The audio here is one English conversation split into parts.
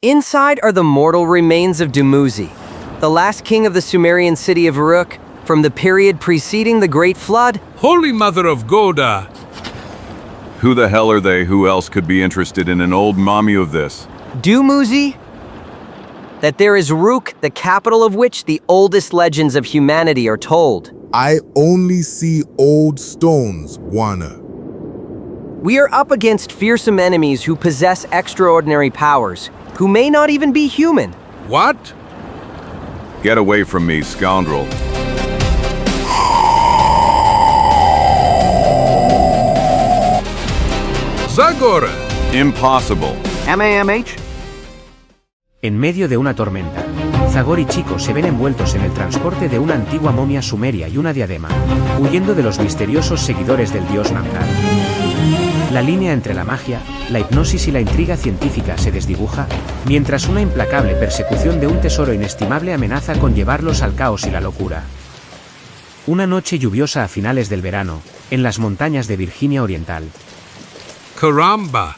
Inside are the mortal remains of Dumuzi, the last king of the Sumerian city of Uruk, from the period preceding the Great Flood. Holy Mother of Goda! Who the hell are they? Who else could be interested in an old mommy of this? Dumuzi? That there is Uruk, the capital of which the oldest legends of humanity are told. I only see old stones, Wana. We are up against fearsome enemies who possess extraordinary powers, who may not even be human. What? Get away from me, scoundrel. Zagor! Impossible. MAMH? En medio de una tormenta, Zagor y Chico se ven envueltos en el transporte de una antigua momia sumeria y una diadema, huyendo de los misteriosos seguidores del dios Namtar. La línea entre la magia, la hipnosis y la intriga científica se desdibuja, mientras una implacable persecución de un tesoro inestimable amenaza con llevarlos al caos y la locura. Una noche lluviosa a finales del verano, en las montañas de Virginia Oriental. Caramba!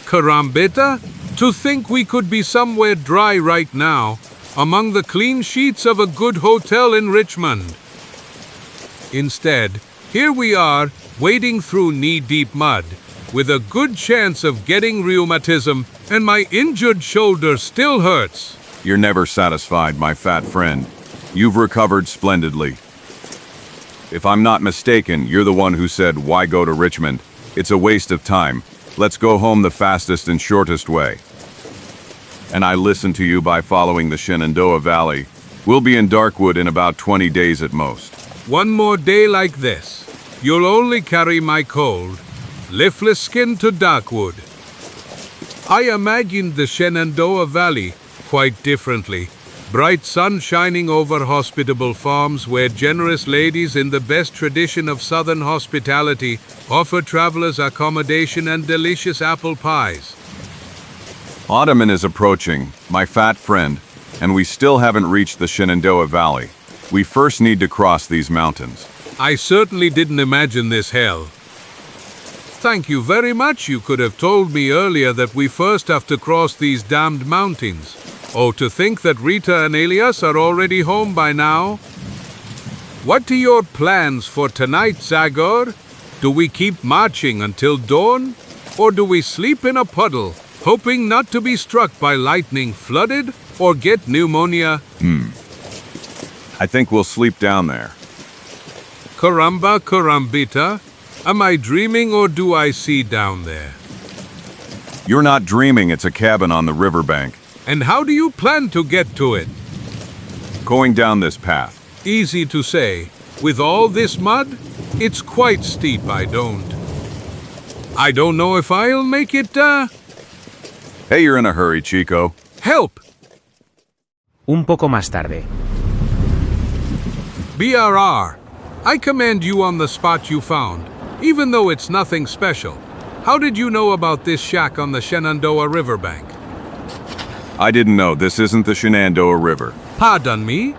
Carambita? To think we could be somewhere dry right now, among the clean sheets of a good hotel in Richmond. Instead, here we are, wading through knee-deep mud, with a good chance of getting rheumatism, and my injured shoulder still hurts. You're never satisfied, my fat friend. You've recovered splendidly. If I'm not mistaken, you're the one who said, why go to Richmond? It's a waste of time. Let's go home the fastest and shortest way. And I listened to you by following the Shenandoah Valley. We'll be in Darkwood in about 20 days at most. One more day like this, you'll only carry my cold, leafless skin to Darkwood. I imagined the Shenandoah Valley quite differently. Bright sun shining over hospitable farms where generous ladies in the best tradition of southern hospitality offer travelers accommodation and delicious apple pies. Autumn is approaching, my fat friend, and we still haven't reached the Shenandoah Valley. We first need to cross these mountains. I certainly didn't imagine this hell. Thank you very much. You could have told me earlier that we first have to cross these damned mountains. Oh, to think that Rita and Elias are already home by now. What are your plans for tonight, Zagor? Do we keep marching until dawn? Or do we sleep in a puddle, hoping not to be struck by lightning flooded or get pneumonia? I think we'll sleep down there. Caramba, carambita. Am I dreaming or do I see down there? You're not dreaming, it's a cabin on the riverbank. And how do you plan to get to it? Going down this path. Easy to say. With all this mud, it's quite steep. I don't know if I'll make it, Hey, you're in a hurry, Chico. Help! Un poco más tarde. BRR, I commend you on the spot you found, even though it's nothing special. How did you know about this shack on the Shenandoah riverbank? I didn't know, this isn't the Shenandoah River. Pardon me?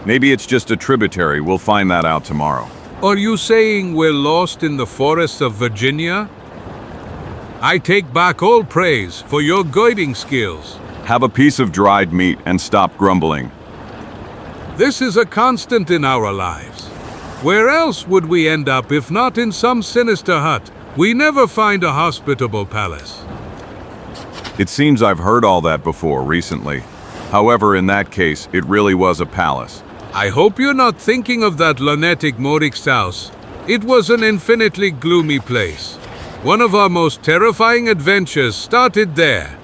Maybe it's just a tributary, we'll find that out tomorrow. Are you saying we're lost in the forests of Virginia? I take back all praise for your guiding skills. Have a piece of dried meat and stop grumbling. This is a constant in our lives. Where else would we end up if not in some sinister hut? We never find a hospitable palace. It seems I've heard all that before recently. However, in that case, it really was a palace. I hope you're not thinking of that lunatic Morix's house. It was an infinitely gloomy place. One of our most terrifying adventures started there.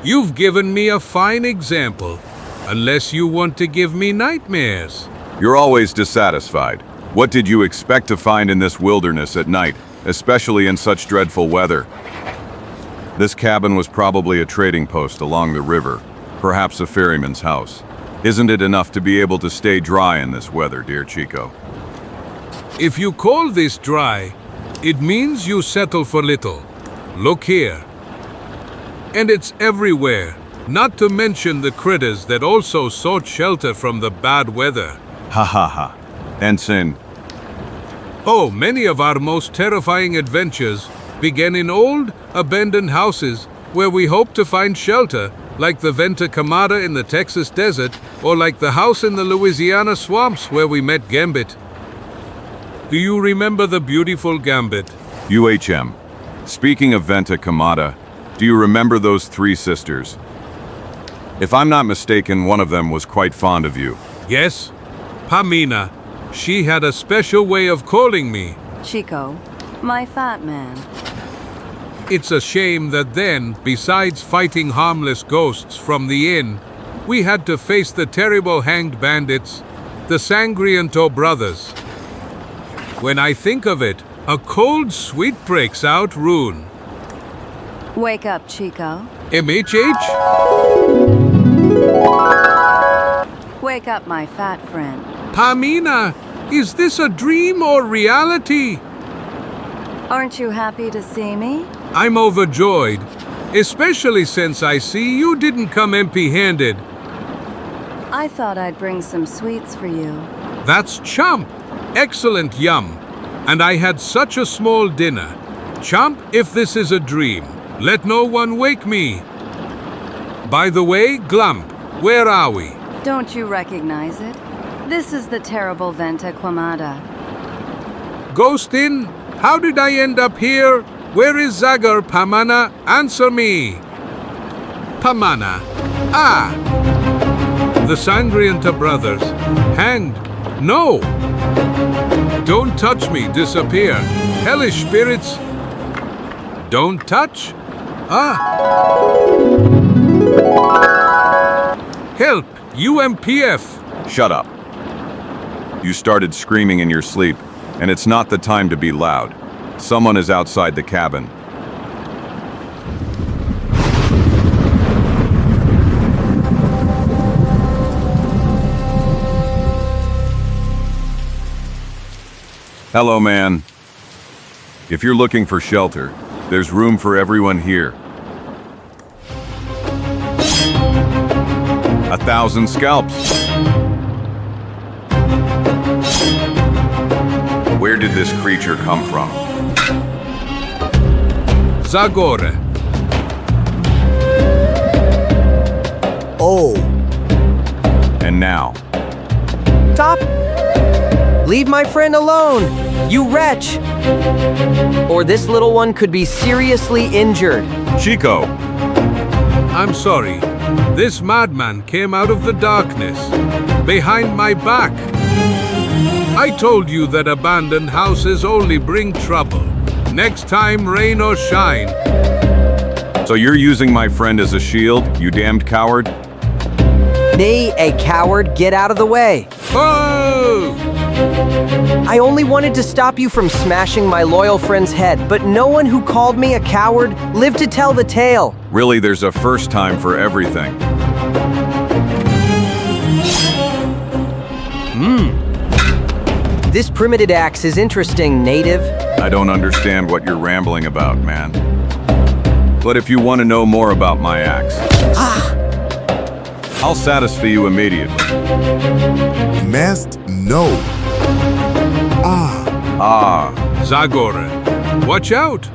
You've given me a fine example, unless you want to give me nightmares. You're always dissatisfied. What did you expect to find in this wilderness at night, especially in such dreadful weather? This cabin was probably a trading post along the river, perhaps a ferryman's house. Isn't it enough to be able to stay dry in this weather, dear Chico? If you call this dry, it means you settle for little. Look here. And it's everywhere, not to mention the critters that also sought shelter from the bad weather. Ha ha ha. Ensign. Oh, many of our most terrifying adventures began in old, abandoned houses where we hope to find shelter, like the Venta Camada in the Texas desert, or like the house in the Louisiana swamps where we met Gambit. Do you remember the beautiful Gambit? UHM. Speaking of Venta Camada, do you remember those three sisters? If I'm not mistaken, one of them was quite fond of you. Yes, Pamina. She had a special way of calling me. Chico, my fat man. It's a shame that then, besides fighting harmless ghosts from the inn, we had to face the terrible hanged bandits, the Sangriento brothers. When I think of it, a cold sweat breaks out, Rune. Wake up, Chico. MHH? Wake up, my fat friend. Pamina, is this a dream or reality? Aren't you happy to see me? I'm overjoyed, especially since I see you didn't come empty-handed. I thought I'd bring some sweets for you. That's chump! Excellent yum! And I had such a small dinner. Chump, if this is a dream, let no one wake me. By the way, Glump, where are we? Don't you recognize it? This is the terrible Venta Quamada. Ghost Inn? How did I end up here? Where is Zagor, Pamana? Answer me! Pamana. Ah! The Sangrienta brothers. Hanged. No! Don't touch me, disappear. Hellish spirits. Don't touch? Ah! Help! UMPF! Shut up. You started screaming in your sleep, and it's not the time to be loud. Someone is outside the cabin. Hello, man. If you're looking for shelter, there's room for everyone here. 1,000 scalps. Where did this creature come from? Zagor. Oh, And now, Stop! Leave my friend alone, you wretch! Or this little one could be seriously injured. Chico! I'm sorry. This madman came out of the darkness, behind my back. I told you that abandoned houses only bring trouble. Next time, rain or shine. So you're using my friend as a shield, you damned coward? Nay, a coward, get out of the way. Oh! I only wanted to stop you from smashing my loyal friend's head, but no one who called me a coward lived to tell the tale. Really, there's a first time for everything. This primitive axe is interesting, native. I don't understand what you're rambling about, man. But if you want to know more about my axe, I'll satisfy you immediately. must know. Zagor, watch out!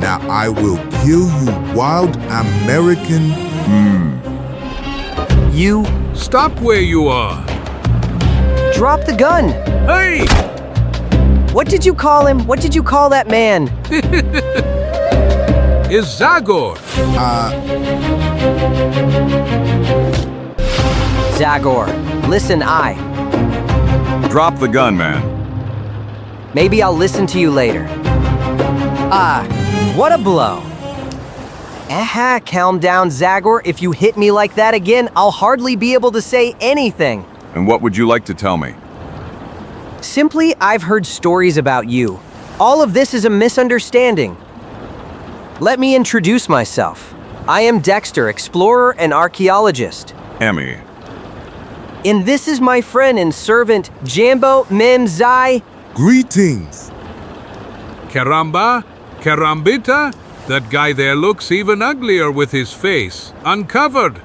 Now I will kill you, wild American. You Stop where you are! drop the gun. Hey! What did you call him? What did you call that man? Is Zagor! Zagor, listen, Drop the gun, man. maybe I'll listen to you later. What a blow. Aha, calm down, Zagor. If you hit me like that again, I'll hardly be able to say anything. And what would you like to tell me? Simply, I've heard stories about you. All of this is a misunderstanding. Let me introduce myself. I am Dexter, explorer and archaeologist. Emmy. And this is my friend and servant, Jambo Mimzai. Greetings. Caramba? Carambita? That guy there looks even uglier with his face uncovered.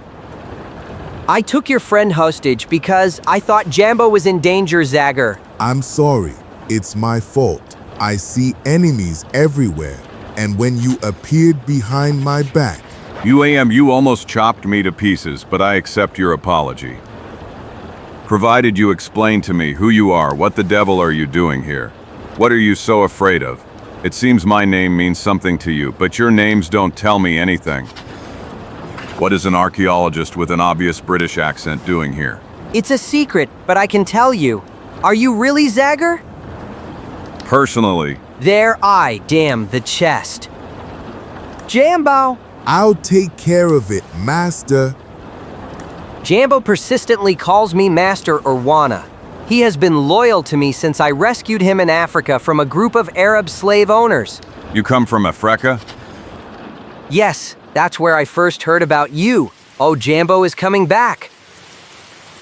I took your friend hostage because I thought Jambo was in danger, Zagor. I'm sorry. It's my fault. I see enemies everywhere, and when you appeared behind my back. You almost chopped me to pieces, but I accept your apology. Provided you explain to me who you are, what the devil are you doing here? What are you so afraid of? It seems my name means something to you, but your names don't tell me anything. What is an archaeologist with an obvious British accent doing here? It's a secret, but I can tell you. Are you really Zagor? Personally, There I damn the chest. Jambo! I'll take care of it, master. Jambo persistently calls me Master Urwana. He has been loyal to me since I rescued him in Africa from a group of Arab slave owners. you come from Africa? Yes, that's where I first heard about you. Oh, Jambo is coming back.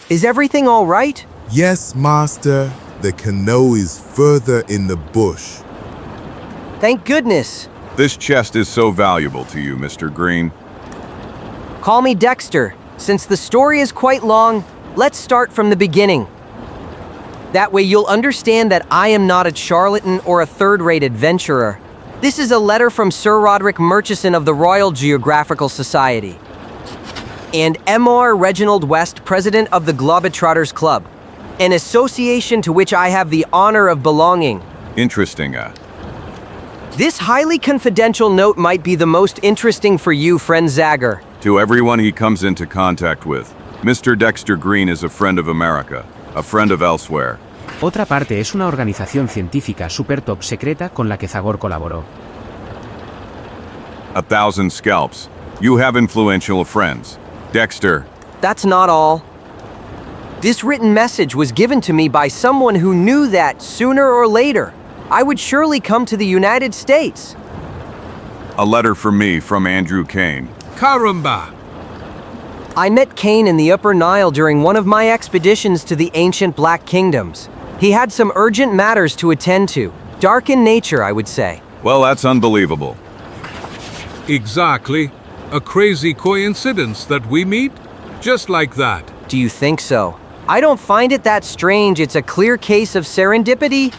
Is everything all right? Yes, master. The canoe is further in the bush. Thank goodness. This chest is so valuable to you, Mr. Green. Call me Dexter. Since the story is quite long, let's start from the beginning. That way you'll understand that I am not a charlatan or a third-rate adventurer. This is a letter from Sir Roderick Murchison of the Royal Geographical Society. And M.R. Reginald West, president of the Globetrotters Club, an association to which I have the honor of belonging. Interesting, This highly confidential note might be the most interesting for you, friend Zagor. To everyone he comes into contact with, Mr. Dexter Green is a friend of America, a friend of elsewhere. Otra parte es una organización científica super top secreta con la que Zagor colaboró. 1,000 scalps. You have influential friends. Dexter, That's not all. This written message was given to me by someone who knew that, sooner or later, I would surely come to the United States. a letter for me from Andrew Kane. Caramba! I met Kane in the Upper Nile during one of my expeditions to the ancient Black Kingdoms. He had some urgent matters to attend to. Dark in nature, I would say. Well, that's unbelievable. Exactly. A crazy coincidence that we meet? Just like that. Do you think so? I don't find it that strange. It's a clear case of serendipity.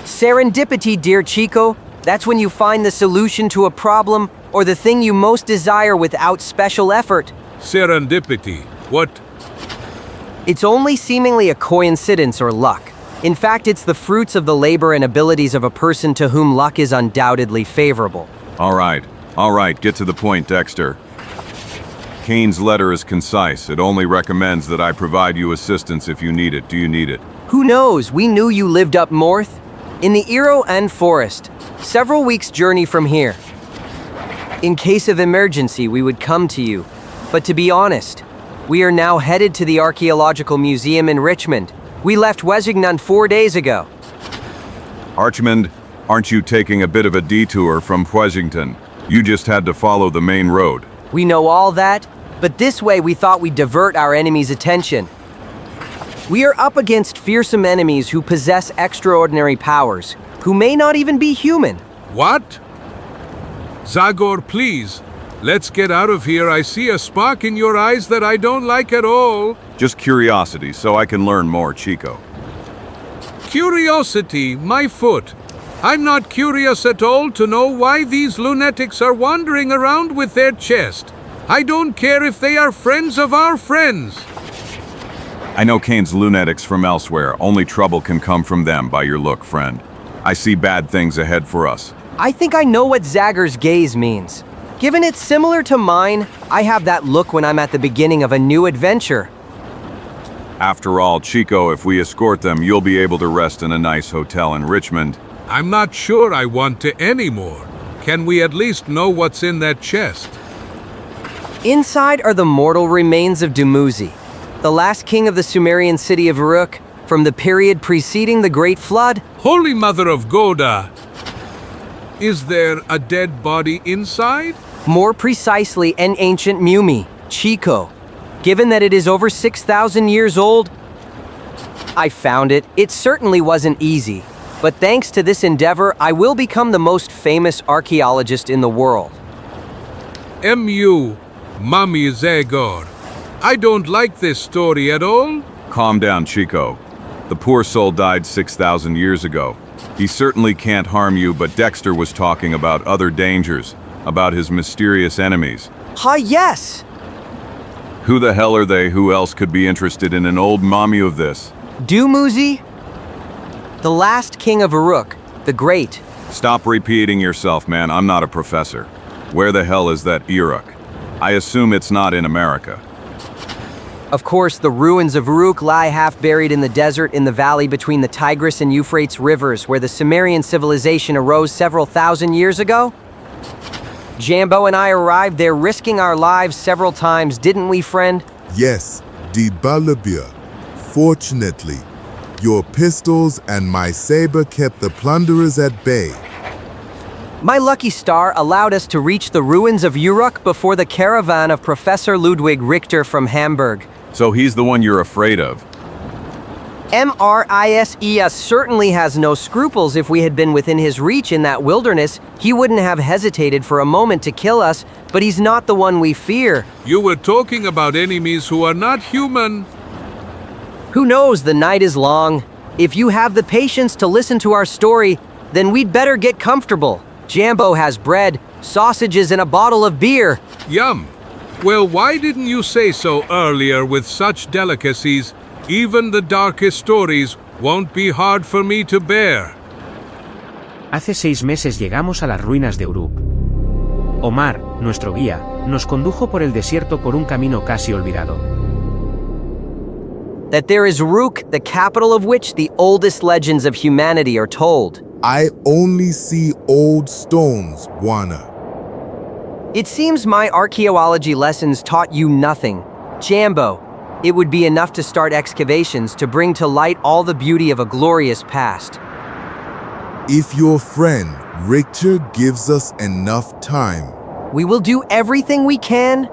Serendipity, dear Chico. That's when you find the solution to a problem or the thing you most desire without special effort. Serendipity. What? It's only seemingly a coincidence or luck. In fact, it's the fruits of the labor and abilities of a person to whom luck is undoubtedly favorable. All right, get to the point, Dexter. Kane's letter is concise. It only recommends that I provide you assistance if you need it. Do you need it? Who knows? We knew you lived up north, in the Ero N forest, several weeks' journey from here. In case of emergency, we would come to you. But to be honest, we are now headed to the Archaeological Museum in Richmond. We left Wesington 4 days ago. Archmond, aren't you taking a bit of a detour from Wesington? You just had to follow the main road. We know all that, but this way we thought we'd divert our enemy's attention. We are up against fearsome enemies who possess extraordinary powers, who may not even be human. What? Zagor, please. Let's get out of here. I see a spark in your eyes that I don't like at all. Just curiosity, so I can learn more, Chico. Curiosity, my foot. I'm not curious at all to know why these lunatics are wandering around with their chest. I don't care if they are friends of our friends. I know Kane's lunatics from elsewhere. Only trouble can come from them by your look, friend. I see bad things ahead for us. I think I know what Zagor's gaze means. Given it's similar to mine, I have that look when I'm at the beginning of a new adventure. After all, Chico, if we escort them, you'll be able to rest in a nice hotel in Richmond. I'm not sure I want to anymore. Can we at least know what's in that chest? Inside are the mortal remains of Dumuzi, the last king of the Sumerian city of Uruk, from the period preceding the Great Flood. Holy Mother of Goda! Is there a dead body inside? More precisely, an ancient mummy, Chico. Given that it is over 6,000 years old, I found it. It certainly wasn't easy. But thanks to this endeavor, I will become the most famous archaeologist in the world. M.U. Mummy Zagor. I don't like this story at all. Calm down, Chico. The poor soul died 6,000 years ago. He certainly can't harm you, but Dexter was talking about other dangers, about his mysterious enemies. Yes! Who the hell are they? Who else could be interested in an old mommy of this? Dumuzi? The last king of Uruk, the Great. Stop repeating yourself, man. I'm not a professor. Where the hell is that Uruk? I assume it's not in America. Of course, the ruins of Uruk lie half buried in the desert in the valley between the Tigris and Euphrates rivers, where the Sumerian civilization arose several thousand years ago. Jambo and I arrived there risking our lives several times, didn't we, friend? Yes, Balabia. Fortunately, your pistols and my saber kept the plunderers at bay. My lucky star allowed us to reach the ruins of Uruk before the caravan of Professor Ludwig Richter from Hamburg. So he's the one you're afraid of. Mrises certainly has no scruples. If we had been within his reach in that wilderness, he wouldn't have hesitated for a moment to kill us, but he's not the one we fear. You were talking about enemies who are not human. Who knows, the night is long. If you have the patience to listen to our story, then we'd better get comfortable. Jambo has bread, sausages, and a bottle of beer. Yum. Well, why didn't you say so earlier with such delicacies? Even the darkest stories won't be hard for me to bear. Hace 6 meses llegamos a las ruinas de Uruk. Omar, nuestro guía, nos condujo por el desierto por un camino casi olvidado. That there is Uruk, the capital of which the oldest legends of humanity are told. I only see old stones, Wana. It seems my archaeology lessons taught you nothing. Jambo, it would be enough to start excavations to bring to light all the beauty of a glorious past. If your friend Richter gives us enough time, We will do everything we can.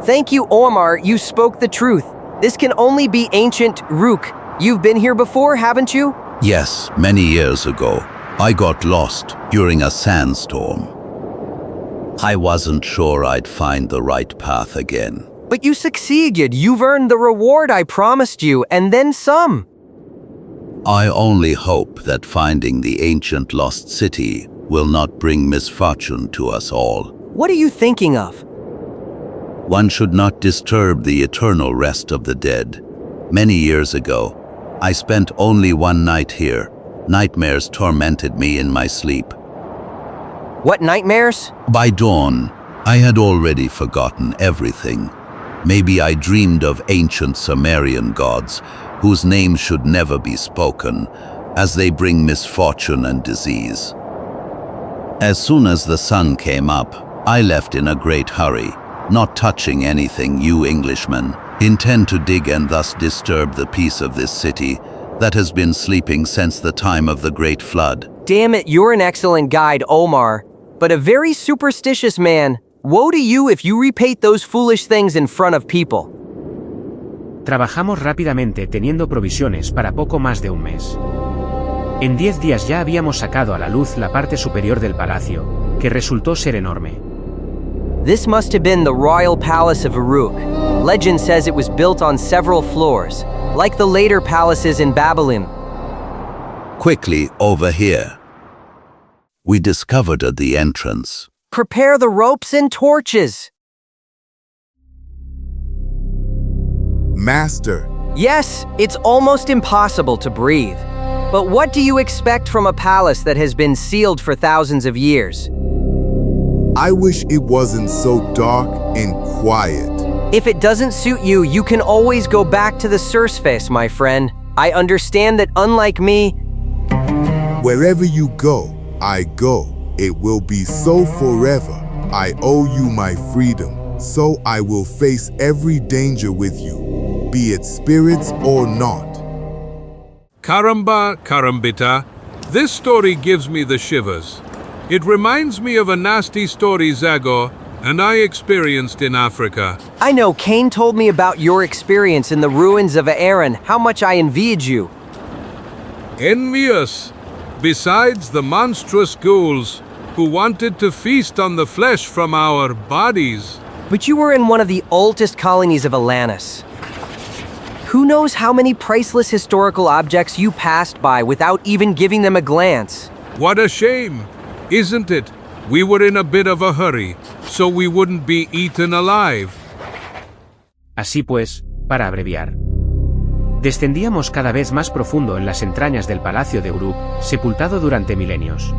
Thank you, Omar, you spoke the truth. This can only be ancient Uruk. You've been here before, haven't you? Yes, many years ago. I got lost during a sandstorm. I wasn't sure I'd find the right path again. But you succeeded. You've earned the reward I promised you, and then some. I only hope that finding the ancient lost city will not bring misfortune to us all. What are you thinking of? One should not disturb the eternal rest of the dead. Many years ago, I spent only one night here. Nightmares tormented me in my sleep. What nightmares? By dawn, I had already forgotten everything. Maybe I dreamed of ancient Sumerian gods, whose names should never be spoken, as they bring misfortune and disease. As soon as the sun came up, I left in a great hurry, not touching anything you Englishmen intend to dig and thus disturb the peace of this city that has been sleeping since the time of the Great Flood. Damn it, you're an excellent guide, Omar, but a very superstitious man. Woe to you if you repeat those foolish things in front of people. Trabajamos rápidamente teniendo provisiones para poco más de un mes. En 10 días ya habíamos sacado a la luz la parte superior del palacio, que resultó ser enorme. This must have been the royal palace of Uruk. Legend says it was built on several floors, like the later palaces in Babylon. Quickly, over here. We discovered at the entrance. Prepare the ropes and torches. Master, Yes, it's almost impossible to breathe. But what do you expect from a palace that has been sealed for thousands of years? I wish it wasn't so dark and quiet. If it doesn't suit you, you can always go back to the surface, my friend. I understand that unlike me, Wherever you go, I go. It will be so forever. I owe you my freedom, so I will face every danger with you, be it spirits or not. Caramba, carambita, this story gives me the shivers. It reminds me of a nasty story Zagor and I experienced in Africa. I know Cain told me about your experience in the ruins of Aaron, how much I envied you. Envious, besides the monstrous ghouls who wanted to feast on the flesh from our bodies. But you were in one of the oldest colonies of Atlantis. Who knows how many priceless historical objects you passed by without even giving them a glance? What a shame, isn't it? We were in a bit of a hurry, so we wouldn't be eaten alive. Así pues, para abreviar. Descendíamos cada vez más profundo en las entrañas del palacio de Uruk, sepultado durante milenios.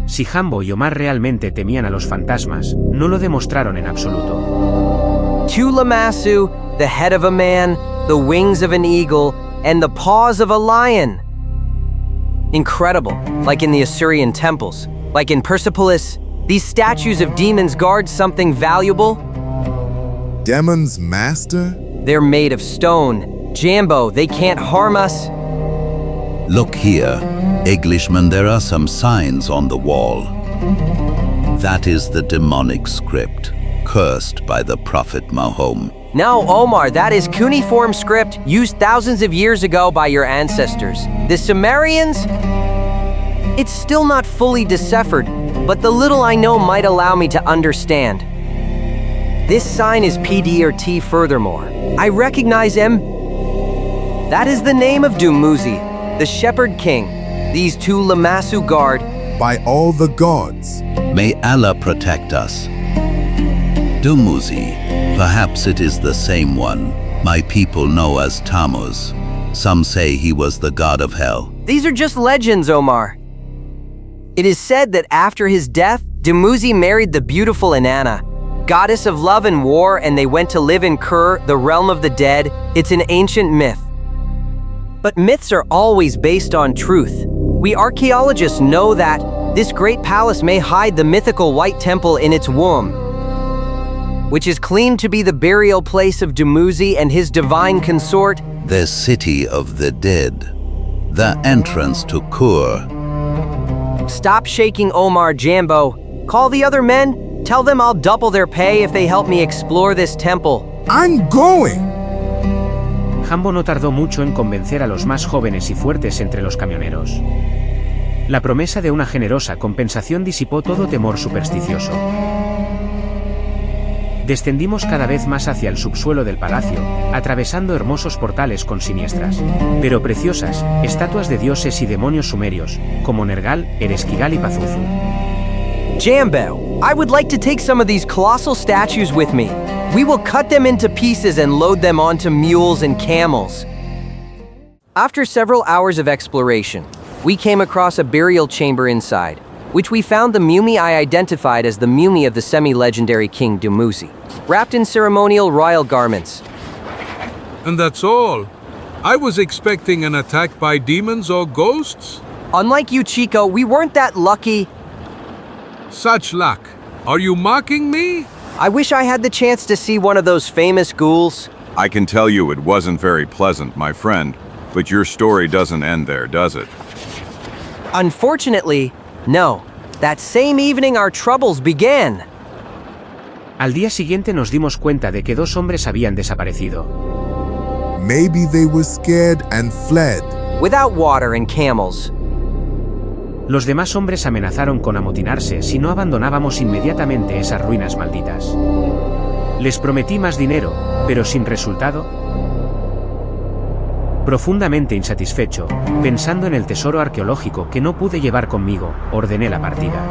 Si Jambo y Omar realmente temían a los fantasmas, no lo demostraron en absoluto. Tulamasu, the head of a man, the wings of an eagle, and the paws of a lion. Incredible, like in the Assyrian temples. Like in Persepolis, these statues of demons guard something valuable. Demon's master? They're made of stone. Jambo, they can't harm us. Look here, Englishman, there are some signs on the wall. That is the demonic script, cursed by the Prophet Mahomet. No, Omar, that is cuneiform script used thousands of years ago by your ancestors. The Sumerians? It's still not fully deciphered, but the little I know might allow me to understand. This sign is PD or T furthermore. I recognize him. That is the name of Dumuzi, the shepherd king. These two Lamasu guard. By all the gods. May Allah protect us. Dumuzi, perhaps it is the same one. My people know as Tammuz. Some say he was the god of hell. These are just legends, Omar. It is said that after his death, Dumuzi married the beautiful Inanna, goddess of love and war, and they went to live in Kur, the realm of the dead. It's an ancient myth. But myths are always based on truth. We archaeologists know that this great palace may hide the mythical White Temple in its womb, which is claimed to be the burial place of Dumuzi and his divine consort, The city of the dead. The entrance to Kur. Stop shaking, Omar Jambo. Call the other men. Tell them I'll double their pay if they help me explore this temple. I'm going! Jambo no tardó mucho en convencer a los más jóvenes y fuertes entre los camioneros. La promesa de una generosa compensación disipó todo temor supersticioso. Descendimos cada vez más hacia el subsuelo del palacio, atravesando hermosos portales con siniestras, pero preciosas, estatuas de dioses y demonios sumerios, como Nergal, Ereshkigal y Pazuzu. Jambo, I would like to take some of these colossal statues with me. We will cut them into pieces and load them onto mules and camels. After several hours of exploration, we came across a burial chamber inside, which we found the mummy I identified as the mummy of the semi-legendary King Dumuzi, wrapped in ceremonial royal garments. And that's all. I was expecting an attack by demons or ghosts. Unlike you, Chico, we weren't that lucky. Such luck. Are you mocking me? I wish I had the chance to see one of those famous ghouls. I can tell you it wasn't very pleasant, my friend, but your story doesn't end there, does it? Unfortunately, no. That same evening our troubles began. Al día siguiente nos dimos cuenta de que dos hombres habían desaparecido. Maybe they were scared and fled. Without water and camels. Los demás hombres amenazaron con amotinarse si no abandonábamos inmediatamente esas ruinas malditas. Les prometí más dinero, pero sin resultado. Profundamente insatisfecho, pensando en el tesoro arqueológico que no pude llevar conmigo, ordené la partida.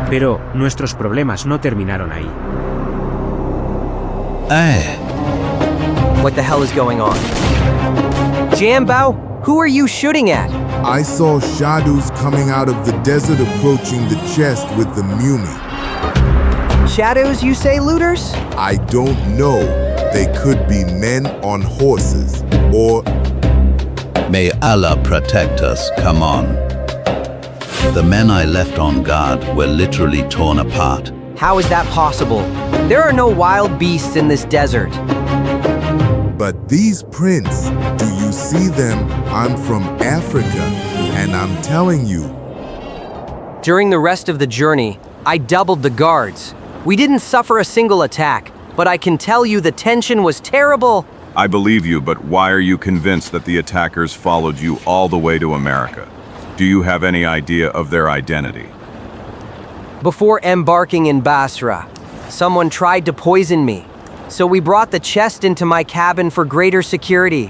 Pero nuestros problemas no terminaron ahí. What the hell is going on? Jambo, who are you shooting at? I saw shadows coming out of the desert approaching the chest with the mummy. Shadows, you say, looters? I don't know. They could be men on horses, or... May Allah protect us, come on. The men I left on guard were literally torn apart. How is that possible? There are no wild beasts in this desert. But these prints, do you see them? I'm from Africa, and I'm telling you. During the rest of the journey, I doubled the guards. We didn't suffer a single attack, but I can tell you the tension was terrible. I believe you, but why are you convinced that the attackers followed you all the way to America? Do you have any idea of their identity? Before embarking in Basra, someone tried to poison me. so we brought the chest into my cabin for greater security.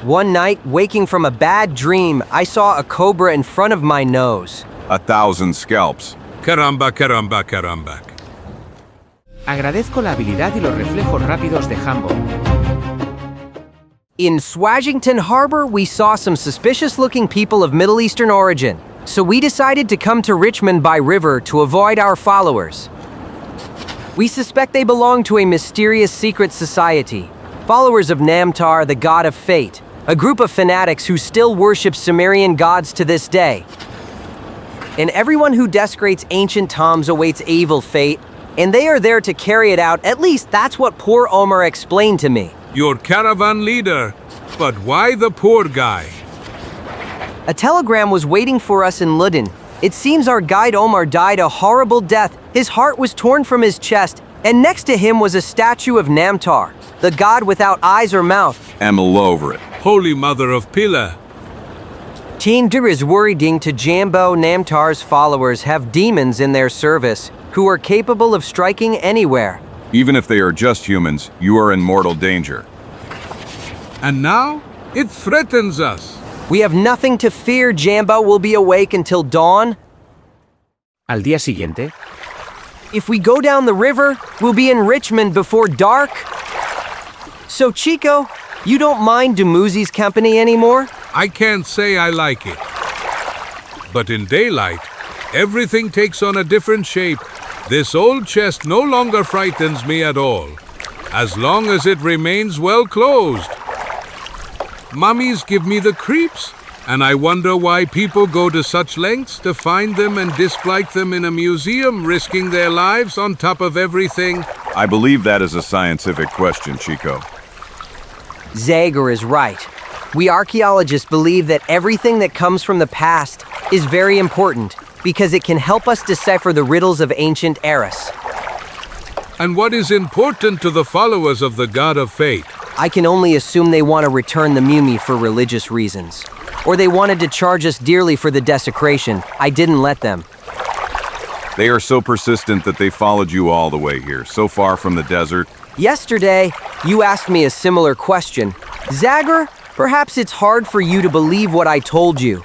One night, waking from a bad dream, I saw a cobra in front of my nose. 1,000 scalps. Caramba, caramba, caramba. Agradezco la habilidad y los reflejos rápidos de Hambo. In Swashington Harbor, we saw some suspicious-looking people of Middle Eastern origin, so we decided to come to Richmond by river to avoid our followers. We suspect they belong to a mysterious secret society, followers of Namtar, the god of fate, a group of fanatics who still worship Sumerian gods to this day. And everyone who desecrates ancient tombs awaits evil fate, and they are there to carry it out. At least that's what poor Omar explained to me. Your caravan leader. But why the poor guy? A telegram was waiting for us in Ludden. It seems our guide Omar died a horrible death. His heart was torn from his chest, and next to him was a statue of Namtar, the god without eyes or mouth. I'm all over it. Holy Mother of Pillar. Tinder is worrying to Jambo. Namtar's followers have demons in their service who are capable of striking anywhere. Even if they are just humans, you are in mortal danger. And now, it threatens us. We have nothing to fear. Jambo will be awake until dawn. Al día siguiente, If we go down the river, we'll be in Richmond before dark. So Chico, you don't mind Dumuzi's company anymore? I can't say I like it. But in daylight, everything takes on a different shape. This old chest no longer frightens me at all, as long as it remains well closed. Mummies give me the creeps, and I wonder why people go to such lengths to find them and display them in a museum, risking their lives on top of everything. I believe that is a scientific question, Chico. Zagor is right. We archaeologists believe that everything that comes from the past is very important because it can help us decipher the riddles of ancient eras. And what is important to the followers of the god of fate? I can only assume they want to return the mummy for religious reasons. Or they wanted to charge us dearly for the desecration. I didn't let them. They are so persistent that they followed you all the way here, so far from the desert. Yesterday, you asked me a similar question. Zagor, perhaps it's hard for you to believe what I told you.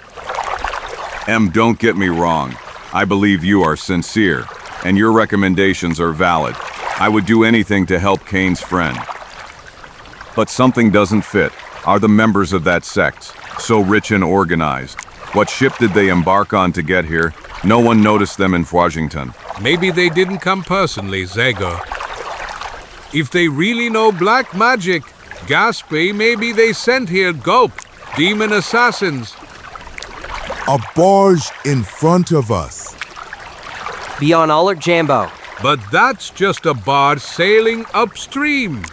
Don't get me wrong. I believe you are sincere, and your recommendations are valid. I would do anything to help Cain's friend. But something doesn't fit. Are the members of that sect so rich and organized? What ship did they embark on to get here? No one noticed them in Washington. Maybe they didn't come personally, Zagor. If they really know black magic, Gaspe, maybe they sent here Gulp, demon assassins. A barge in front of us. Be on alert, Jambo. But that's just a barge sailing upstream.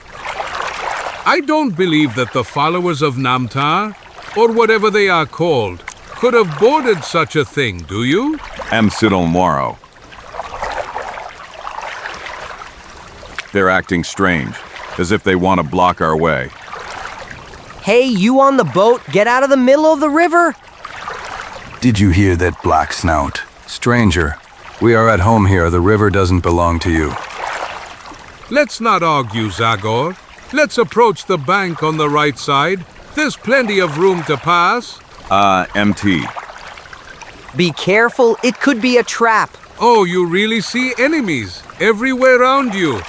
I don't believe that the followers of Namtar, or whatever they are called, could have boarded such a thing, do you? Sidon Moro. They're acting strange, as if they want to block our way. Hey, you on the boat, get out of the middle of the river! Did you hear that, Black Snout? Stranger, we are at home here. The river doesn't belong to you. Let's not argue, Zagor. Let's approach the bank on the right side. There's plenty of room to pass. MT. Be careful, it could be a trap. Oh, you really see enemies everywhere around you.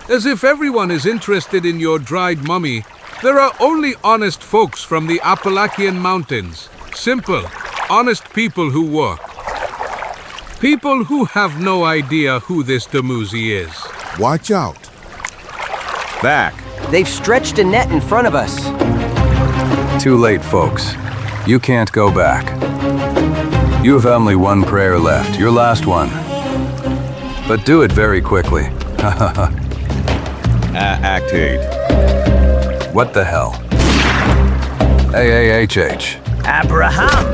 As if everyone is interested in your dried mummy. There are only honest folks from the Appalachian Mountains. Simple, honest people who work. People who have no idea who this Dumuzi is. Watch out. Back. They've stretched a net in front of us. Too late, folks. You can't go back. You have only one prayer left, your last one. But do it very quickly. Act 8. What the hell? AAHH. Abraham!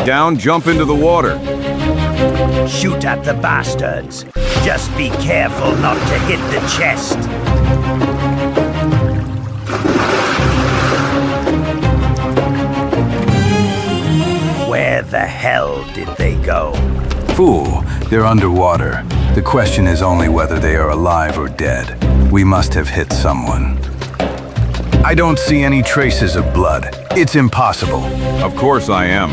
Down, jump into the water. Shoot at the bastards. Just be careful not to hit the chest. Where the hell did they go? Fool, they're underwater. The question is only whether they are alive or dead. We must have hit someone. I don't see any traces of blood. It's impossible. Of course I am.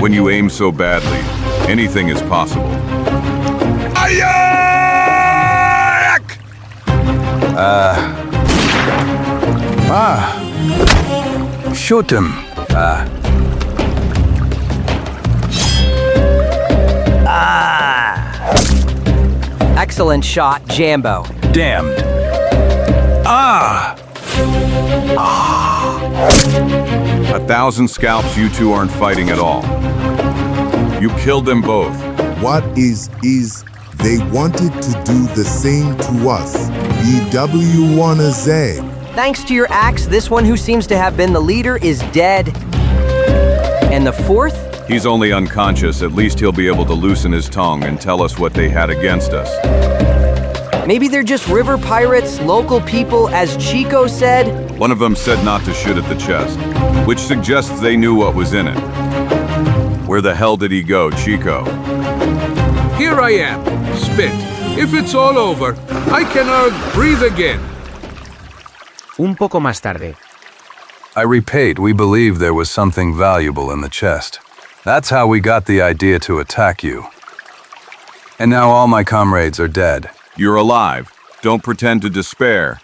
When you aim so badly, anything is possible. Shoot him. Excellent shot, Jambo. Damned. 1,000 scalps, you two aren't fighting at all. You killed them both. What is they wanted to do the same to us. BW wanna Zag. Thanks to your axe, this one who seems to have been the leader is dead. And the fourth? He's only unconscious. At least he'll be able to loosen his tongue and tell us what they had against us. Maybe they're just river pirates, local people, as Chico said. One of them said not to shoot at the chest, which suggests they knew what was in it. Where the hell did he go, Chico? Here I am. Spit. If it's all over, I can breathe again. Un poco más tarde. I repeat, we believe there was something valuable in the chest. That's how we got the idea to attack you. And now all my comrades are dead. You're alive. Don't pretend to despair.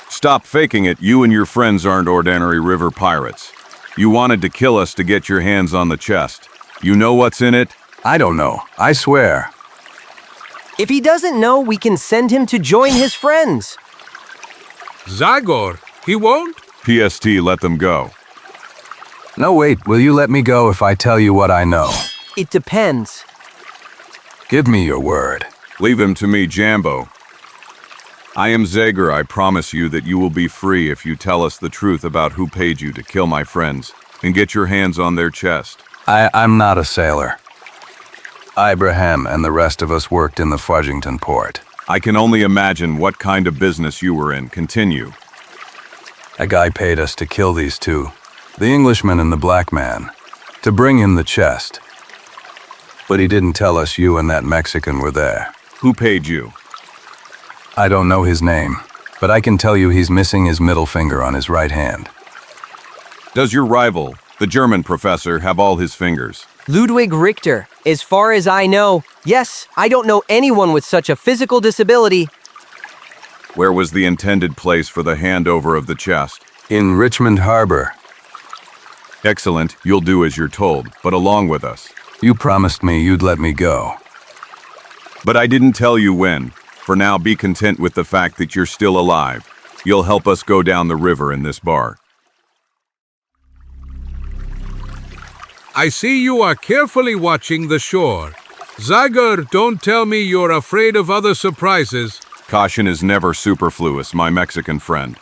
Stop faking it. You and your friends aren't ordinary river pirates. You wanted to kill us to get your hands on the chest. You know what's in it? I don't know. I swear. If he doesn't know, we can send him to join his friends. Zagor, he won't? PST, let them go. No, wait. Will you let me go if I tell you what I know? It depends. Give me your word. Leave him to me, Jambo. I am Zagor. I promise you that you will be free if you tell us the truth about who paid you to kill my friends and get your hands on their chest. I'm not a sailor. Ibrahim and the rest of us worked in the Fudgington port. I can only imagine what kind of business you were in. Continue. A guy paid us to kill these two, the Englishman and the black man, to bring him the chest. But he didn't tell us you and that Mexican were there. Who paid you? I don't know his name, but I can tell you he's missing his middle finger on his right hand. Does your rival, the German professor, have all his fingers? Ludwig Richter. As far as I know, yes, I don't know anyone with such a physical disability. Where was the intended place for the handover of the chest? In Richmond Harbor. Excellent, you'll do as you're told, but along with us. You promised me you'd let me go. But I didn't tell you when. For now, be content with the fact that you're still alive. You'll help us go down the river in this bar. I see you are carefully watching the shore. Zagor, don't tell me you're afraid of other surprises. Caution is never superfluous, my Mexican friend.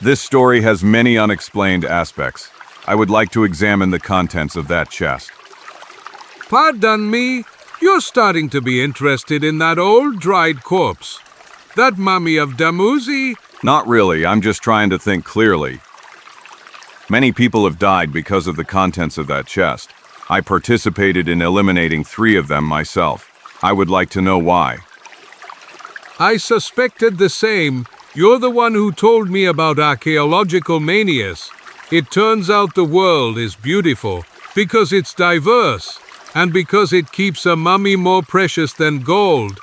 This story has many unexplained aspects. I would like to examine the contents of that chest. Pardon me, you're starting to be interested in that old dried corpse. That mummy of Damuzi? Not really, I'm just trying to think clearly. Many people have died because of the contents of that chest. I participated in eliminating 3 of them myself. I would like to know why. I suspected the same. You're the one who told me about archaeological manias. It turns out the world is beautiful because it's diverse and because it keeps a mummy more precious than gold.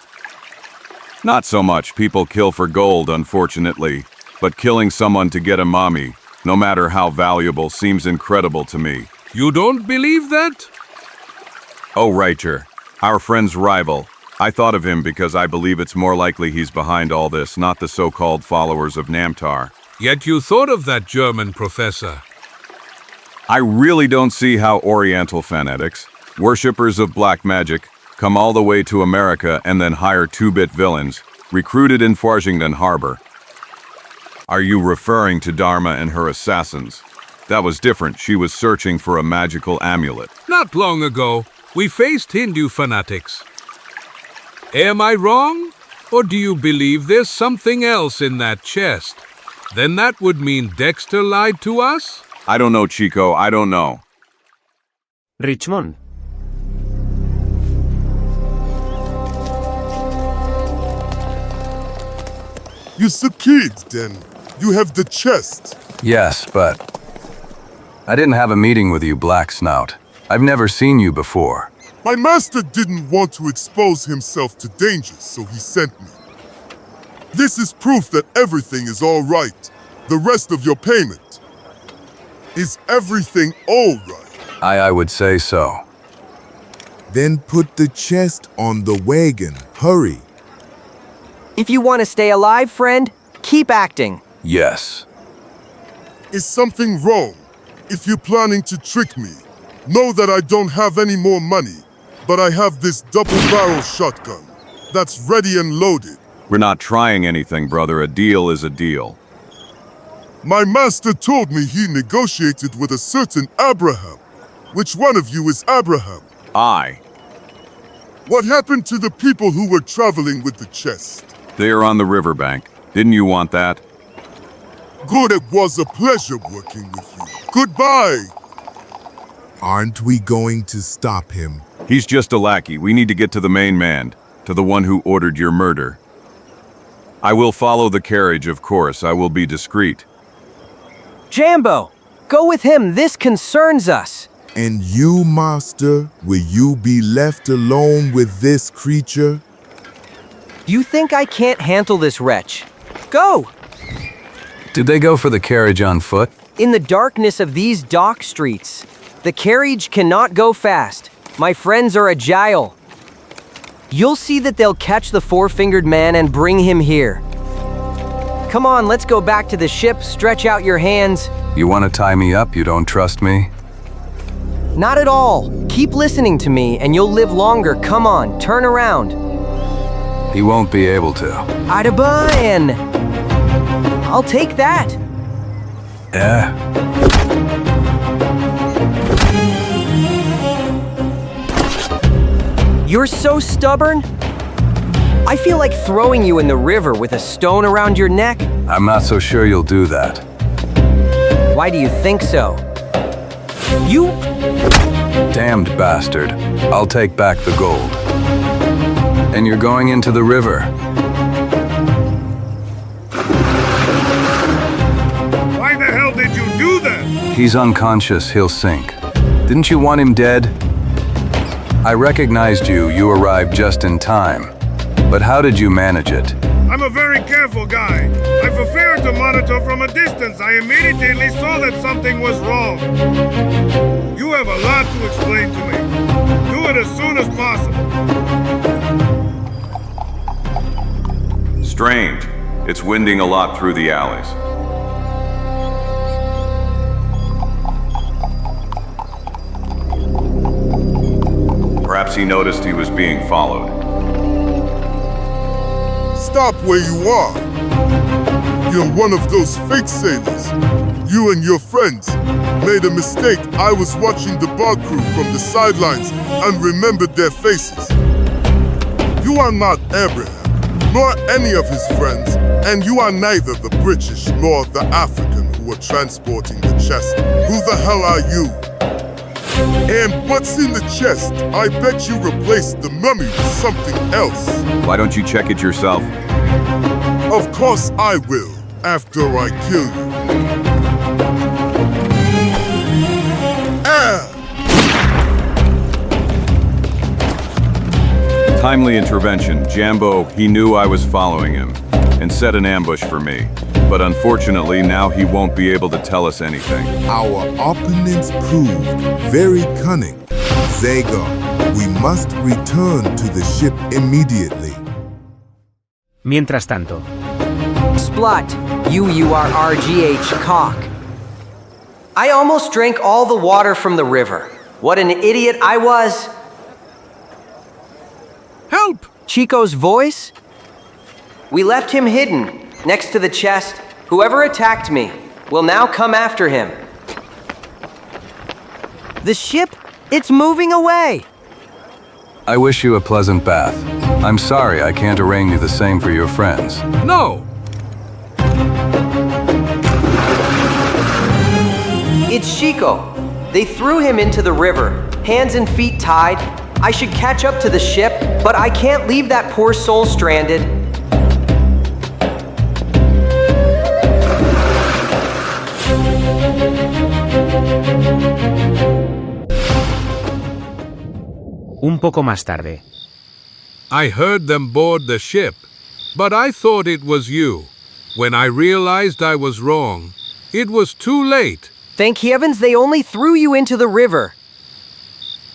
Not so much. People kill for gold, unfortunately. But killing someone to get a mummy, no matter how valuable, seems incredible to me. You don't believe that? Oh, Richer, our friend's rival. I thought of him because I believe it's more likely he's behind all this, not the so-called followers of Namtar. Yet you thought of that German professor. I really don't see how Oriental fanatics, worshippers of black magic, come all the way to America and then hire 2-bit villains, recruited in Fudgington Harbor. Are you referring to Dharma and her assassins? That was different. She was searching for a magical amulet. Not long ago, we faced Hindu fanatics. Am I wrong? Or do you believe there's something else in that chest? Then that would mean Dexter lied to us? I don't know, Chico. I don't know. Richmond. You succeed, then. You have the chest. Yes, but I didn't have a meeting with you, Black Snout. I've never seen you before. My master didn't want to expose himself to danger, so he sent me. This is proof that everything is all right. The rest of your payment. Is everything all right? I would say so. Then put the chest on the wagon. Hurry. If you want to stay alive, friend, keep acting. Yes. Is something wrong? If you're planning to trick me, know that I don't have any more money, but I have this double-barrel shotgun that's ready and loaded. We're not trying anything, brother. A deal is a deal. My master told me he negotiated with a certain Abraham. Which one of you is Abraham? I. What happened to the people who were traveling with the chest? They are on the riverbank. Didn't you want that? Good, it was a pleasure working with you. Goodbye! Aren't we going to stop him? He's just a lackey. We need to get to the main man, to the one who ordered your murder. I will follow the carriage, of course. I will be discreet. Jambo, go with him. This concerns us. And you, master, will you be left alone with this creature? You think I can't handle this wretch? Go! Did they go for the carriage on foot? In the darkness of these dock streets, the carriage cannot go fast. My friends are agile. You'll see that they'll catch the four-fingered man and bring him here. Come on, let's go back to the ship. Stretch out your hands. You want to tie me up? You don't trust me? Not at all. Keep listening to me and you'll live longer. Come on, turn around. He won't be able to. Adaban! I'll take that. You're so stubborn. I feel like throwing you in the river with a stone around your neck. I'm not so sure you'll do that. Why do you think so? You... Damned bastard. I'll take back the gold. And you're going into the river. Why the hell did you do that? He's unconscious. He'll sink. Didn't you want him dead? I recognized you. You arrived just in time. But how did you manage it? I'm a very careful guy. I preferred to monitor from a distance. I immediately saw that something was wrong. You have a lot to explain to me. Do it as soon as possible. Strange. It's winding a lot through the alleys. Perhaps he noticed he was being followed. Stop where you are. You're one of those fake sailors. You and your friends made a mistake. I was watching the bar crew from the sidelines and remembered their faces. You are not Abraham, nor any of his friends, and you are neither the British nor the African who were transporting the chest. Who the hell are you? And what's in the chest? I bet you replaced the mummy with something else. Why don't you check it yourself? Of course I will, after I kill you. Timely intervention. Jambo, he knew I was following him and set an ambush for me. But unfortunately, now he won't be able to tell us anything. Our opponents proved very cunning. Zagor, we must return to the ship immediately. Mientras tanto, Splut, UURRGH cock. I almost drank all the water from the river. What an idiot I was. Help! Chico's voice? We left him hidden, next to the chest. Whoever attacked me will now come after him. The ship, it's moving away. I wish you a pleasant bath. I'm sorry I can't arrange you the same for your friends. No! It's Chico. They threw him into the river, hands and feet tied. I should catch up to the ship, but I can't leave that poor soul stranded. Un poco más tarde. I heard them board the ship, but I thought it was you. When I realized I was wrong, it was too late. Thank heavens they only threw you into the river.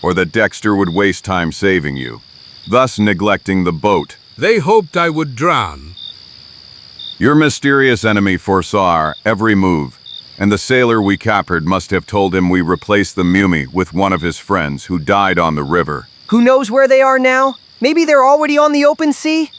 Or that Dexter would waste time saving you, thus neglecting the boat. They hoped I would drown. Your mysterious enemy foresaw our every move, and the sailor we captured must have told him we replaced the mummy with one of his friends who died on the river. Who knows where they are now? Maybe they're already on the open sea?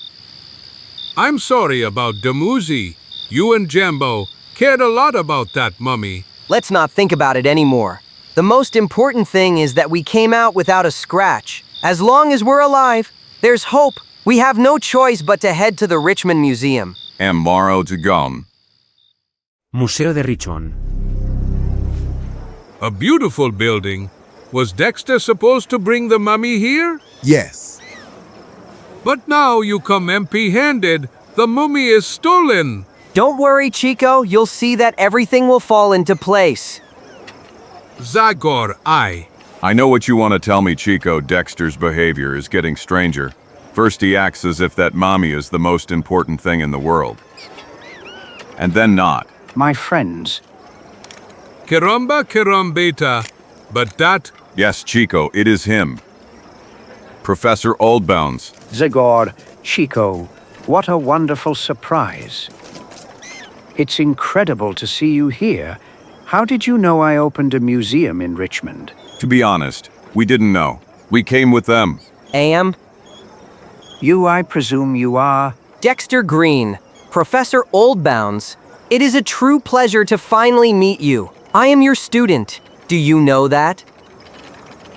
I'm sorry about Dumuzi. You and Jambo cared a lot about that mummy. Let's not think about it anymore. The most important thing is that we came out without a scratch. As long as we're alive, there's hope. We have no choice but to head to the Richmond Museum. And Morrow to gone. Museo de Richmond. A beautiful building. Was Dexter supposed to bring the mummy here? Yes. But now you come empty-handed. The mummy is stolen. Don't worry, Chico. You'll see that everything will fall into place. Zagor, I know what you want to tell me, Chico. Dexter's behavior is getting stranger. First he acts as if that mommy is the most important thing in the world. And then not. My friends. Caramba carambeta. But that... Yes, Chico, it is him. Professor Oldbounds. Zagor, Chico, what a wonderful surprise. It's incredible to see you here. How did you know I opened a museum in Richmond? To be honest, we didn't know. We came with them. You, I presume you are? Dexter Green, Professor Oldbounds. It is a true pleasure to finally meet you. I am your student. Do you know that?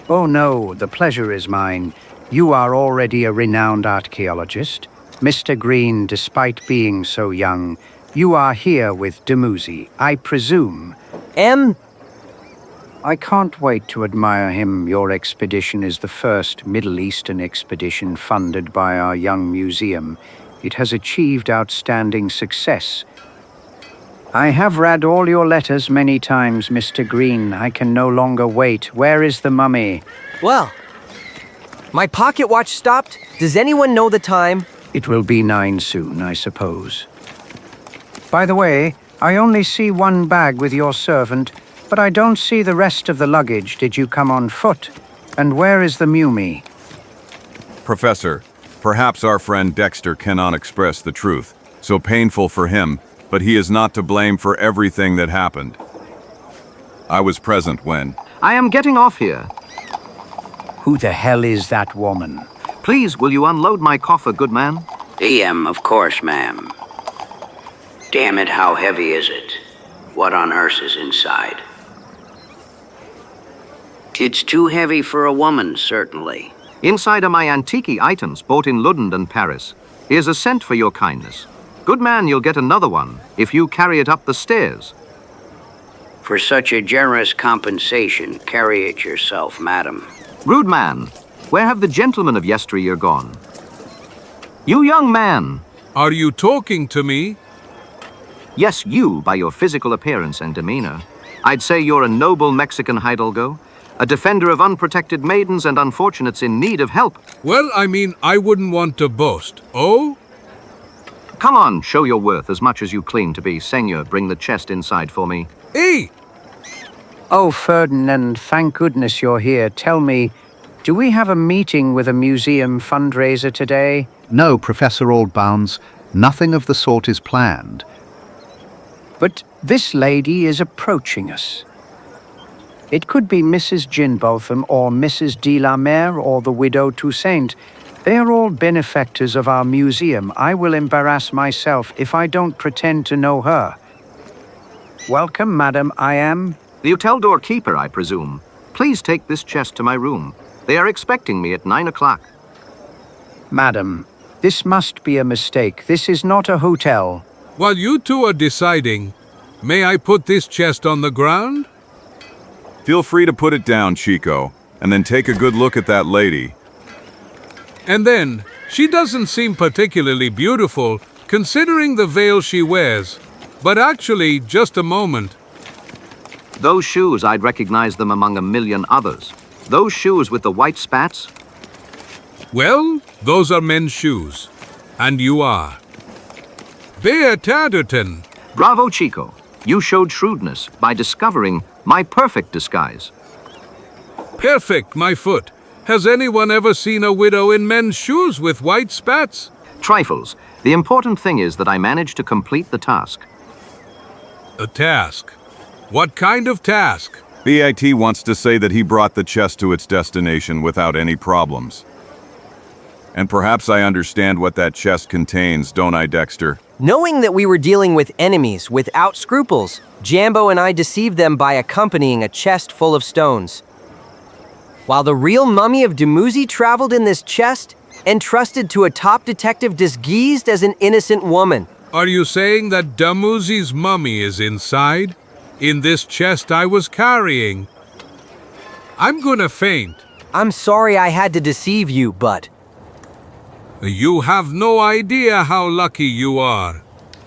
Oh no, the pleasure is mine. You are already a renowned archaeologist. Mr. Green, despite being so young, you are here with Dumuzi, I presume. I can't wait to admire him. Your expedition is the first Middle Eastern expedition funded by our young museum. It has achieved outstanding success. I have read all your letters many times, Mr. Green. I can no longer wait. Where is the mummy? Well, my pocket watch stopped. Does anyone know the time? It will be 9 soon, I suppose. By the way, I only see one bag with your servant, but I don't see the rest of the luggage. Did you come on foot? And where is the mummy? Professor, perhaps our friend Dexter cannot express the truth. So painful for him, but he is not to blame for everything that happened. I was present when... I am getting off here. Who the hell is that woman? Please, will you unload my coffer, good man? Of course, ma'am. Damn it, how heavy is it? What on earth is inside? It's too heavy for a woman, certainly. Inside are my antique items bought in London and Paris. Here's a cent for your kindness. Good man, you'll get another one if you carry it up the stairs. For such a generous compensation, carry it yourself, madam. Rude man, where have the gentlemen of yesteryear gone? You young man! Are you talking to me? Yes, you, by your physical appearance and demeanor. I'd say you're a noble Mexican hidalgo, a defender of unprotected maidens and unfortunates in need of help. Well, I mean, I wouldn't want to boast. Oh? Come on, show your worth as much as you claim to be. Senor, bring the chest inside for me. Hey! Oh, Ferdinand, thank goodness you're here. Tell me, do we have a meeting with a museum fundraiser today? No, Professor Oldbounds. Nothing of the sort is planned. But this lady is approaching us. It could be Mrs. Ginbotham or Mrs. de la Mare or the widow Toussaint. They are all benefactors of our museum. I will embarrass myself if I don't pretend to know her. Welcome, madam. I am... The hotel door keeper, I presume. Please take this chest to my room. They are expecting me at 9 o'clock. Madam, this must be a mistake. This is not a hotel. While you two are deciding, may I put this chest on the ground? Feel free to put it down, Chico, and then take a good look at that lady. And then, she doesn't seem particularly beautiful, considering the veil she wears. But actually, just a moment. Those shoes, I'd recognize them among a million others. Those shoes with the white spats? Well, those are men's shoes. And you are. Beataderton. Bravo, Chico. You showed shrewdness by discovering my perfect disguise. Perfect, my foot. Has anyone ever seen a widow in men's shoes with white spats? Trifles. The important thing is that I managed to complete the task. A task? What kind of task? BAT wants to say that he brought the chest to its destination without any problems. And perhaps I understand what that chest contains, don't I, Dexter? Knowing that we were dealing with enemies without scruples, Jambo and I deceived them by accompanying a chest full of stones. While the real mummy of Dumuzi traveled in this chest, entrusted to a top detective disguised as an innocent woman. Are you saying that Dumuzi's mummy is inside? In this chest I was carrying? I'm gonna faint. I'm sorry I had to deceive you, but... You have no idea how lucky you are.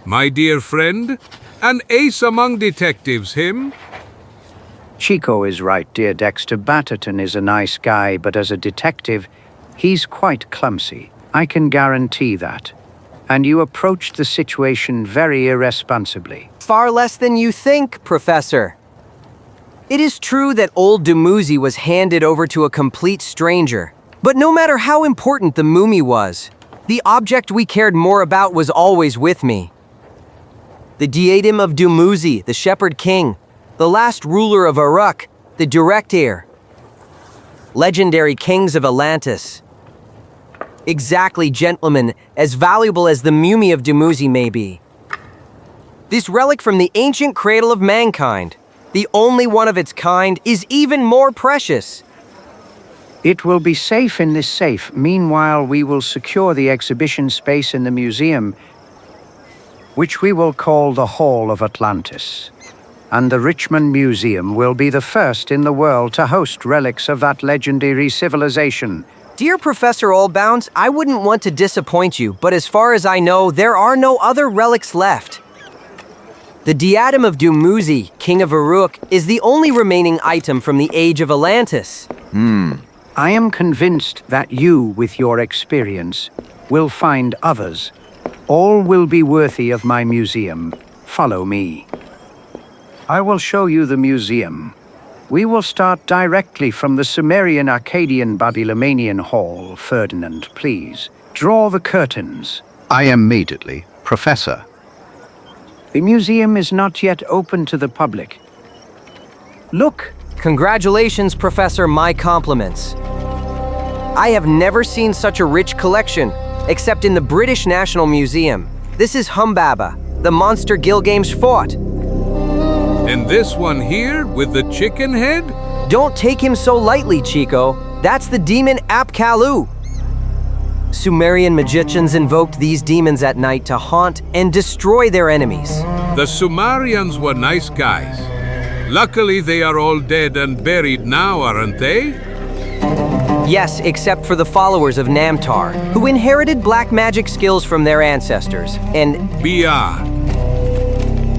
My dear friend, an ace among detectives, him? Chico is right, dear Dexter. Batterton is a nice guy, but as a detective, he's quite clumsy. I can guarantee that. And you approached the situation very irresponsibly. Far less than you think, Professor. It is true that old Dumuzi was handed over to a complete stranger. But no matter how important the mummy was, the object we cared more about was always with me. The diadem of Dumuzi, the Shepherd King, the last ruler of Uruk, the direct heir. Legendary kings of Atlantis. Exactly, gentlemen, as valuable as the mummy of Dumuzi may be. This relic from the ancient cradle of mankind, the only one of its kind, is even more precious. It will be safe in this safe. Meanwhile, we will secure the exhibition space in the museum, which we will call the Hall of Atlantis. And the Richmond Museum will be the first in the world to host relics of that legendary civilization. Dear Professor Oldbounds, I wouldn't want to disappoint you, but as far as I know, there are no other relics left. The diadem of Dumuzi, King of Uruk, is the only remaining item from the Age of Atlantis. I am convinced that you, with your experience, will find others. All will be worthy of my museum. Follow me. I will show you the museum. We will start directly from the Sumerian, Akkadian, Babylonian Hall. Ferdinand, please, draw the curtains. I immediately, Professor. The museum is not yet open to the public. Look. Congratulations, Professor, my compliments. I have never seen such a rich collection, except in the British National Museum. This is Humbaba, the monster Gilgamesh fought. And this one here, with the chicken head? Don't take him so lightly, Chico. That's the demon Apkallu. Sumerian magicians invoked these demons at night to haunt and destroy their enemies. The Sumerians were nice guys. Luckily, they are all dead and buried now, aren't they? Yes, except for the followers of Namtar, who inherited black magic skills from their ancestors, and... BR.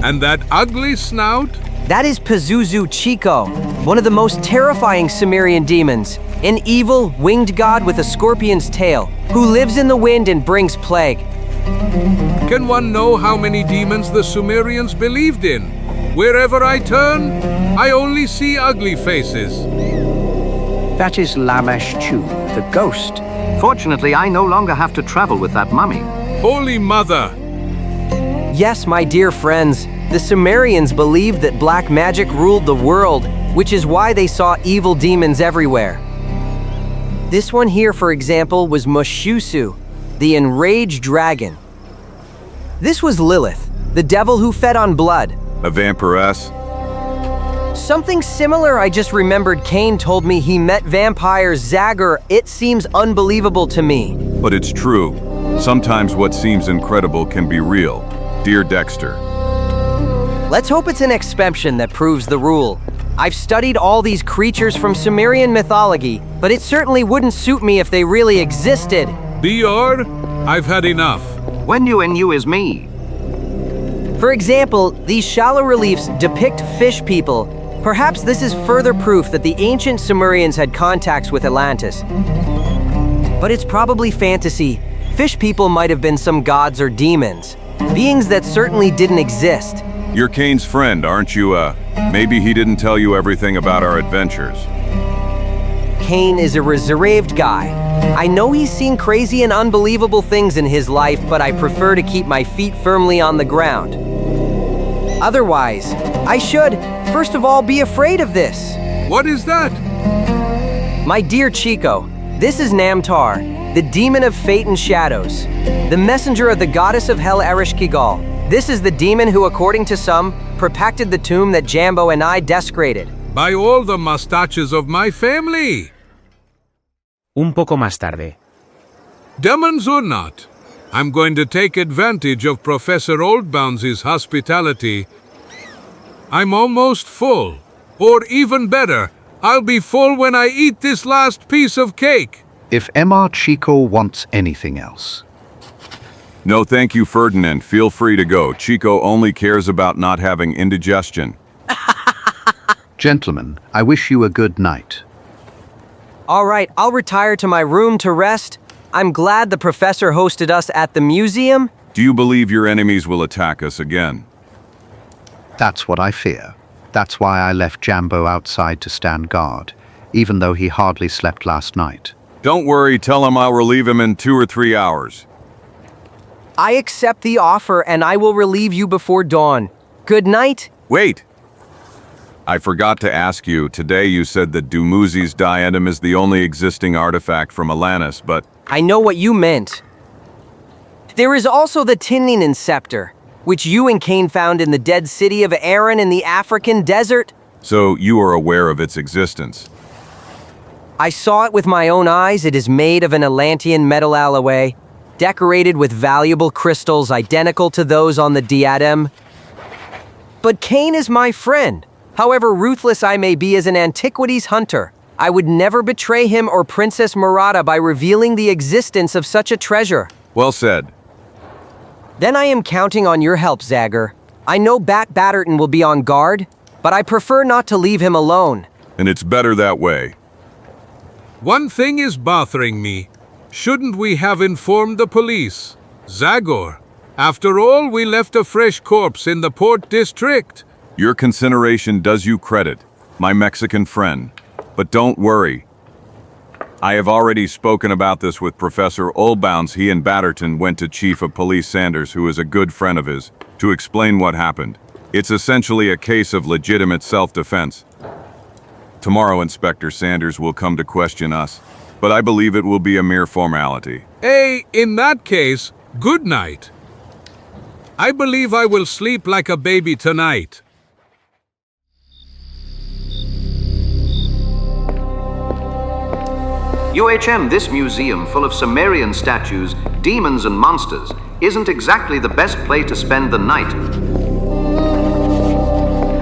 And that ugly snout? That is Pazuzu Chico, one of the most terrifying Sumerian demons, an evil, winged god with a scorpion's tail, who lives in the wind and brings plague. Can one know how many demons the Sumerians believed in? Wherever I turn, I only see ugly faces. That is Lamesh Chu, the ghost. Fortunately, I no longer have to travel with that mummy. Holy Mother! Yes, my dear friends, the Sumerians believed that black magic ruled the world, which is why they saw evil demons everywhere. This one here, for example, was Mushusu, the enraged dragon. This was Lilith, the devil who fed on blood. A vampiress? Something similar. I just remembered Kane told me he met vampires Zagor. It seems unbelievable to me. But it's true. Sometimes what seems incredible can be real. Dear Dexter. Let's hope it's an exception that proves the rule. I've studied all these creatures from Sumerian mythology, but it certainly wouldn't suit me if they really existed. BR, I've had enough. When you and you is me. For example, these shallow reliefs depict fish people. Perhaps this is further proof that the ancient Sumerians had contacts with Atlantis. But it's probably fantasy. Fish people might have been some gods or demons. Beings that certainly didn't exist. You're Kane's friend, aren't you? Maybe he didn't tell you everything about our adventures. Kane is a reserved guy. I know he's seen crazy and unbelievable things in his life, but I prefer to keep my feet firmly on the ground. Otherwise, I should, first of all, be afraid of this. What is that? My dear Chico, this is Namtar, the demon of fate and shadows, the messenger of the goddess of hell Ereshkigal. This is the demon who, according to some, protected the tomb that Jambo and I desecrated. By all the mustaches of my family. Un poco más tarde. Demons or not, I'm going to take advantage of Professor Oldbounds' hospitality. I'm almost full. Or even better, I'll be full when I eat this last piece of cake. If Mr. Chico wants anything else. No thank you, Ferdinand. Feel free to go. Chico only cares about not having indigestion. Gentlemen, I wish you a good night. All right, I'll retire to my room to rest. I'm glad the professor hosted us at the museum. Do you believe your enemies will attack us again? That's what I fear. That's why I left Jambo outside to stand guard, even though he hardly slept last night. Don't worry, tell him I'll relieve him in 2 or 3 hours. I accept the offer and I will relieve you before dawn. Good night. Wait! I forgot to ask you, today you said that Dumuzi's diadem is the only existing artifact from Alanis, but... I know what you meant. There is also the Tininin scepter, which you and Kane found in the dead city of Aaron in the African desert. So you are aware of its existence? I saw it with my own eyes. It is made of an Atlantean metal alloy, decorated with valuable crystals identical to those on the diadem. But Kane is my friend. However ruthless I may be as an antiquities hunter, I would never betray him or Princess Murata by revealing the existence of such a treasure. Well said. Then I am counting on your help, Zagor. I know Bat Batterton will be on guard, but I prefer not to leave him alone. And it's better that way. One thing is bothering me. Shouldn't we have informed the police? Zagor, after all, we left a fresh corpse in the Port District. Your consideration does you credit, my Mexican friend. But don't worry. I have already spoken about this with Professor Oldbounds. He and Batterton went to Chief of Police Sanders, who is a good friend of his, to explain what happened. It's essentially a case of legitimate self-defense. Tomorrow Inspector Sanders will come to question us, but I believe it will be a mere formality. Hey, in that case, good night. I believe I will sleep like a baby tonight. UHM, this museum full of Sumerian statues, demons and monsters, isn't exactly the best place to spend the night.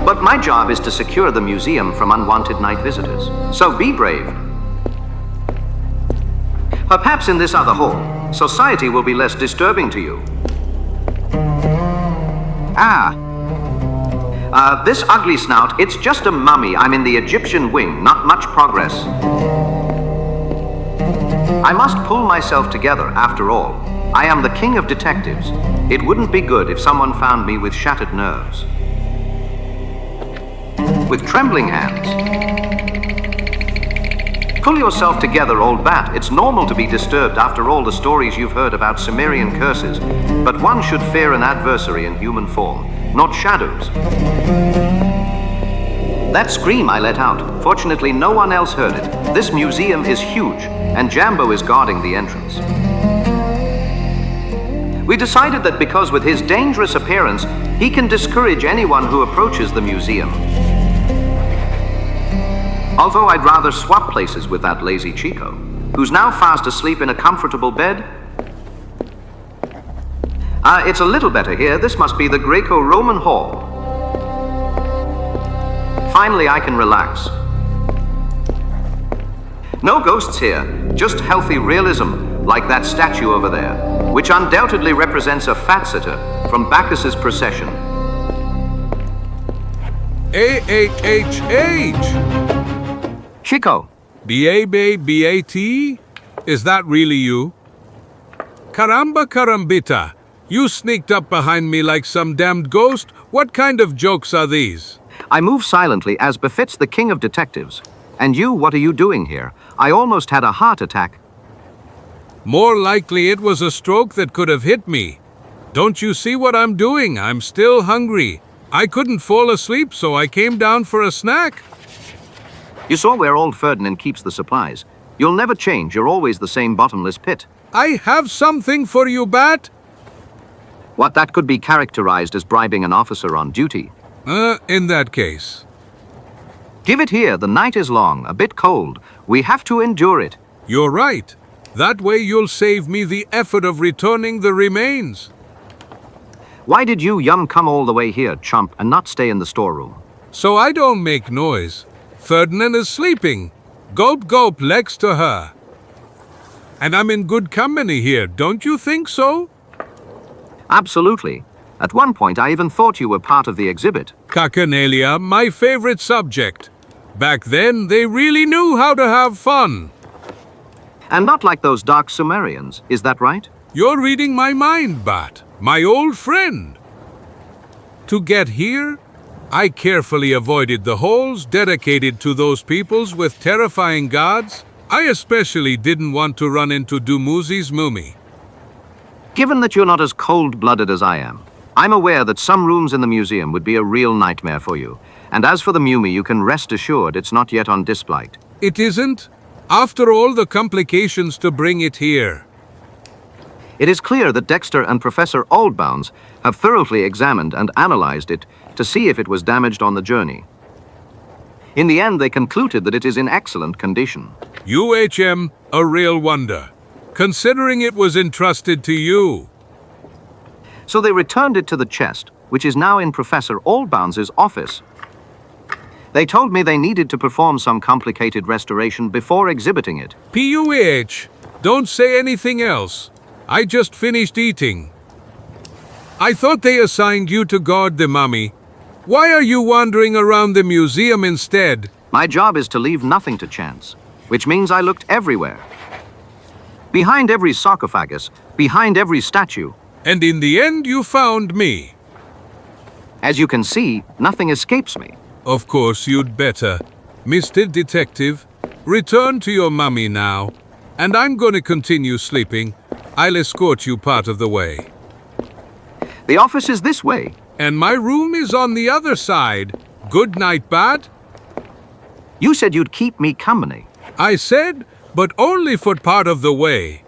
But my job is to secure the museum from unwanted night visitors. So be brave. Perhaps in this other hall, society will be less disturbing to you. This ugly snout, it's just a mummy. I'm in the Egyptian wing, not much progress. I must pull myself together, after all. I am the king of detectives. It wouldn't be good if someone found me with shattered nerves. With trembling hands. Pull yourself together, old bat. It's normal to be disturbed after all the stories you've heard about Sumerian curses. But one should fear an adversary in human form, not shadows. That scream I let out, fortunately no one else heard it. This museum is huge, and Jambo is guarding the entrance. We decided that because with his dangerous appearance, he can discourage anyone who approaches the museum. Although I'd rather swap places with that lazy Chico, who's now fast asleep in a comfortable bed. It's a little better here. This must be the Greco-Roman Hall. Finally, I can relax. No ghosts here, just healthy realism, like that statue over there, which undoubtedly represents a fat sitter from Bacchus's procession. A-H-H-H! Chico. B-A-B-B-A-T? Is that really you? Caramba carambita! You sneaked up behind me like some damned ghost? What kind of jokes are these? I move silently as befits the king of detectives. And you, what are you doing here? I almost had a heart attack. More likely it was a stroke that could have hit me. Don't you see what I'm doing? I'm still hungry. I couldn't fall asleep, so I came down for a snack. You saw where old Ferdinand keeps the supplies. You'll never change. You're always the same bottomless pit. I have something for you, Bat. What, that could be characterized as bribing an officer on duty. In that case. Give it here. The night is long, a bit cold. We have to endure it. You're right. That way you'll save me the effort of returning the remains. Why did you come all the way here, chump, and not stay in the storeroom? So I don't make noise. Ferdinand is sleeping. Gulp gulp legs to her. And I'm in good company here, don't you think so? Absolutely. At one point I even thought you were part of the exhibit. Cacanalia, my favorite subject. Back then, they really knew how to have fun. And not like those dark Sumerians, is that right? You're reading my mind, Bat, my old friend. To get here, I carefully avoided the holes dedicated to those peoples with terrifying gods. I especially didn't want to run into Dumuzi's mummy. Given that you're not as cold-blooded as I am, I'm aware that some rooms in the museum would be a real nightmare for you. And as for the mummy, you can rest assured it's not yet on display. It isn't? After all the complications to bring it here. It is clear that Dexter and Professor Oldbounds have thoroughly examined and analyzed it to see if it was damaged on the journey. In the end, they concluded that it is in excellent condition. UHM, a real wonder, considering it was entrusted to you. So they returned it to the chest, which is now in Professor Oldbounds' office. They told me they needed to perform some complicated restoration before exhibiting it. PUH, don't say anything else. I just finished eating. I thought they assigned you to guard the mummy. Why are you wandering around the museum instead? My job is to leave nothing to chance, which means I looked everywhere. Behind every sarcophagus, behind every statue. And in the end, you found me. As you can see, nothing escapes me. Of course, you'd better. Mr. Detective, return to your mummy now. And I'm going to continue sleeping. I'll escort you part of the way. The office is this way. And my room is on the other side. Good night, Bat. You said you'd keep me company. I said, but only for part of the way.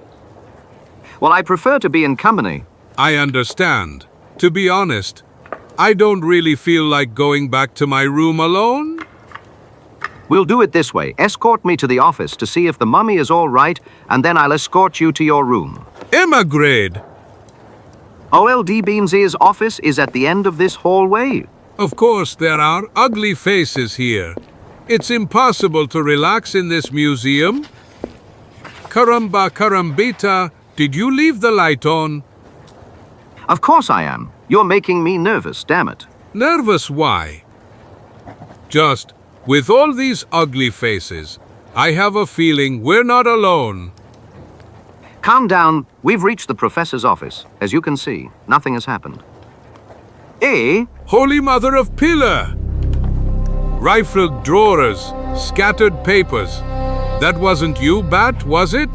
Well, I prefer to be in company. I understand. To be honest, I don't really feel like going back to my room alone. We'll do it this way. Escort me to the office to see if the mummy is all right, and then I'll escort you to your room. Emigrate! OLD Beamsy's office is at the end of this hallway. Of course, there are ugly faces here. It's impossible to relax in this museum. Caramba carambita, did you leave the light on? Of course I am. You're making me nervous, damn it. Nervous why? Just, with all these ugly faces, I have a feeling we're not alone. Calm down. We've reached the professor's office. As you can see, nothing has happened. Eh? Holy Mother of Pillar! Rifled drawers, scattered papers. That wasn't you, Bat, was it?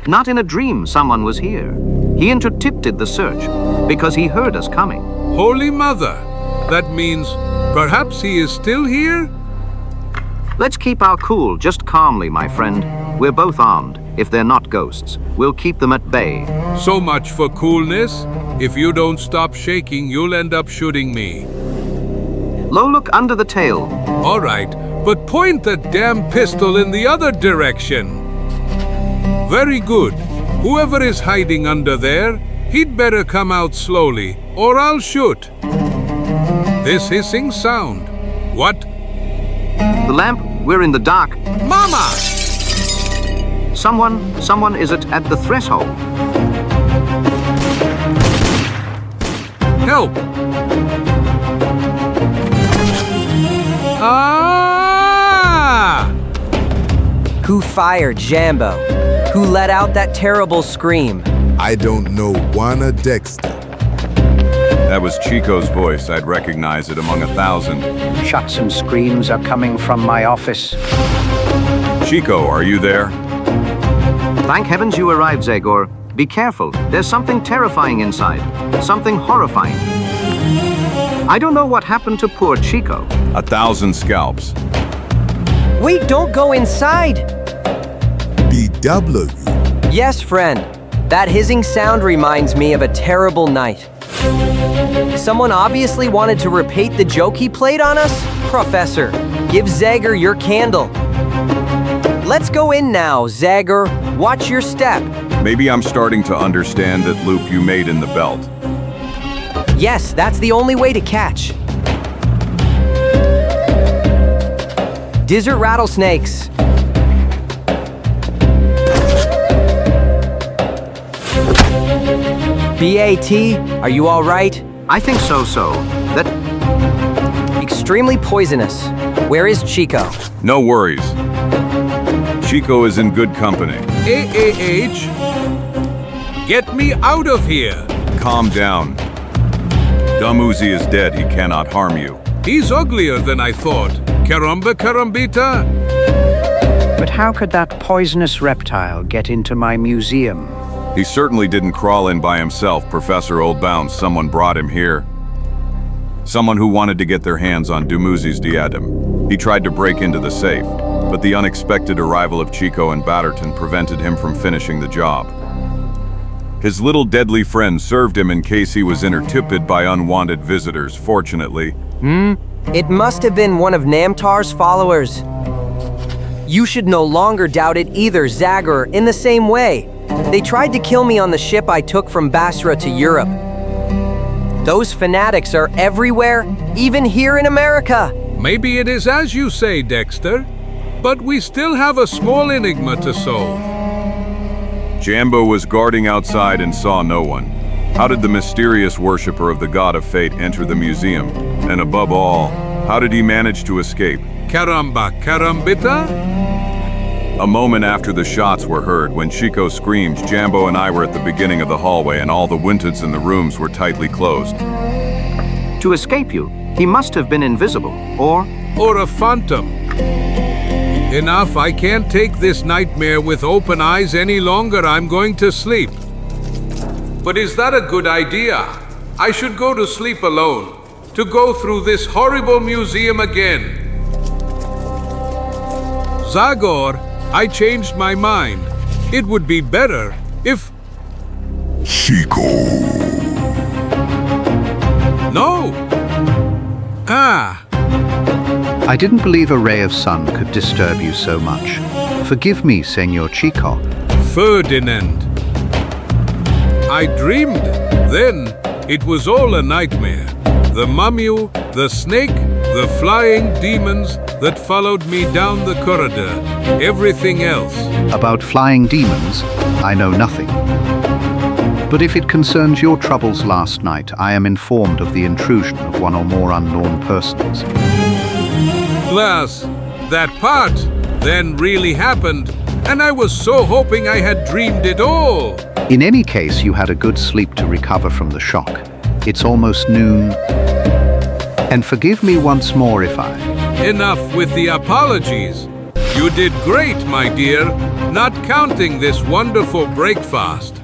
Not in a dream someone was here. He intercepted the search because he heard us coming. Holy Mother! That means perhaps he is still here? Let's keep our cool, just calmly, my friend. We're both armed. If they're not ghosts, we'll keep them at bay. So much for coolness. If you don't stop shaking, you'll end up shooting me. Low, look under the tail. All right, but point that damn pistol in the other direction. Very good. Whoever is hiding under there, he'd better come out slowly, or I'll shoot. This hissing sound. What? The lamp, we're in the dark. Mama! Someone is at the threshold. Help! Ah! Who fired Jambo? Who let out that terrible scream? I don't know Juana Dexter. That was Chico's voice. I'd recognize it among 1,000. Shots and screams are coming from my office. Chico, are you there? Thank heavens you arrived, Zagor. Be careful. There's something terrifying inside. Something horrifying. I don't know what happened to poor Chico. 1,000 scalps. Wait, don't go inside! BW. Yes, friend. That hissing sound reminds me of a terrible night. Someone obviously wanted to repeat the joke he played on us? Professor, give Zagor your candle. Let's go in now, Zagor. Watch your step. Maybe I'm starting to understand that loop you made in the belt. Yes, that's the only way to catch. Desert rattlesnakes. BAT, are you all right? I think so. That Extremely poisonous. Where is Chico? No worries. Chico is in good company. AAH, get me out of here. Calm down. Dumb Uzi is dead. He cannot harm you. He's uglier than I thought. Caramba carambita. But how could that poisonous reptile get into my museum? He certainly didn't crawl in by himself, Professor Oldbound. Someone brought him here. Someone who wanted to get their hands on Dumuzi's diadem. He tried to break into the safe, but the unexpected arrival of Chico and Batterton prevented him from finishing the job. His little deadly friend served him in case he was interrupted by unwanted visitors, fortunately. It must have been one of Namtar's followers. You should no longer doubt it either, Zagor, in the same way. They tried to kill me on the ship I took from Basra to Europe. Those fanatics are everywhere, even here in America. Maybe it is as you say, Dexter, but we still have a small enigma to solve. Jambo was guarding outside and saw no one. How did the mysterious worshipper of the god of fate enter the museum? And above all, how did he manage to escape? Caramba carambita? A moment after the shots were heard, when Chico screamed, Jambo and I were at the beginning of the hallway and all the windows in the rooms were tightly closed. to escape you, he must have been invisible, or a phantom. Enough, I can't take this nightmare with open eyes any longer. I'm going to sleep. But is that a good idea? I should go to sleep alone, to go through this horrible museum again. Zagor, I changed my mind. It would be better if... Chico. No! I didn't believe a ray of sun could disturb you so much. Forgive me, Senor Chico. Ferdinand. I dreamed. Then it was all a nightmare. The mummy, the snake, the flying demons that followed me down the corridor. Everything else. About flying demons, I know nothing. But if it concerns your troubles last night, I am informed of the intrusion of one or more unknown persons. Plus, that part then really happened, and I was so hoping I had dreamed it all. In any case, you had a good sleep to recover from the shock. It's almost noon. And forgive me once more if I... Enough with the apologies. You did great, my dear, not counting this wonderful breakfast.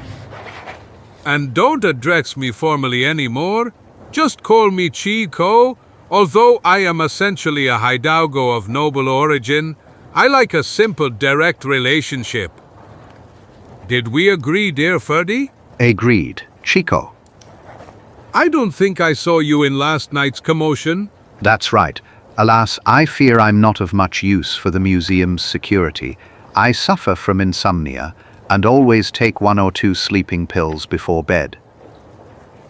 And don't address me formally anymore. Just call me Chico. Although I am essentially a hidalgo of noble origin, I like a simple, direct relationship. Did we agree, dear Ferdy? Agreed. Chico. I don't think I saw you in last night's commotion. That's right. Alas, I fear I'm not of much use for the museum's security. I suffer from insomnia and always take 1 or 2 sleeping pills before bed.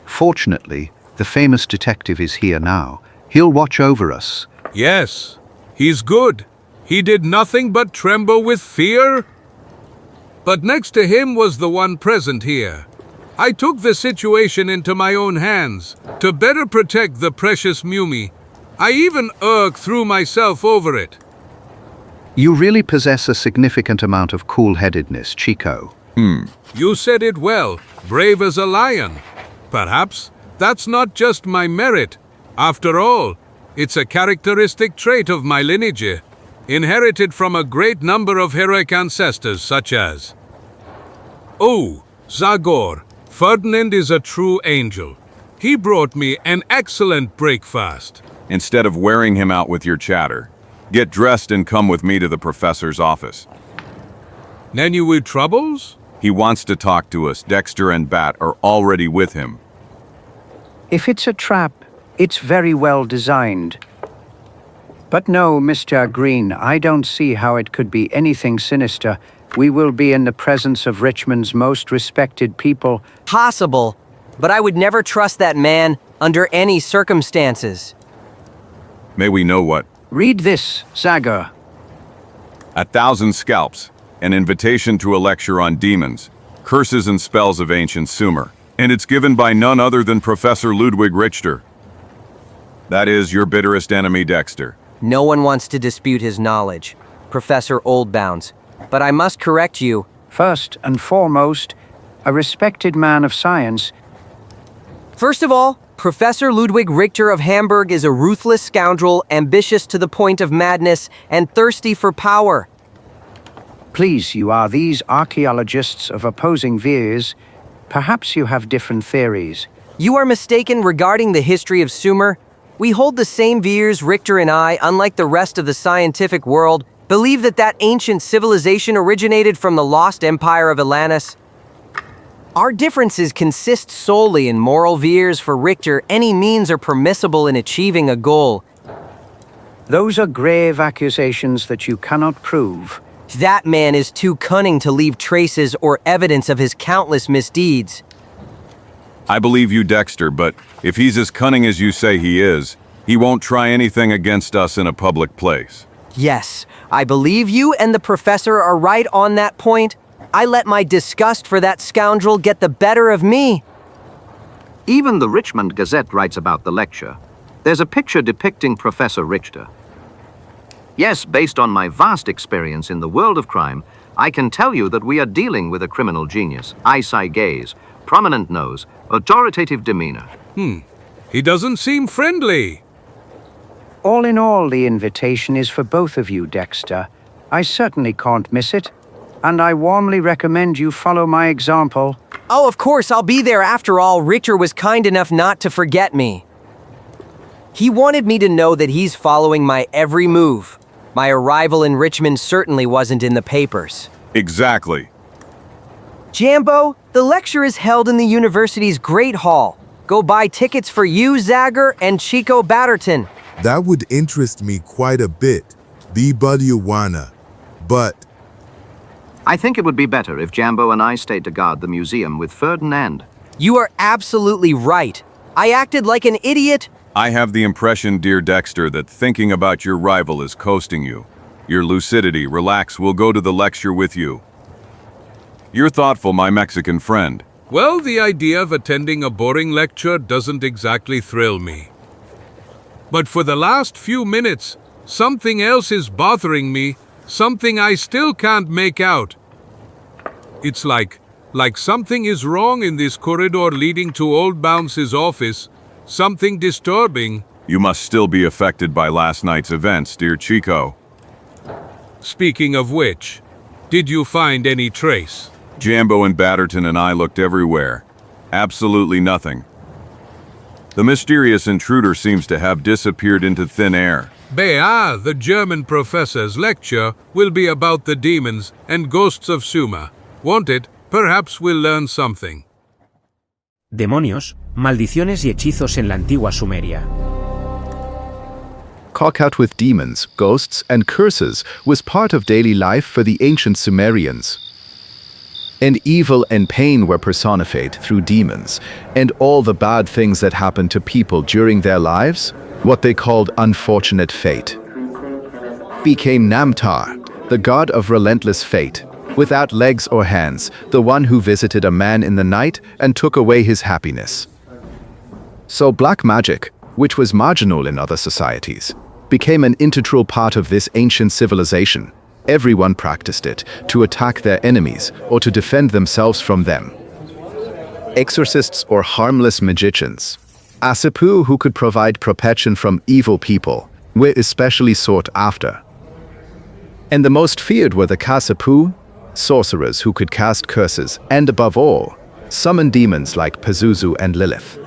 Fortunately, the famous detective is here now. He'll watch over us. Yes, he's good. He did nothing but tremble with fear. But next to him was the one present here. I took the situation into my own hands to better protect the precious mummy. I even threw myself over it. You really possess a significant amount of cool-headedness, Chico. You said it well, brave as a lion. Perhaps that's not just my merit. After all, it's a characteristic trait of my lineage, inherited from a great number of heroic ancestors such as... Oh, Zagor, Ferdinand is a true angel. He brought me an excellent breakfast. Instead of wearing him out with your chatter, get dressed and come with me to the professor's office. Nanu troubles? He wants to talk to us. Dexter and Bat are already with him. If it's a trap, it's very well designed. But no, Mr. Green, I don't see how it could be anything sinister. We will be in the presence of Richmond's most respected people. Possible, but I would never trust that man under any circumstances. May we know what? Read this, Zagor. 1,000 scalps, an invitation to a lecture on demons, curses and spells of ancient Sumer, and it's given by none other than Professor Ludwig Richter. That is your bitterest enemy, Dexter. No one wants to dispute his knowledge, Professor Oldbounds. But I must correct you. First and foremost, a respected man of science. First of all, Professor Ludwig Richter of Hamburg is a ruthless scoundrel, ambitious to the point of madness, and thirsty for power. Please, you are these archaeologists of opposing views. Perhaps you have different theories. You are mistaken regarding the history of Sumer. We hold the same views, Richter and I, unlike the rest of the scientific world, believe that ancient civilization originated from the lost empire of Atlantis. Our differences consist solely in moral views. For Richter, any means are permissible in achieving a goal. Those are grave accusations that you cannot prove. That man is too cunning to leave traces or evidence of his countless misdeeds. I believe you, Dexter, but if he's as cunning as you say he is, he won't try anything against us in a public place. Yes, I believe you and the professor are right on that point. I let my disgust for that scoundrel get the better of me. Even the Richmond Gazette writes about the lecture. There's a picture depicting Professor Richter. Yes, based on my vast experience in the world of crime, I can tell you that we are dealing with a criminal genius. Ice-eye gaze, prominent nose, authoritative demeanor. He doesn't seem friendly. All in all, the invitation is for both of you, Dexter. I certainly can't miss it, and I warmly recommend you follow my example. Oh, of course, I'll be there. After all, Richter was kind enough not to forget me. He wanted me to know that he's following my every move. My arrival in Richmond certainly wasn't in the papers. Exactly. Jambo, the lecture is held in the university's Great Hall. Go buy tickets for you, Zagor, and Chico Batterton. That would interest me quite a bit, the Budiawana. But I think it would be better if Jambo and I stayed to guard the museum with Ferdinand. You are absolutely right. I acted like an idiot. I have the impression, dear Dexter, that thinking about your rival is coasting you. Your lucidity, relax, we'll go to the lecture with you. You're thoughtful, my Mexican friend. Well, the idea of attending a boring lecture doesn't exactly thrill me. But for the last few minutes, something else is bothering me, something I still can't make out. It's like something is wrong in this corridor leading to Old Bounce's office, something disturbing. You must still be affected by last night's events, dear Chico. Speaking of which, did you find any trace? Jambo and Batterton and I looked everywhere. Absolutely nothing. The mysterious intruder seems to have disappeared into thin air. The German professor's lecture will be about the demons and ghosts of Sumer. Won't it? Perhaps we'll learn something. Demonios, maldiciones y hechizos en la antigua Sumeria. Cock-out with demons, ghosts, and curses was part of daily life for the ancient Sumerians. And evil and pain were personified through demons, and all the bad things that happened to people during their lives, what they called unfortunate fate, became Namtar, the god of relentless fate, without legs or hands, the one who visited a man in the night and took away his happiness. So black magic, which was marginal in other societies, became an integral part of this ancient civilization, Everyone practiced it, to attack their enemies or to defend themselves from them. Exorcists or harmless magicians, Asapu who could provide protection from evil people, were especially sought after. And the most feared were the Kasapu, sorcerers who could cast curses and, above all, summon demons like Pazuzu and Lilith.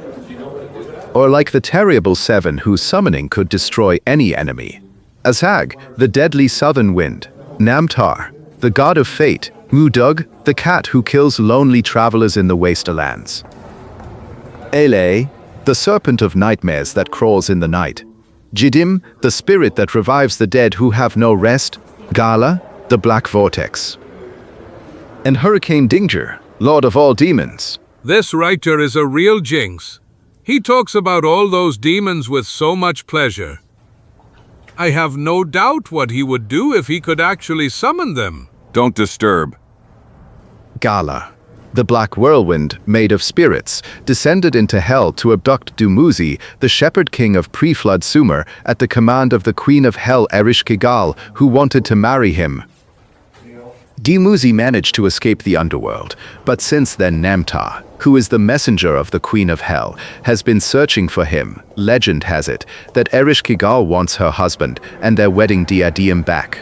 Or like the terrible seven whose summoning could destroy any enemy. Azag, the deadly southern wind, Namtar, the god of fate, Mudug, the cat who kills lonely travelers in the wastelands. Ele, the serpent of nightmares that crawls in the night. Jidim, the spirit that revives the dead who have no rest. Gala, the black vortex. And Hurricane Dinger, lord of all demons. This writer is a real jinx. He talks about all those demons with so much pleasure. I have no doubt what he would do if he could actually summon them. Don't disturb. Gala, the black whirlwind made of spirits, descended into hell to abduct Dumuzi, the shepherd king of pre-flood Sumer, at the command of the queen of hell Ereshkigal, who wanted to marry him. Dumuzi managed to escape the underworld, but since then Namtar, who is the messenger of the queen of hell, has been searching for him. Legend has it that Ereshkigal wants her husband and their wedding diadem back.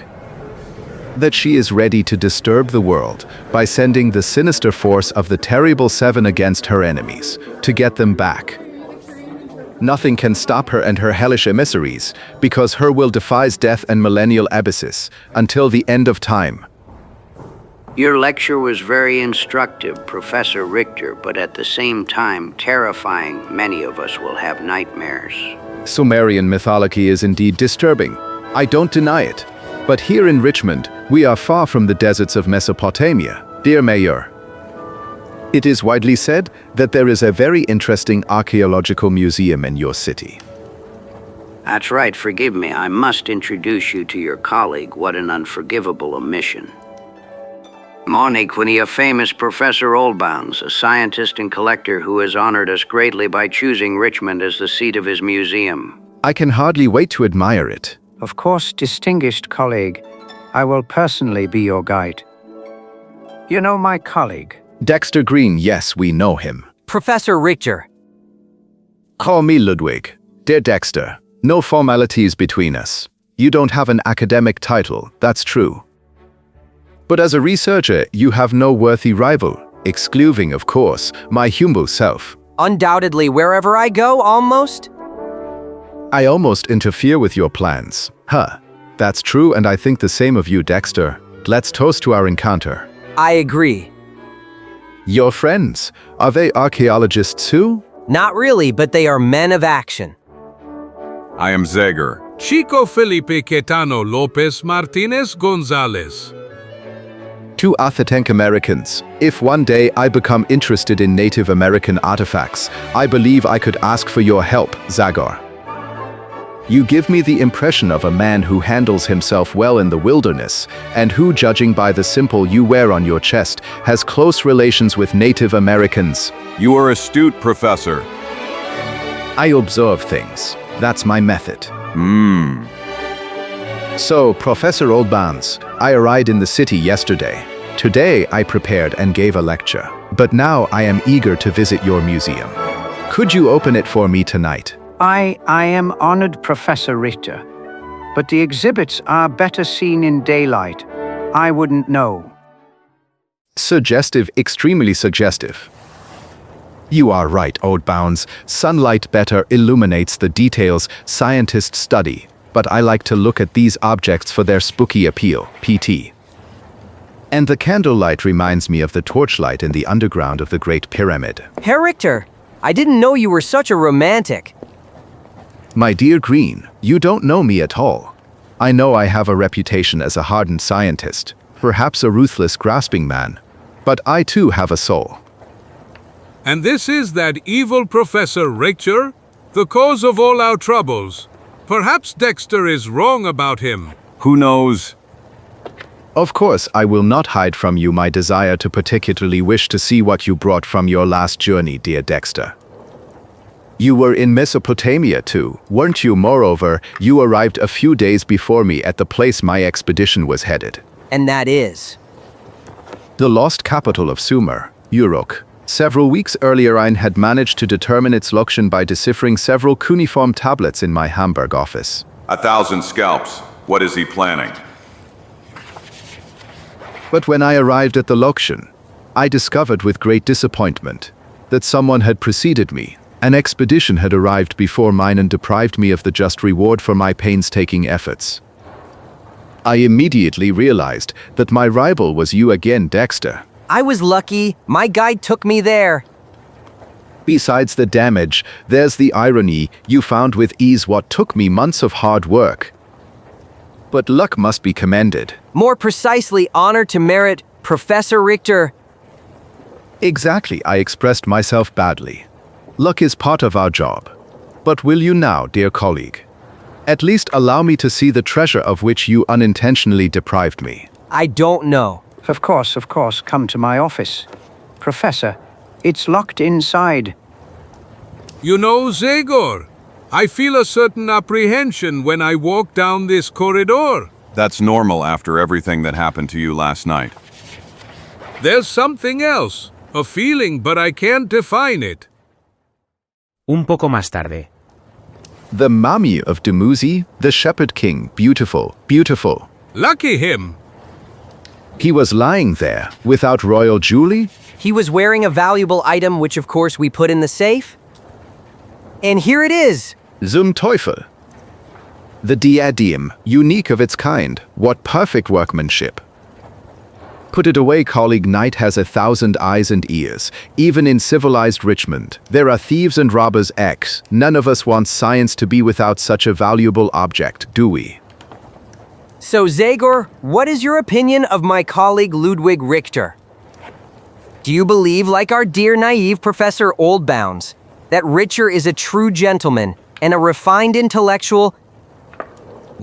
That she is ready to disturb the world by sending the sinister force of the terrible seven against her enemies, to get them back. Nothing can stop her and her hellish emissaries, because her will defies death and millennial abysses, until the end of time. Your lecture was very instructive, Professor Richter, but at the same time terrifying. Many of us will have nightmares. Sumerian mythology is indeed disturbing. I don't deny it. But here in Richmond, we are far from the deserts of Mesopotamia, dear Mayor. It is widely said that there is a very interesting archaeological museum in your city. That's right, forgive me. I must introduce you to your colleague. What an unforgivable omission. Moniquini, a famous Professor Oldbounds, a scientist and collector who has honored us greatly by choosing Richmond as the seat of his museum. I can hardly wait to admire it. Of course, distinguished colleague, I will personally be your guide. You know my colleague? Dexter Green, yes, we know him. Professor Richter. Call me Ludwig. Dear Dexter, no formalities between us. You don't have an academic title, that's true. But as a researcher, you have no worthy rival, excluding, of course, my humble self. Undoubtedly, wherever I go, almost? I almost interfere with your plans. Huh. That's true, and I think the same of you, Dexter. Let's toast to our encounter. I agree. Your friends, are they archaeologists too? Not really, but they are men of action. I am Zagor. Chico Felipe Quetano Lopez Martinez Gonzalez. Two authentic Americans. If one day I become interested in Native American artifacts, I believe I could ask for your help, Zagor. You give me the impression of a man who handles himself well in the wilderness, and who, judging by the symbol you wear on your chest, has close relations with Native Americans. You are astute, Professor. I observe things. That's my method. So, Professor Oldbounds, I arrived in the city yesterday. Today, I prepared and gave a lecture. But now I am eager to visit your museum. Could you open it for me tonight? I am honored, Professor Richter. But the exhibits are better seen in daylight. I wouldn't know. Suggestive, extremely suggestive. You are right, Oldbounds. Sunlight better illuminates the details scientists study. But I like to look at these objects for their spooky appeal, PT. And the candlelight reminds me of the torchlight in the underground of the Great Pyramid. Herr Richter, I didn't know you were such a romantic. My dear Green, you don't know me at all. I know I have a reputation as a hardened scientist, perhaps a ruthless, grasping man. But I too have a soul. And this is that evil Professor Richter, the cause of all our troubles. Perhaps Dexter is wrong about him. Who knows? Of course, I will not hide from you my desire to particularly wish to see what you brought from your last journey, dear Dexter. You were in Mesopotamia too, weren't you? Moreover, you arrived a few days before me at the place my expedition was headed. And that is? The lost capital of Sumer, Uruk. Several weeks earlier I had managed to determine its location by deciphering several cuneiform tablets in my Hamburg office. 1,000 scalps. What is he planning? But when I arrived at the location, I discovered with great disappointment that someone had preceded me. An expedition had arrived before mine and deprived me of the just reward for my painstaking efforts. I immediately realized that my rival was you again, Dexter. I was lucky. My guide took me there. Besides the damage, there's the irony. You found with ease what took me months of hard work. But luck must be commended. More precisely, honor to merit, Professor Richter. Exactly, I expressed myself badly. Luck is part of our job. But will you now, dear colleague, at least allow me to see the treasure of which you unintentionally deprived me? I don't know. Of course, come to my office. Professor, it's locked inside. You know, Zagor, I feel a certain apprehension when I walk down this corridor. That's normal after everything that happened to you last night. There's something else, a feeling, but I can't define it. Un poco más tarde. The mummy of Dumuzi, the Shepherd King, beautiful, beautiful. Lucky him. He was lying there, without royal jewelry? He was wearing a valuable item, which of course we put in the safe. And here it is. Zum Teufel. The diadem, unique of its kind. What perfect workmanship. Put it away, colleague. Night has 1,000 eyes and ears. Even in civilized Richmond, there are thieves and robbers. None of us wants science to be without such a valuable object, do we? So, Zagor, what is your opinion of my colleague Ludwig Richter? Do you believe, like our dear naive Professor Oldbounds, that Richter is a true gentleman and a refined intellectual?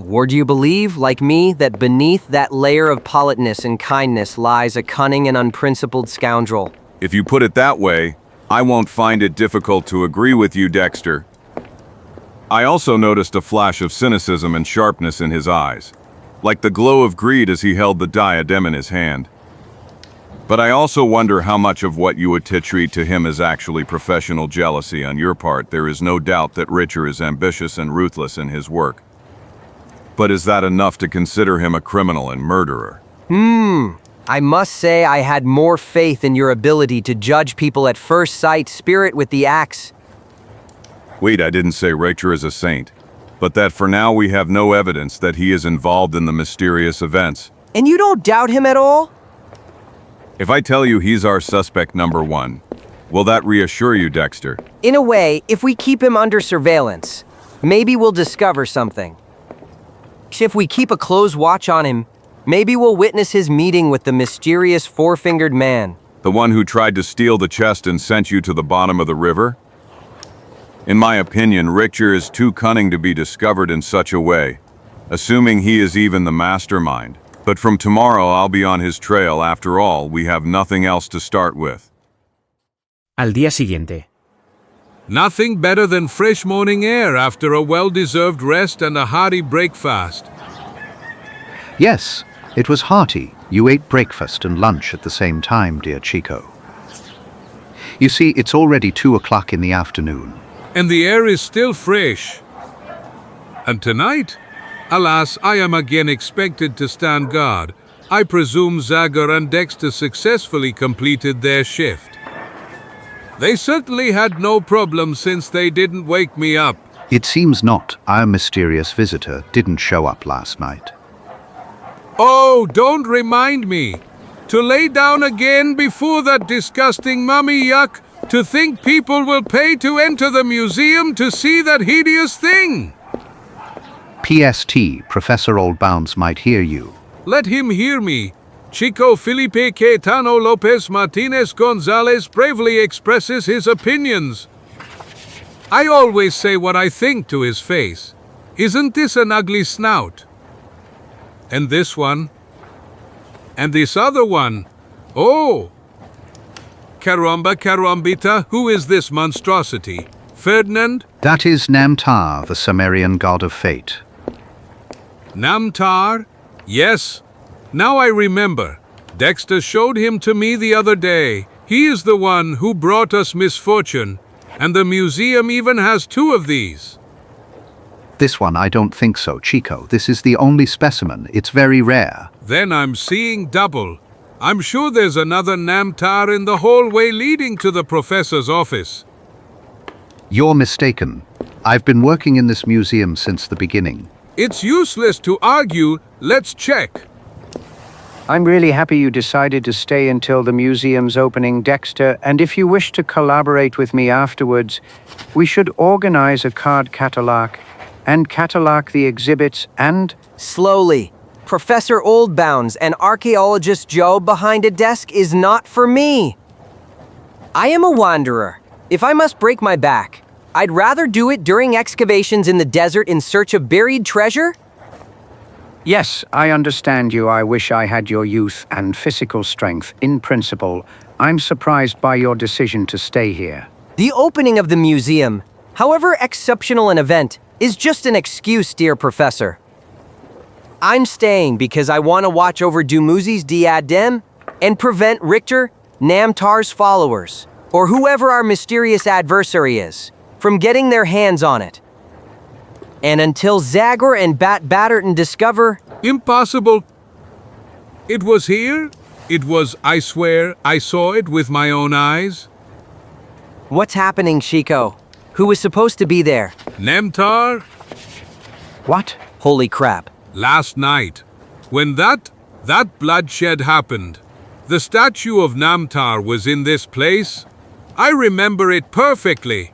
Or do you believe, like me, that beneath that layer of politeness and kindness lies a cunning and unprincipled scoundrel? If you put it that way, I won't find it difficult to agree with you, Dexter. I also noticed a flash of cynicism and sharpness in his eyes, like the glow of greed as he held the diadem in his hand. But I also wonder how much of what you attribute to him is actually professional jealousy on your part. There is no doubt that Richter is ambitious and ruthless in his work. But is that enough to consider him a criminal and murderer? I must say I had more faith in your ability to judge people at first sight, spirit with the axe. Wait, I didn't say Richter is a saint, but that for now we have no evidence that he is involved in the mysterious events. And you don't doubt him at all? If I tell you he's our suspect number one, will that reassure you, Dexter? In a way, if we keep him under surveillance, maybe we'll discover something. If we keep a close watch on him, maybe we'll witness his meeting with the mysterious four-fingered man. The one who tried to steal the chest and sent you to the bottom of the river? In my opinion, Richter is too cunning to be discovered in such a way, assuming he is even the mastermind. But from tomorrow I'll be on his trail. After all, we have nothing else to start with. Al día siguiente. Nothing better than fresh morning air after a well-deserved rest and a hearty breakfast. Yes, it was hearty. You ate breakfast and lunch at the same time, dear Chico. You see, it's already 2 o'clock in the afternoon. And the air is still fresh. And tonight, alas, I am again expected to stand guard. I presume Zagor and Dexter successfully completed their shift. They certainly had no problem since they didn't wake me up. It seems not. Our mysterious visitor didn't show up last night. Oh, don't remind me. To lay down again before that disgusting mummy, yuck. To think people will pay to enter the museum to see that hideous thing. PST, Professor Oldbounds might hear you. Let him hear me. Chico Felipe Caetano Lopez Martinez Gonzalez bravely expresses his opinions. I always say what I think to his face. Isn't this an ugly snout? And this one? And this other one? Oh! Caramba carambita, who is this monstrosity? Ferdinand? That is Namtar, the Sumerian god of fate. Namtar? Yes. Now I remember. Dexter showed him to me the other day. He is the one who brought us misfortune, and the museum even has 2 of these. This one, I don't think so, Chico. This is the only specimen. It's very rare. Then I'm seeing double. I'm sure there's another Namtar in the hallway leading to the professor's office. You're mistaken. I've been working in this museum since the beginning. It's useless to argue. Let's check. I'm really happy you decided to stay until the museum's opening, Dexter, and if you wish to collaborate with me afterwards, we should organize a card catalog and catalog the exhibits and... Slowly. Professor Oldbounds and archaeologist Joe behind a desk is not for me. I am a wanderer. If I must break my back, I'd rather do it during excavations in the desert in search of buried treasure. Yes, I understand you. I wish I had your youth and physical strength. In principle, I'm surprised by your decision to stay here. The opening of the museum, however exceptional an event, is just an excuse, dear Professor. I'm staying because I want to watch over Dumuzi's diadem and prevent Richter, Namtar's followers, or whoever our mysterious adversary is, from getting their hands on it. And until Zagor and Batterton discover... Impossible. It was here. It was, I swear, I saw it with my own eyes. What's happening, Chico? Who was supposed to be there? Namtar? What? Holy crap. Last night, when that bloodshed happened, the statue of Namtar was in this place. I remember it perfectly.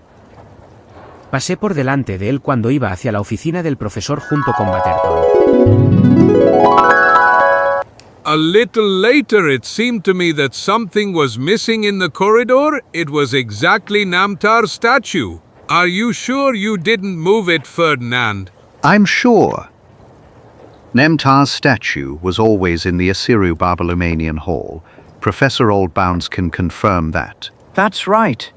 Pasé por delante de él cuando iba hacia la oficina del profesor junto con Batterton. A little later, it seemed to me that something was missing in the corridor. It was exactly Namtar's statue. Are you sure you didn't move it, Ferdinand? I'm sure. Namtar's statue was always in the Assyro-Babylonian Hall. Professor Oldbounds can confirm that. That's right.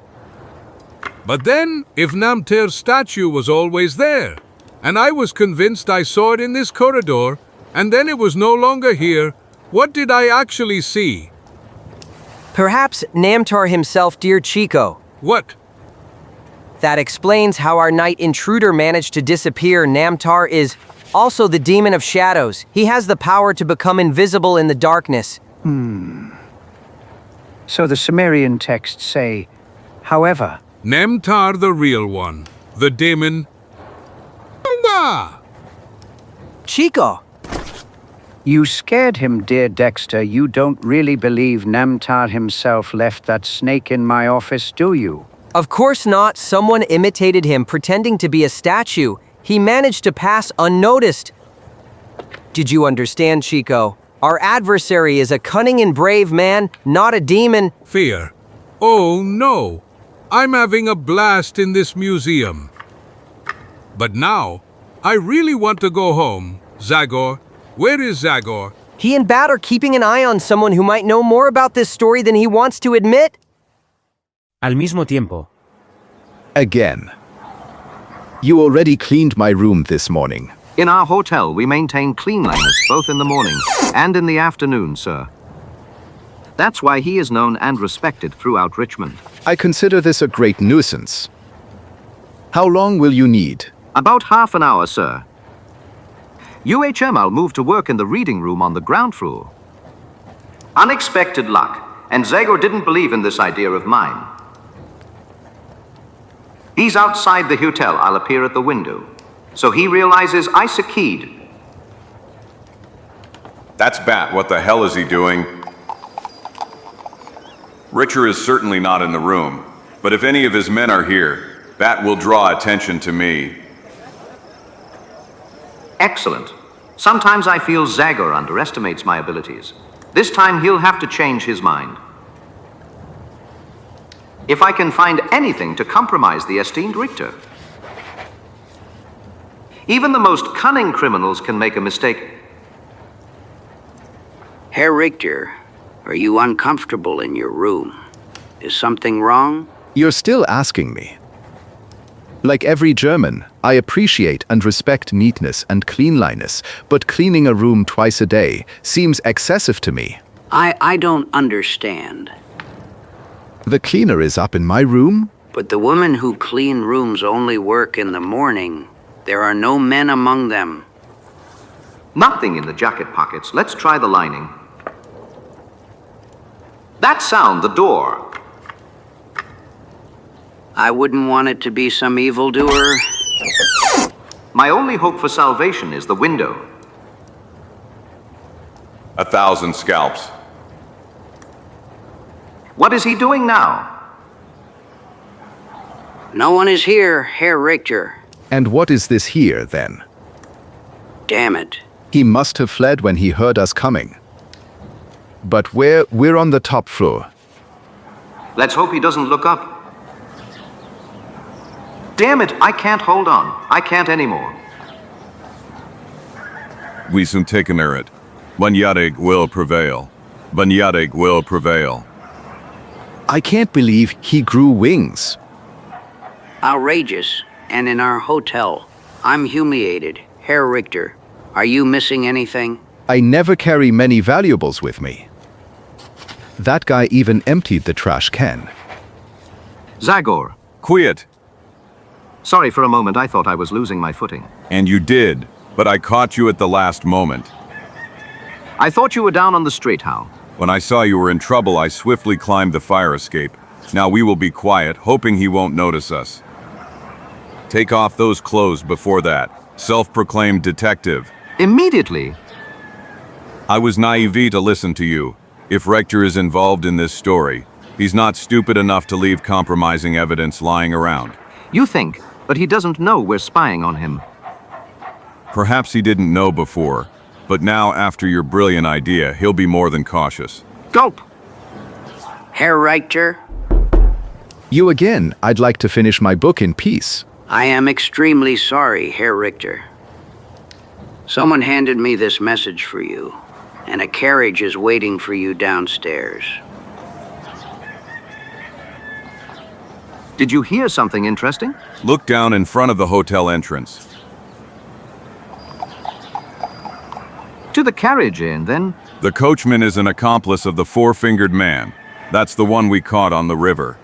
But then, if Namtar's statue was always there, and I was convinced I saw it in this corridor, and then it was no longer here, what did I actually see? Perhaps Namtar himself, dear Chico. What? That explains how our night intruder managed to disappear. Namtar is also the demon of shadows. He has the power to become invisible in the darkness. So the Sumerian texts say, however... Namtar the real one. The demon... Chico! You scared him, dear Dexter. You don't really believe Namtar himself left that snake in my office, do you? Of course not. Someone imitated him, pretending to be a statue. He managed to pass unnoticed. Did you understand, Chico? Our adversary is a cunning and brave man, not a demon. Fear. Oh, no. I'm having a blast in this museum. But now, I really want to go home. Zagor, where is Zagor? He and Bat are keeping an eye on someone who might know more about this story than he wants to admit. Al mismo tiempo. Again. You already cleaned my room this morning. In our hotel, we maintain cleanliness both in the morning and in the afternoon, sir. That's why he is known and respected throughout Richmond. I consider this a great nuisance. How long will you need? About half an hour, sir. UHML moved to work in the reading room on the ground floor. Unexpected luck, and Zagor didn't believe in this idea of mine. He's outside the hotel. I'll appear at the window. So he realizes I succeed. That's Bat. What the hell is he doing? Richter is certainly not in the room, but if any of his men are here, Bat will draw attention to me. Excellent. Sometimes I feel Zagor underestimates my abilities. This time he'll have to change his mind. If I can find anything to compromise the esteemed Richter. Even the most cunning criminals can make a mistake. Herr Richter, are you uncomfortable in your room? Is something wrong? You're still asking me. Like every German, I appreciate and respect neatness and cleanliness, but cleaning a room twice a day seems excessive to me. I don't understand. The cleaner is up in my room? But the women who clean rooms only work in the morning. There are no men among them. Nothing in the jacket pockets. Let's try the lining. That sound, the door. I wouldn't want it to be some evildoer. My only hope for salvation is the window. 1,000 scalps. What is he doing now? No one is here, Herr Richter. And what is this here, then? Damn it. He must have fled when he heard us coming. But we're on the top floor. Let's hope he doesn't look up. Damn it, I can't hold on. I can't anymore. We soon take a merit. Bunyadig will prevail. Bunyadig will prevail. I can't believe he grew wings. Outrageous. And in our hotel. I'm humiliated. Herr Richter, are you missing anything? I never carry many valuables with me. That guy even emptied the trash can. Zagor. Quiet. Sorry, for a moment I thought I was losing my footing. And you did, but I caught you at the last moment. I thought you were down on the street, how? When I saw you were in trouble, I swiftly climbed the fire escape. Now we will be quiet, hoping he won't notice us. Take off those clothes before that. Self-proclaimed detective. Immediately. I was naive to listen to you. If Rector is involved in this story, he's not stupid enough to leave compromising evidence lying around. You think, but he doesn't know we're spying on him. Perhaps he didn't know before, but now after your brilliant idea, he'll be more than cautious. Gulp! Herr Richter? You again. I'd like to finish my book in peace. I am extremely sorry, Herr Richter. Someone handed me this message for you, and a carriage is waiting for you downstairs. Did you hear something interesting? Look down in front of the hotel entrance. To the carriage inn, then? The coachman is an accomplice of the four-fingered man. That's the one we caught on the river.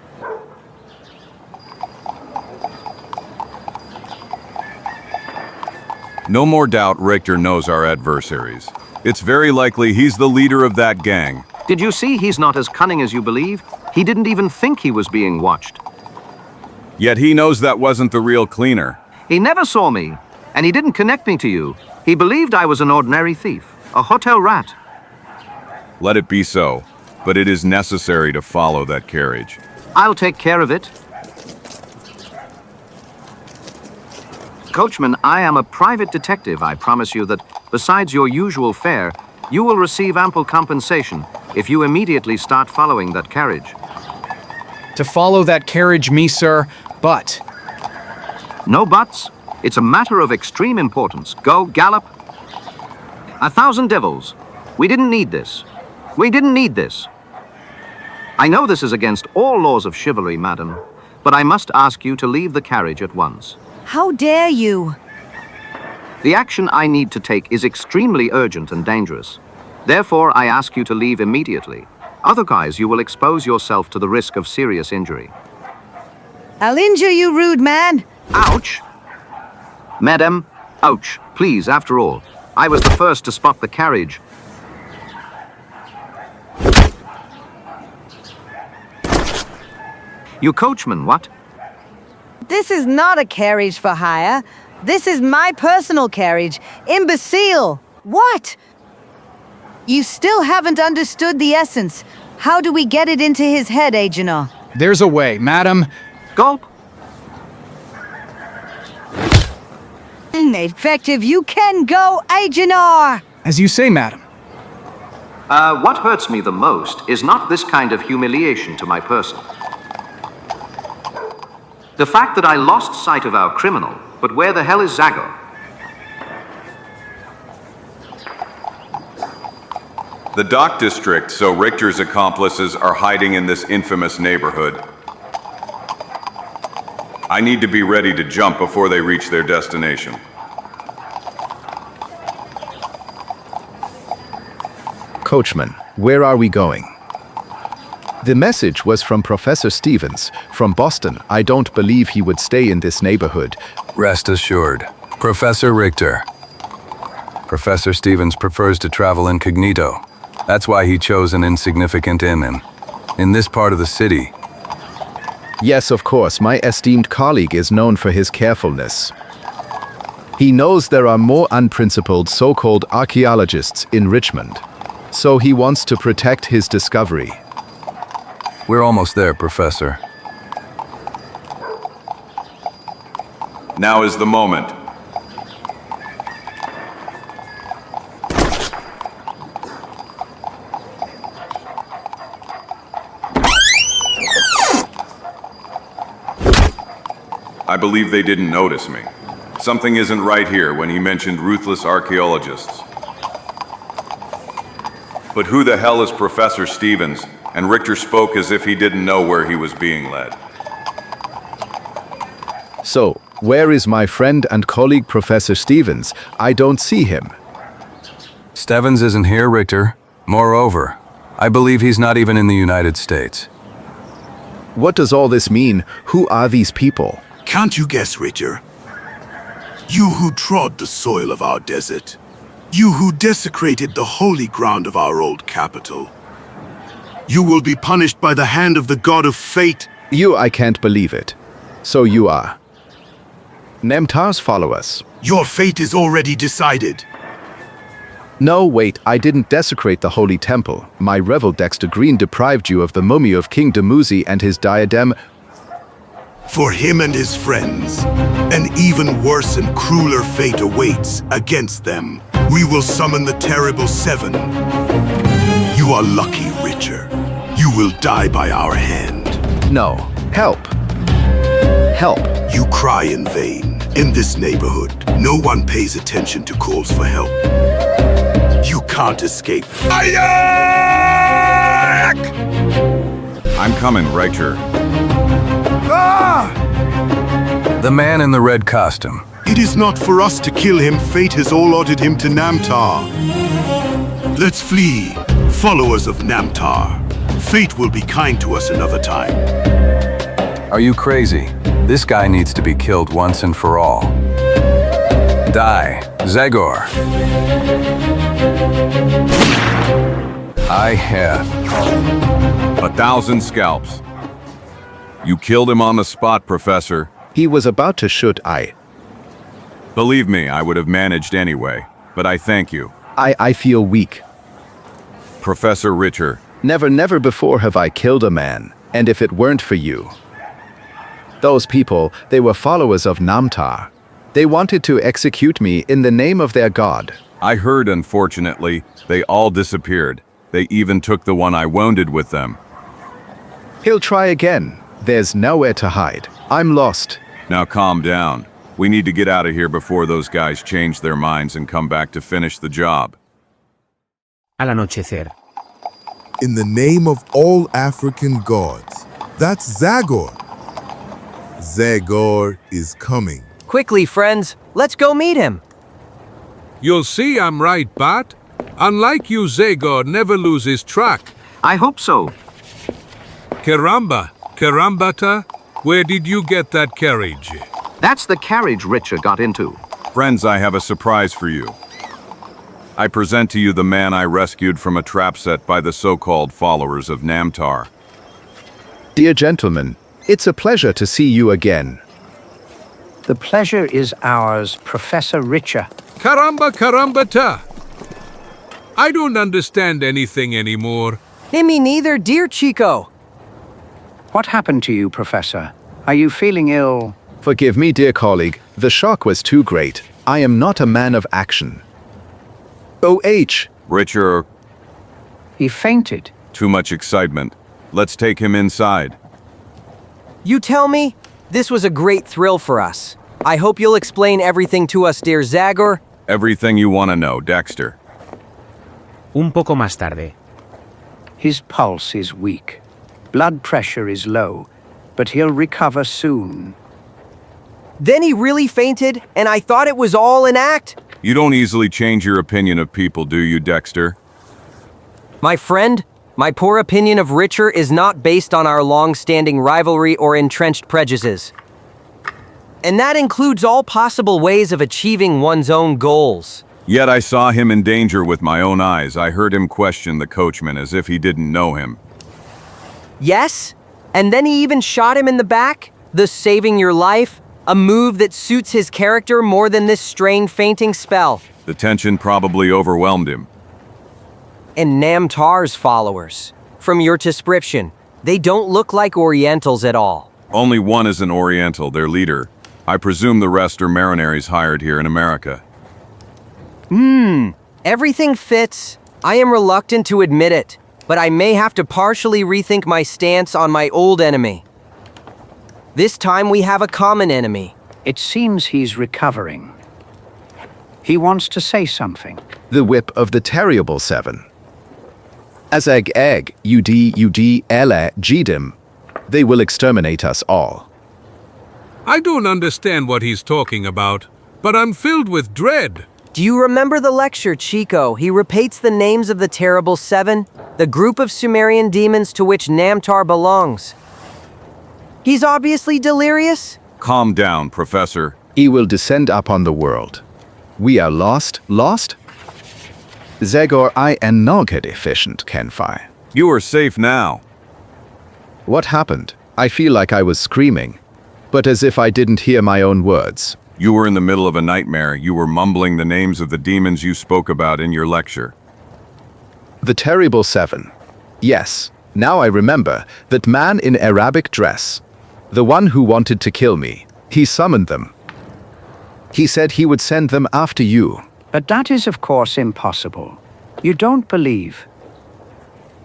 No more doubt Richter knows our adversaries. It's very likely he's the leader of that gang. Did you see he's not as cunning as you believe? He didn't even think he was being watched. Yet he knows that wasn't the real cleaner. He never saw me, and he didn't connect me to you. He believed I was an ordinary thief, a hotel rat. Let it be so, but it is necessary to follow that carriage. I'll take care of it. Coachman, I am a private detective. I promise you that, besides your usual fare, you will receive ample compensation if you immediately start following that carriage. To follow that carriage, me, sir, but... No buts. It's a matter of extreme importance. Go, gallop. 1,000 devils. We didn't need this. We didn't need this. I know this is against all laws of chivalry, madam, but I must ask you to leave the carriage at once. How dare you? The action I need to take is extremely urgent and dangerous. Therefore, I ask you to leave immediately. Otherwise, you will expose yourself to the risk of serious injury. I'll injure you, rude man. Ouch! Madam, ouch, please, after all. I was the first to spot the carriage. You coachman, what? This is not a carriage for hire. This is my personal carriage. Imbecile! What? You still haven't understood the essence. How do we get it into his head, Agenor? There's a way, madam. Gulp! Effective, you can go, Agenor! As you say, madam. What hurts me the most is not this kind of humiliation to my person. The fact that I lost sight of our criminal, but where the hell is Zagor? The dock district, so Richter's accomplices are hiding in this infamous neighborhood. I need to be ready to jump before they reach their destination. Coachman, where are we going? The message was from Professor Stevens, from Boston. I don't believe he would stay in this neighborhood. Rest assured, Professor Richter. Professor Stevens prefers to travel incognito. That's why he chose an insignificant inn in this part of the city. Yes, of course, my esteemed colleague is known for his carefulness. He knows there are more unprincipled so-called archaeologists in Richmond, so he wants to protect his discovery. We're almost there, Professor. Now is the moment. I believe they didn't notice me. Something isn't right here when he mentioned ruthless archaeologists. But who the hell is Professor Stevens? And Richter spoke as if he didn't know where he was being led. So, where is my friend and colleague Professor Stevens? I don't see him. Stevens isn't here, Richter. Moreover, I believe he's not even in the United States. What does all this mean? Who are these people? Can't you guess, Richter? You who trod the soil of our desert. You who desecrated the holy ground of our old capital. You will be punished by the hand of the god of fate. I can't believe it. So you are Namtar's followers. Your fate is already decided. No, wait, I didn't desecrate the holy temple. My rebel Dexter Green deprived you of the mummy of King Dumuzi and his diadem. For him and his friends, an even worse and crueler fate awaits against them. We will summon the terrible seven. You are lucky, Richter. You will die by our hand. No. Help. Help. You cry in vain. In this neighborhood, no one pays attention to calls for help. You can't escape. I'm coming, Richter. The man in the red costume. It is not for us to kill him. Fate has allotted him to Namtar. Let's flee, followers of Namtar. Fate will be kind to us another time. Are you crazy? This guy needs to be killed once and for all. Die, Zagor. I have 1,000 scalps. You killed him on the spot, Professor. He was about to shoot. Believe me, I would have managed anyway, but I thank you. I feel weak. Professor Richter. Never before have I killed a man, and if it weren't for you. Those people, they were followers of Namtar. They wanted to execute me in the name of their god. I heard, unfortunately, they all disappeared. They even took the one I wounded with them. He'll try again. There's nowhere to hide. I'm lost. Now calm down. We need to get out of here before those guys change their minds and come back to finish the job. Al anochecer. In the name of all African gods, that's Zagor. Zagor is coming. Quickly, friends, let's go meet him. You'll see I'm right, Bat. Unlike you, Zagor never loses track. I hope so. Karambata, where did you get that carriage? That's the carriage Richter got into. Friends, I have a surprise for you. I present to you the man I rescued from a trap set by the so-called followers of Namtar. Dear gentlemen, it's a pleasure to see you again. The pleasure is ours, Professor Richter. Karambata. I don't understand anything anymore. Me neither, dear Chico. What happened to you, Professor? Are you feeling ill? Forgive me, dear colleague. The shock was too great. I am not a man of action. O.H. Richter. He fainted. Too much excitement. Let's take him inside. You tell me? This was a great thrill for us. I hope you'll explain everything to us, dear Zagor. Everything you want to know, Dexter. Un poco más tarde. His pulse is weak. Blood pressure is low, but he'll recover soon. Then he really fainted, and I thought it was all an act. You don't easily change your opinion of people, do you, Dexter? My friend, my poor opinion of Richard is not based on our long-standing rivalry or entrenched prejudices. And that includes all possible ways of achieving one's own goals. Yet I saw him in danger with my own eyes. I heard him question the coachman as if he didn't know him. Yes, and then he even shot him in the back, thus saving your life, a move that suits his character more than this strained fainting spell. The tension probably overwhelmed him. And Namtar's followers. From your description, they don't look like Orientals at all. Only one is an Oriental, their leader. I presume the rest are mercenaries hired here in America. Everything fits. I am reluctant to admit it, but I may have to partially rethink my stance on my old enemy. This time we have a common enemy. It seems he's recovering. He wants to say something. The whip of the terrible seven. Azag egg, ela, Gdim. They will exterminate us all. I don't understand what he's talking about, but I'm filled with dread. Do you remember the lecture, Chico? He repeats the names of the Terrible Seven, the group of Sumerian demons to which Namtar belongs. He's obviously delirious. Calm down, Professor. He will descend upon the world. We are lost? Zagor EN Noghed efficient, Kenfi. You are safe now. What happened? I feel like I was screaming, but as if I didn't hear my own words. You were in the middle of a nightmare. You were mumbling the names of the demons you spoke about in your lecture. The terrible seven. Yes, now I remember, that man in Arabic dress. The one who wanted to kill me. He summoned them. He said he would send them after you. But that is, of course, impossible. You don't believe.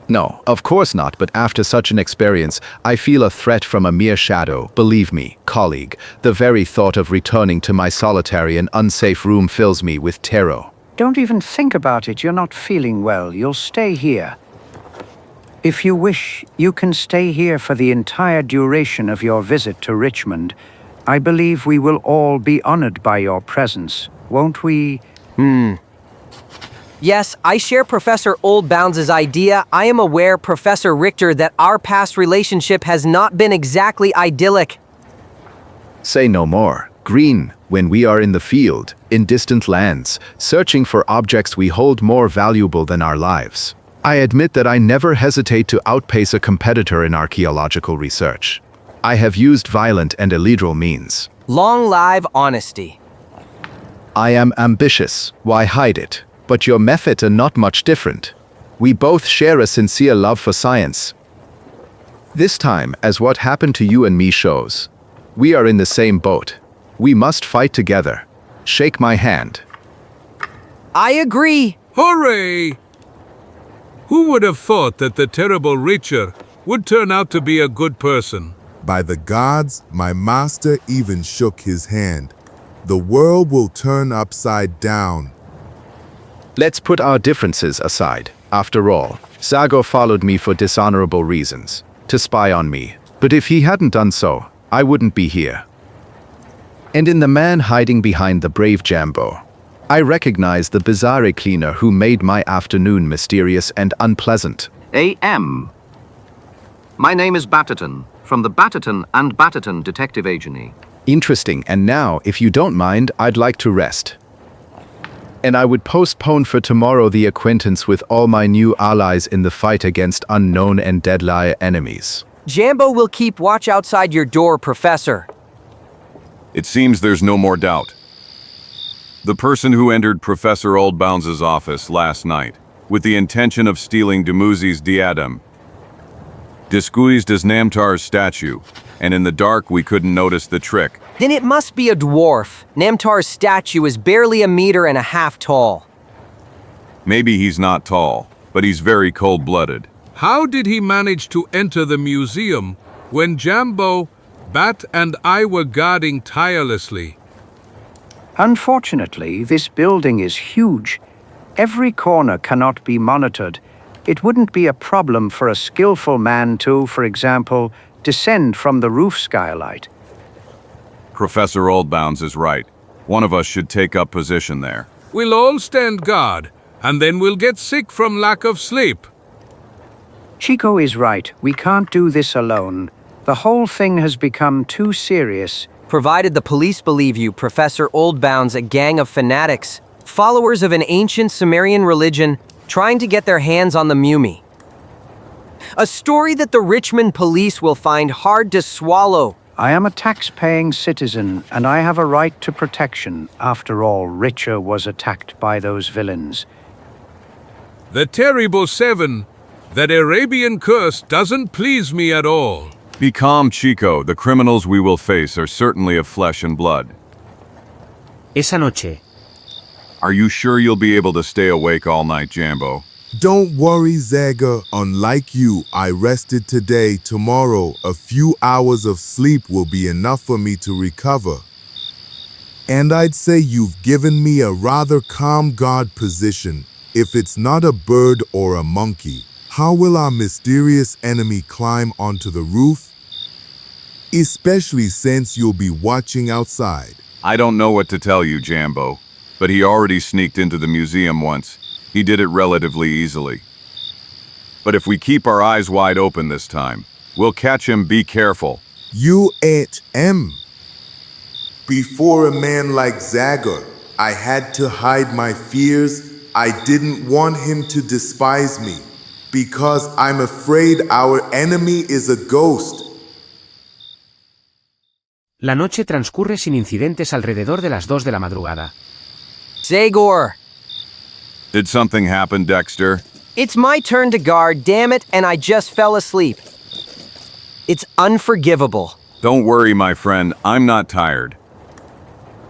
No, of course not, but after such an experience, I feel a threat from a mere shadow. Believe me, colleague, the very thought of returning to my solitary and unsafe room fills me with terror. Don't even think about it. You're not feeling well. You'll stay here. If you wish, you can stay here for the entire duration of your visit to Richmond. I believe we will all be honored by your presence, won't we? Yes, I share Professor Oldbounds' idea. I am aware, Professor Richter, that our past relationship has not been exactly idyllic. Say no more. Green, when we are in the field, in distant lands, searching for objects we hold more valuable than our lives. I admit that I never hesitate to outpace a competitor in archaeological research. I have used violent and illegal means. Long live honesty. I am ambitious. Why hide it? But your methods are not much different. We both share a sincere love for science. This time, as what happened to you and me shows, we are in the same boat. We must fight together. Shake my hand. I agree. Hooray! Who would have thought that the terrible Richard would turn out to be a good person? By the gods, my master even shook his hand. The world will turn upside down. Let's put our differences aside. After all, Zagor followed me for dishonorable reasons, to spy on me. But if he hadn't done so, I wouldn't be here. And in the man hiding behind the brave Jambo, I recognize the bizarre cleaner who made my afternoon mysterious and unpleasant. A.M. My name is Batterton, from the Batterton and Batterton Detective Agency. Interesting, and now, if you don't mind, I'd like to rest. And I would postpone for tomorrow the acquaintance with all my new allies in the fight against unknown and deadly enemies. Jambo will keep watch outside your door, Professor. It seems there's no more doubt. The person who entered Professor Oldbounds' office last night, with the intention of stealing Dumuzi's diadem, disguised as Namtar's statue, and in the dark we couldn't notice the trick. Then it must be a dwarf. Namtar's statue is barely 1.5 meters tall. Maybe he's not tall, but he's very cold-blooded. How did he manage to enter the museum when Jambo, Bat, and I were guarding tirelessly? Unfortunately, this building is huge. Every corner cannot be monitored. It wouldn't be a problem for a skillful man to, for example, descend from the roof skylight. Professor Oldbounds is right. One of us should take up position there. We'll all stand guard, and then we'll get sick from lack of sleep. Chico is right. We can't do this alone. The whole thing has become too serious. Provided the police believe you, Professor Oldbounds, a gang of fanatics, followers of an ancient Sumerian religion, trying to get their hands on the mummy. A story that the Richmond police will find hard to swallow. I am a tax-paying citizen, and I have a right to protection. After all, Richer was attacked by those villains. The terrible seven, that Arabian curse doesn't please me at all. Be calm, Chico. The criminals we will face are certainly of flesh and blood. Esa noche. Are you sure you'll be able to stay awake all night, Jambo? Don't worry, Zagor. Unlike you, I rested today. Tomorrow, a few hours of sleep will be enough for me to recover. And I'd say you've given me a rather calm guard position. If it's not a bird or a monkey, how will our mysterious enemy climb onto the roof? Especially since you'll be watching outside. I don't know what to tell you, Jambo, but he already sneaked into the museum once. He did it relatively easily. But if we keep our eyes wide open this time, we'll catch him. Be careful. You ain't him. Before a man like Zagor, I had to hide my fears. I didn't want him to despise me, because I'm afraid our enemy is a ghost. La noche transcurre sin incidentes alrededor de las 2 de la madrugada. Zagor! Did something happen, Dexter? It's my turn to guard, damn it, and I just fell asleep. It's unforgivable. Don't worry, my friend. I'm not tired.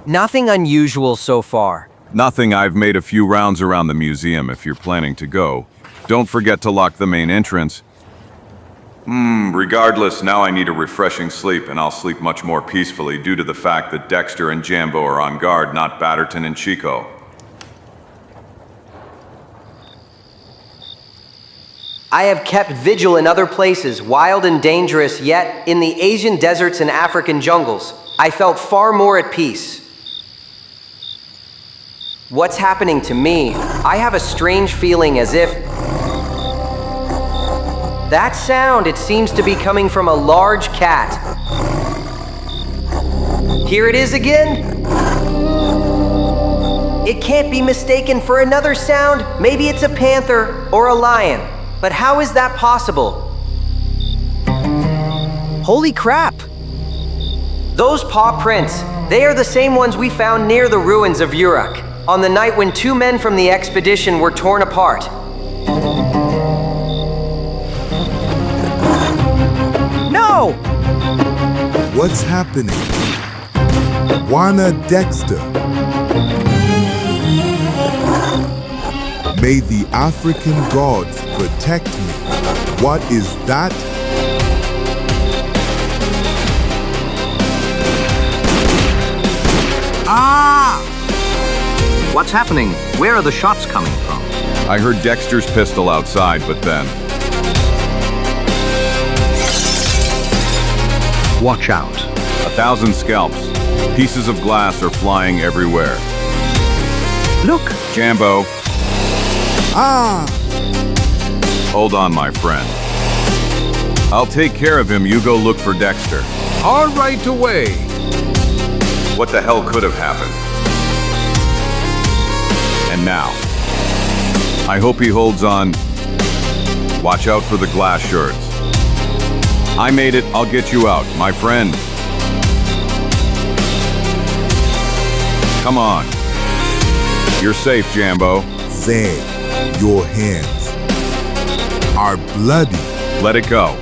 Nothing unusual so far. Nothing. I've made a few rounds around the museum if you're planning to go. Don't forget to lock the main entrance. Regardless, now I need a refreshing sleep, and I'll sleep much more peacefully due to the fact that Dexter and Jambo are on guard, not Batterton and Chico. I have kept vigil in other places, wild and dangerous, yet in the Asian deserts and African jungles, I felt far more at peace. What's happening to me? I have a strange feeling as if... That sound, it seems to be coming from a large cat. Here it is again. It can't be mistaken for another sound. Maybe it's a panther or a lion. But how is that possible? Holy crap! Those paw prints, they are the same ones we found near the ruins of Uruk, on the night when 2 men from the expedition were torn apart. No! What's happening? Juana Dexter. May the African gods protect me. What is that? Ah! What's happening? Where are the shots coming from? I heard Dexter's pistol outside, but then... Watch out. 1,000 scalps. Pieces of glass are flying everywhere. Look! Jambo. Ah! Hold on, my friend. I'll take care of him. You go look for Dexter. All right away. What the hell could have happened? And now, I hope he holds on. Watch out for the glass shards. I made it. I'll get you out, my friend. Come on. You're safe, Jambo. Zag, your hands are bloody. Let it go.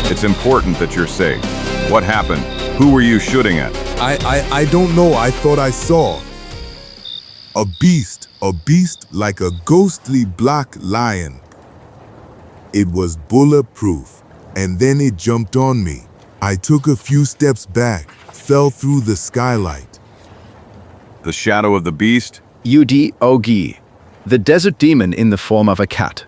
It's important that you're safe. What happened? Who were you shooting at? I don't know. I thought I saw a beast like a ghostly black lion. It was bulletproof, and then it jumped on me. I took a few steps back, fell through the skylight. The shadow of the beast? Ogi, the desert demon in the form of a cat.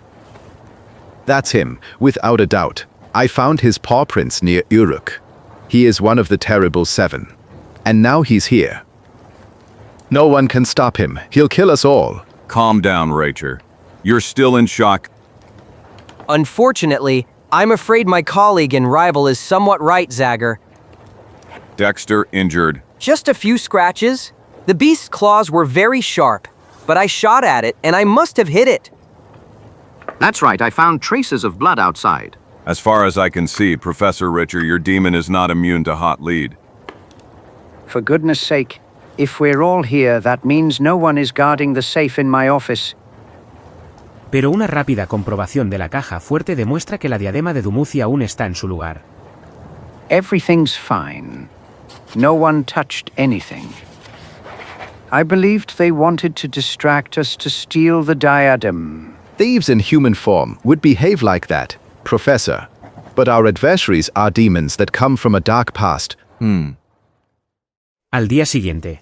That's him, without a doubt. I found his paw prints near Uruk. He is one of the terrible 7. And now he's here. No one can stop him. He'll kill us all. Calm down, Rachel. You're still in shock. Unfortunately, I'm afraid my colleague and rival is somewhat right, Zagor. Dexter injured. Just a few scratches. The beast's claws were very sharp, but I shot at it and I must have hit it. That's right, I found traces of blood outside. As far as I can see, Professor Richer, your demon is not immune to hot lead. For goodness sake, if we're all here, that means no one is guarding the safe in my office. Pero una rápida comprobación de la caja fuerte demuestra que la diadema de Dumuzi aún está en su lugar. Everything's fine. No one touched anything. I believed they wanted to distract us to steal the diadem. Thieves in human form would behave like that, Professor. But our adversaries are demons that come from a dark past. Al día siguiente.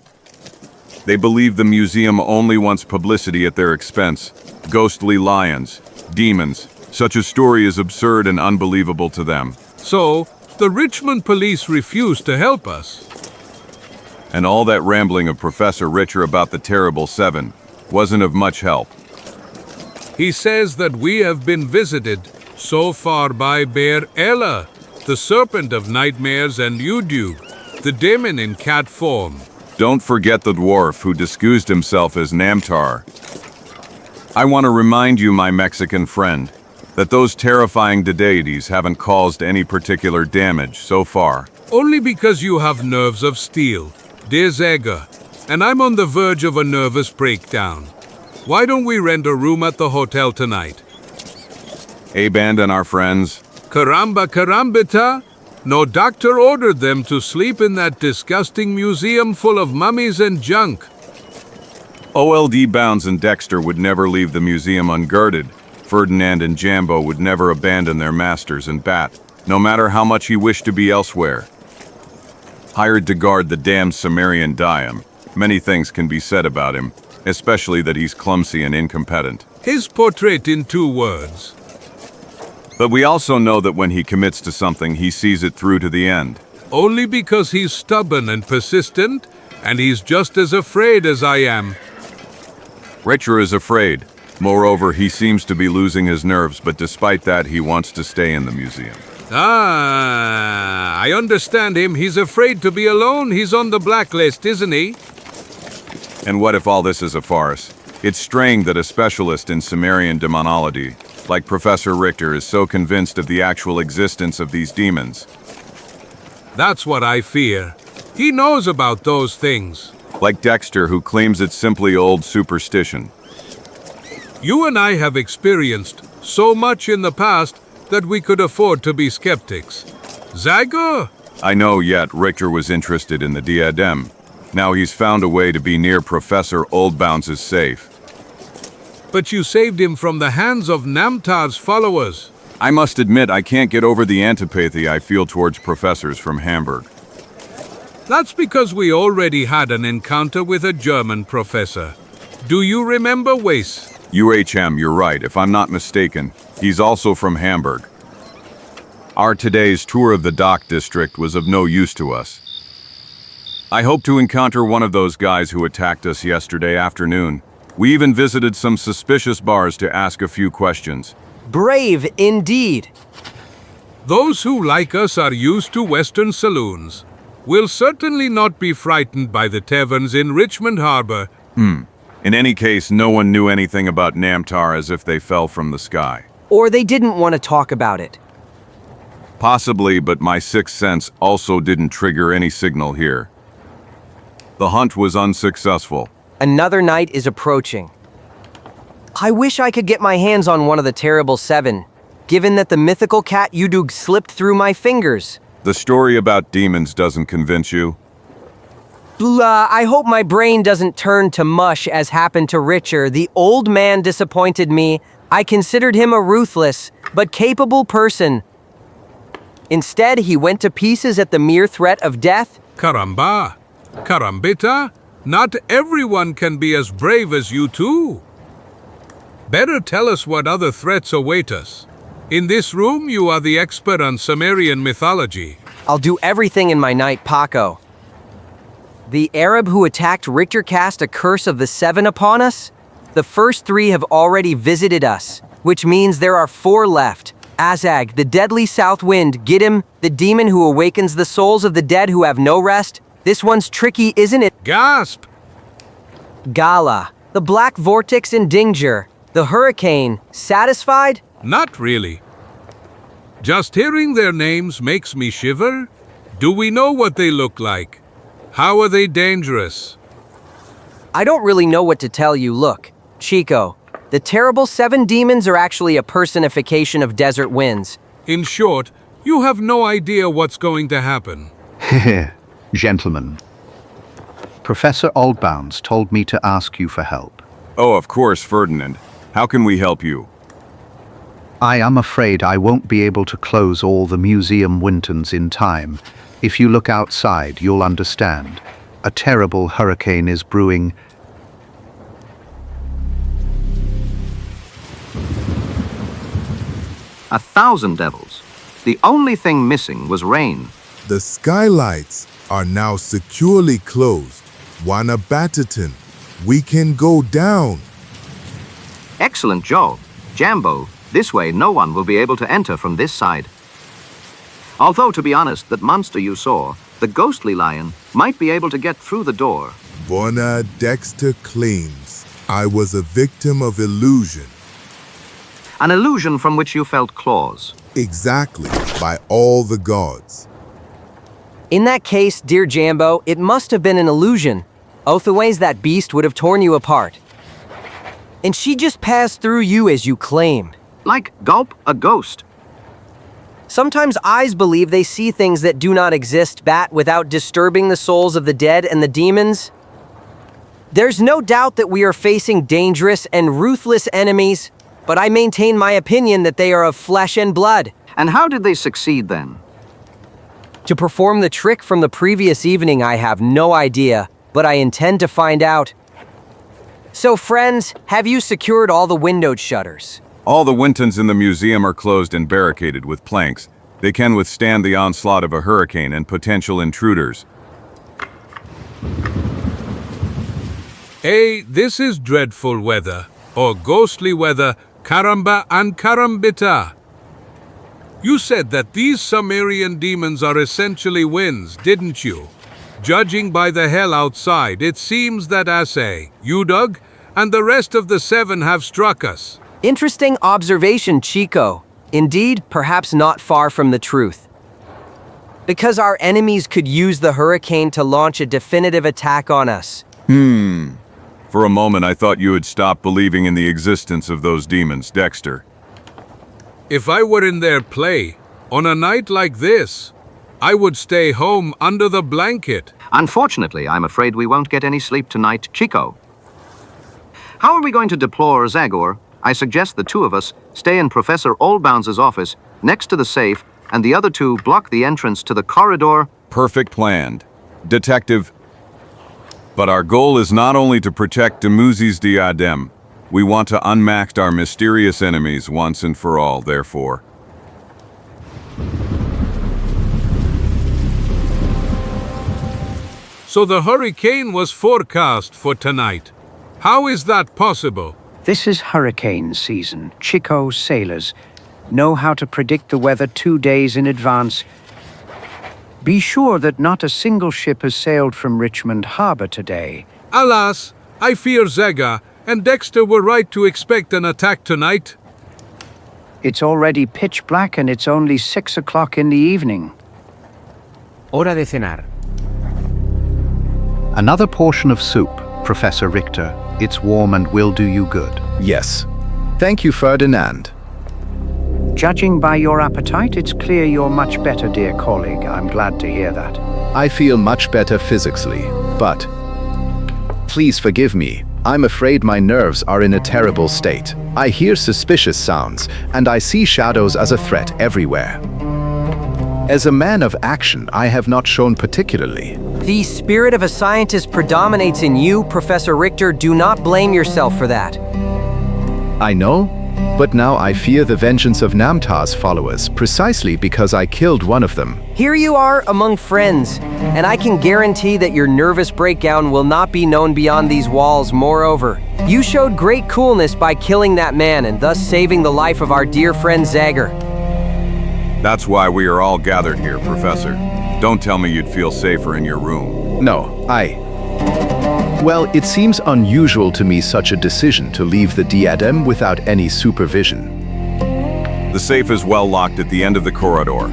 They believe the museum only wants publicity at their expense. Ghostly lions, demons. Such a story is absurd and unbelievable to them. So, the Richmond police refused to help us. And all that rambling of Professor Richer about the terrible 7 wasn't of much help. He says that we have been visited so far by Bear Ella, the serpent of nightmares, and Udug, the demon in cat form. Don't forget the dwarf who disguised himself as Namtar. I want to remind you, my Mexican friend, that those terrifying deities haven't caused any particular damage so far. Only because you have nerves of steel, dear Zagor, and I'm on the verge of a nervous breakdown. Why don't we rent a room at the hotel tonight? A-Band and our friends. Caramba carambita! No doctor ordered them to sleep in that disgusting museum full of mummies and junk. OLD Bounds and Dexter would never leave the museum unguarded. Ferdinand and Jambo would never abandon their masters and Bat, no matter how much he wished to be elsewhere. Hired to guard the damned Sumerian diem, many things can be said about him, especially that he's clumsy and incompetent. His portrait in 2 words. But we also know that when he commits to something, he sees it through to the end. Only because he's stubborn and persistent, and he's just as afraid as I am. Richer is afraid. Moreover, he seems to be losing his nerves, but despite that, he wants to stay in the museum. Ah, I understand him. He's afraid to be alone. He's on the blacklist, isn't he? And what if all this is a farce? It's strange that a specialist in Sumerian demonology, like Professor Richter, is so convinced of the actual existence of these demons. That's what I fear. He knows about those things. Like Dexter, who claims it's simply old superstition. You and I have experienced so much in the past that we could afford to be skeptics. Zagor? I know, yet Richter was interested in the diadem. Now he's found a way to be near Professor Oldbounds' safe. But you saved him from the hands of Namtar's followers. I must admit, I can't get over the antipathy I feel towards professors from Hamburg. That's because we already had an encounter with a German professor. Do you remember Weiss? UHM, you're right. If I'm not mistaken, he's also from Hamburg. Our today's tour of the dock district was of no use to us. I hope to encounter one of those guys who attacked us yesterday afternoon. We even visited some suspicious bars to ask a few questions. Brave indeed. Those who like us are used to Western saloons. We'll certainly not be frightened by the taverns in Richmond Harbor. In any case, no one knew anything about Namtar, as if they fell from the sky. Or they didn't want to talk about it. Possibly, but my sixth sense also didn't trigger any signal here. The hunt was unsuccessful. Another night is approaching. I wish I could get my hands on one of the terrible 7, given that the mythical cat Udug slipped through my fingers. The story about demons doesn't convince you? I hope my brain doesn't turn to mush as happened to Richer. The old man disappointed me. I considered him a ruthless, but capable person. Instead, he went to pieces at the mere threat of death. Caramba! Carambita! Not everyone can be as brave as you two. Better tell us what other threats await us. In this room, you are the expert on Sumerian mythology. I'll do everything in my night, Paco. The Arab who attacked Richter cast a curse of the 7 upon us? The first 3 have already visited us, which means there are 4 left. Azag, the deadly south wind, Giddim, the demon who awakens the souls of the dead who have no rest. This one's tricky, isn't it? Gasp! Gala, the black vortex in Dinger, the hurricane. Satisfied? Not really. Just hearing their names makes me shiver. Do we know what they look like? How are they dangerous? I don't really know what to tell you. Look, Chico, the terrible 7 demons are actually a personification of desert winds. In short, you have no idea what's going to happen. Gentlemen, Professor Oldbounds told me to ask you for help. Oh, of course, Ferdinand. How can we help you? I am afraid I won't be able to close all the museum windows in time. If you look outside, you'll understand. A terrible hurricane is brewing. A 1,000 devils. The only thing missing was rain. The skylights are now securely closed. Wanabataton, we can go down. Excellent job. Jambo, this way no one will be able to enter from this side. Although, to be honest, that monster you saw, the ghostly lion, might be able to get through the door. Bona Dexter claims I was a victim of illusion. An illusion from which you felt claws. Exactly, by all the gods. In that case, dear Jambo, it must have been an illusion. Otherwise, that beast would have torn you apart. And she just passed through you as you claimed. Like gulp a ghost. Sometimes eyes believe they see things that do not exist, Bat, without disturbing the souls of the dead and the demons. There's no doubt that we are facing dangerous and ruthless enemies, but I maintain my opinion that they are of flesh and blood. And how did they succeed then? To perform the trick from the previous evening, I have no idea, but I intend to find out. So friends, have you secured all the windowed shutters? All the windows in the museum are closed and barricaded with planks. They can withstand the onslaught of a hurricane and potential intruders. Hey, this is dreadful weather, or ghostly weather, caramba and carambita. You said that these Sumerian demons are essentially winds, didn't you? Judging by the hell outside, it seems that Assay, Udug, and the rest of the 7 have struck us. Interesting observation, Chico. Indeed, perhaps not far from the truth. Because our enemies could use the hurricane to launch a definitive attack on us. For a moment, I thought you had stopped believing in the existence of those demons, Dexter. If I were in their play, on a night like this, I would stay home under the blanket. Unfortunately, I'm afraid we won't get any sleep tonight, Chico. How are we going to deplore Zagor? I suggest the 2 of us stay in Professor Oldbounds' office, next to the safe, and the other 2 block the entrance to the corridor. Perfect plan, Detective. But our goal is not only to protect Dumuzi's diadem. We want to unmask our mysterious enemies once and for all, therefore. So the hurricane was forecast for tonight. How is that possible? This is hurricane season. Chico sailors know how to predict the weather 2 days in advance. Be sure that not a single ship has sailed from Richmond Harbor today. Alas, I fear Zega and Dexter were right to expect an attack tonight. It's already pitch black and it's only 6 o'clock in the evening. Hora de cenar. Another portion of soup, Professor Richter. It's warm and will do you good. Yes. Thank you, Ferdinand. Judging by your appetite, it's clear you're much better, dear colleague. I'm glad to hear that. I feel much better physically, but please forgive me. I'm afraid my nerves are in a terrible state. I hear suspicious sounds, and I see shadows as a threat everywhere. As a man of action, I have not shown particularly. The spirit of a scientist predominates in you, Professor Richter. Do not blame yourself for that. I know, But now I fear the vengeance of Namtar's followers, precisely because I killed one of them. Here you are among friends, and I can guarantee that your nervous breakdown will not be known beyond these walls. Moreover, you showed great coolness by killing that man and thus saving the life of our dear friend Zagor. That's why we are all gathered here, Professor. Don't tell me you'd feel safer in your room. No, Well, it seems unusual to me such a decision to leave the diadem without any supervision. The safe is well locked at the end of the corridor.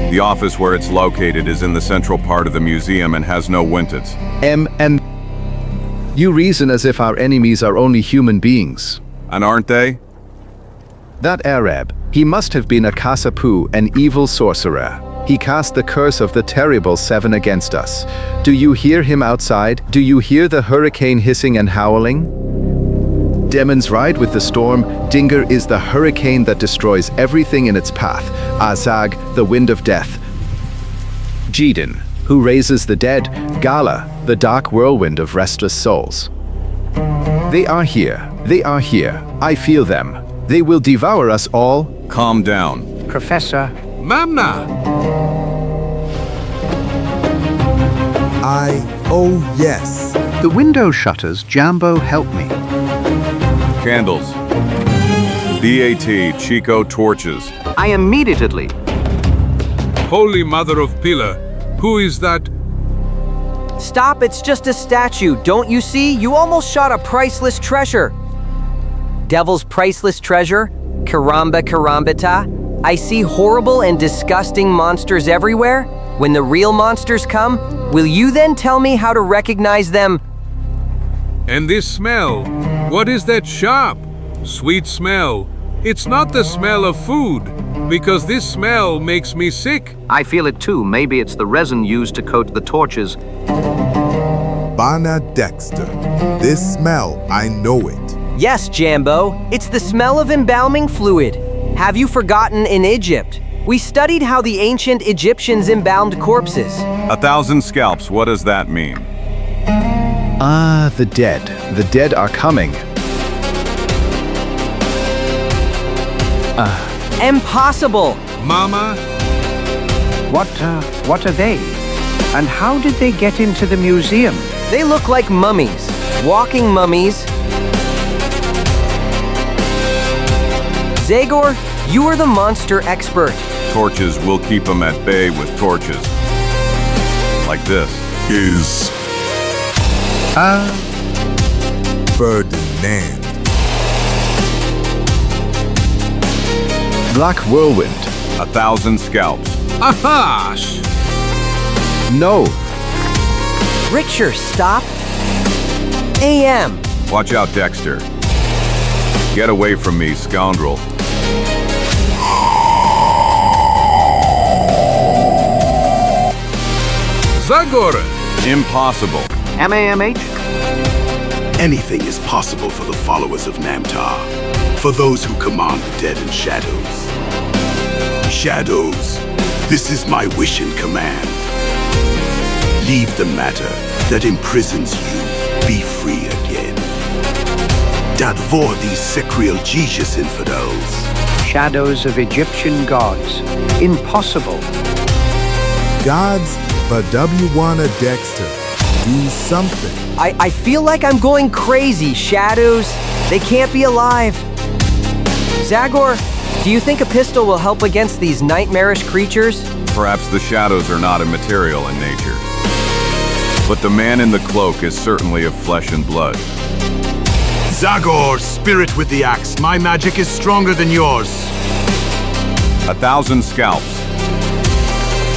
The office where it's located is in the central part of the museum and has no windows. And you reason as if our enemies are only human beings. And aren't they? That Arab, he must have been a Kasapu, an evil sorcerer. He cast the curse of the terrible 7 against us. Do you hear him outside? Do you hear the hurricane hissing and howling? Demons ride with the storm. Dinger is the hurricane that destroys everything in its path. Azag, the wind of death. Jidin, who raises the dead. Gala, the dark whirlwind of restless souls. They are here. They are here. I feel them. They will devour us all. Calm down. Professor. Mamna! Oh yes. The window shutters, Jambo, help me. Candles. BAT, Chico, torches. I immediately. Holy Mother of Pillar, who is that? Stop, it's just a statue. Don't you see? You almost shot a priceless treasure. Devil's priceless treasure? Karamba karambita? I see horrible and disgusting monsters everywhere. When the real monsters come, will you then tell me how to recognize them? And this smell? What is that sharp, sweet smell? It's not the smell of food, because this smell makes me sick. I feel it too. Maybe it's the resin used to coat the torches. Bana Dexter. This smell, I know it. Yes, Jambo. It's the smell of embalming fluid. Have you forgotten in Egypt? We studied how the ancient Egyptians embalmed corpses. 1,000 scalps, what does that mean? Ah, the dead. The dead are coming. Impossible! Mama? What are they? And how did they get into the museum? They look like mummies. Walking mummies. Zagor, you are the monster expert. Torches, we'll keep them at bay with torches. Like this. Ferdinand. Black whirlwind. 1,000 scalps. Ahash! No. Richer, stop. AM. Watch out, Dexter. Get away from me, scoundrel. Zagor! Impossible. MAMH? Anything is possible for the followers of Namtar, for those who command the dead and shadows. Shadows, this is my wish and command. Leave the matter that imprisons you, be free again. Dadvor these secrial Jesus infidels. Shadows of Egyptian gods. Impossible. Gods, but W1 Dexter. Do something. I feel like I'm going crazy. Shadows, they can't be alive. Zagor, do you think a pistol will help against these nightmarish creatures? Perhaps the shadows are not immaterial in nature. But the man in the cloak is certainly of flesh and blood. Zagor, spirit with the axe, my magic is stronger than yours. 1,000 scalps.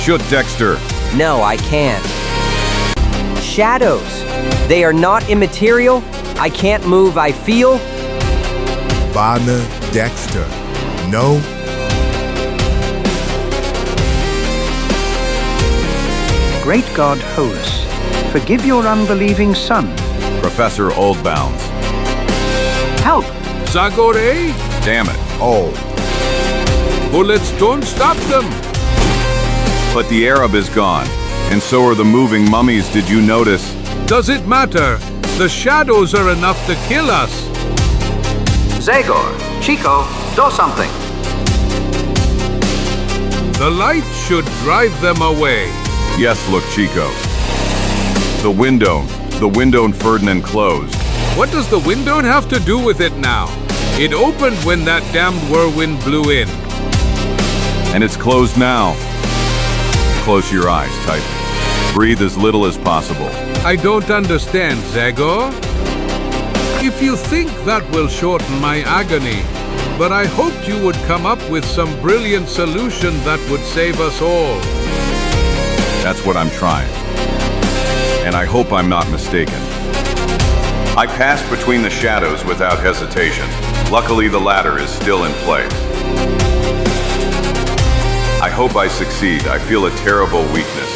Shoot Dexter. No, I can't. Shadows, they are not immaterial. I can't move, I feel. Bana Dexter. No. Great God Horus, forgive your unbelieving son. Professor Oldbounds. Help! Zagor EN? Damn it. Oh. Bullets don't stop them. But the Arab is gone, and so are the moving mummies. Did you notice? Does it matter? The shadows are enough to kill us. Zagor, Chico, Do something. The light should drive them away. Yes, look, Chico. The window in Ferdinand closed. What does the window have to do with it now? It opened when that damned whirlwind blew in. And it's closed now. Close your eyes tightly. Breathe as little as possible. I don't understand, Zagor. If you think that will shorten my agony, but I hoped you would come up with some brilliant solution that would save us all. That's what I'm trying. And I hope I'm not mistaken. I passed between the shadows without hesitation. Luckily, the ladder is still in place. I hope I succeed. I feel a terrible weakness.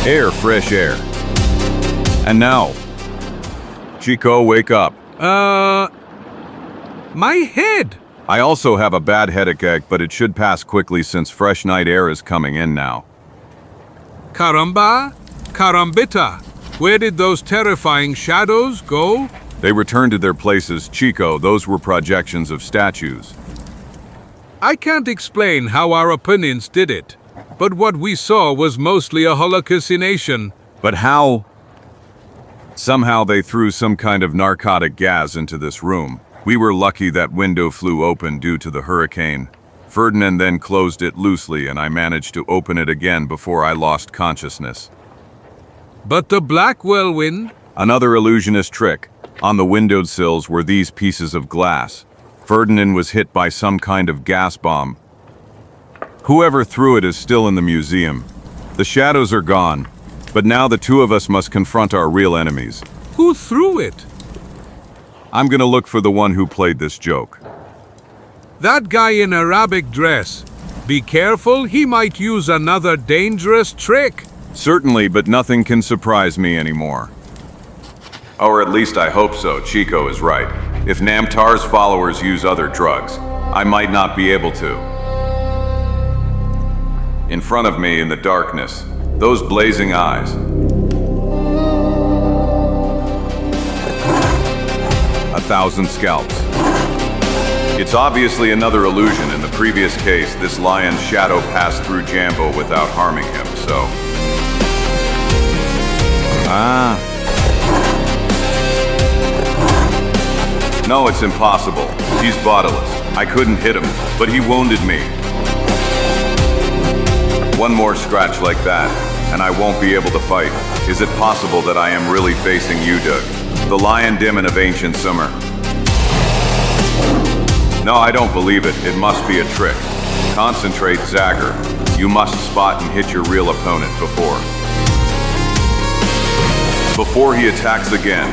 Air, fresh air. And now, Chico, wake up. My head! I also have a bad headache, but it should pass quickly since fresh night air is coming in now. Caramba, carambita. Where did those terrifying shadows go? They returned to their places. Chico, those were projections of statues. I can't explain how our opponents did it, but what we saw was mostly a hallucination. But how? Somehow they threw some kind of narcotic gas into this room. We were lucky that window flew open due to the hurricane. Ferdinand then closed it loosely and I managed to open it again before I lost consciousness. But the black whirlwind? Another illusionist trick. On the windowsills were these pieces of glass. Ferdinand was hit by some kind of gas bomb. Whoever threw it is still in the museum. The shadows are gone, but now the two of us must confront our real enemies. Who threw it? I'm gonna look for the one who played this joke. That guy in Arabic dress. Be careful, he might use another dangerous trick. Certainly, but nothing can surprise me anymore. Or at least I hope so. Chico is right. If Namtar's followers use other drugs, I might not be able to. In front of me in the darkness, those blazing eyes. 1,000 scalps. It's obviously another illusion. In the previous case, this lion's shadow passed through Jambo without harming him, so... No, it's impossible. He's bodiless. I couldn't hit him, but he wounded me. One more scratch like that, and I won't be able to fight. Is it possible that I am really facing you, Doug? The lion demon of ancient summer. No, I don't believe it. It must be a trick. Concentrate, Zagor. You must spot and hit your real opponent before he attacks again.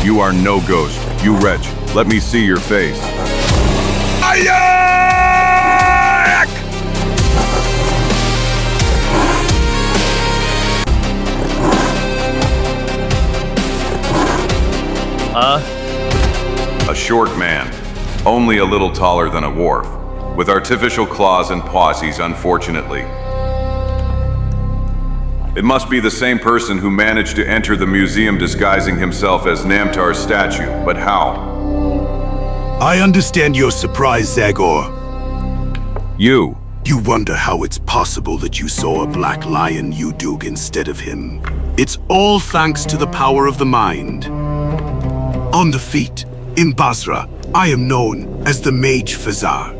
You are no ghost, you wretch. Let me see your face. A short man, only a little taller than a dwarf, with artificial claws and paws, unfortunately. It must be the same person who managed to enter the museum disguising himself as Namtar's statue, but how? I understand your surprise, Zagor. You wonder how it's possible that you saw a black lion, Udug, instead of him. It's all thanks to the power of the mind. On the feet, in Basra, I am known as the Mage Fazar.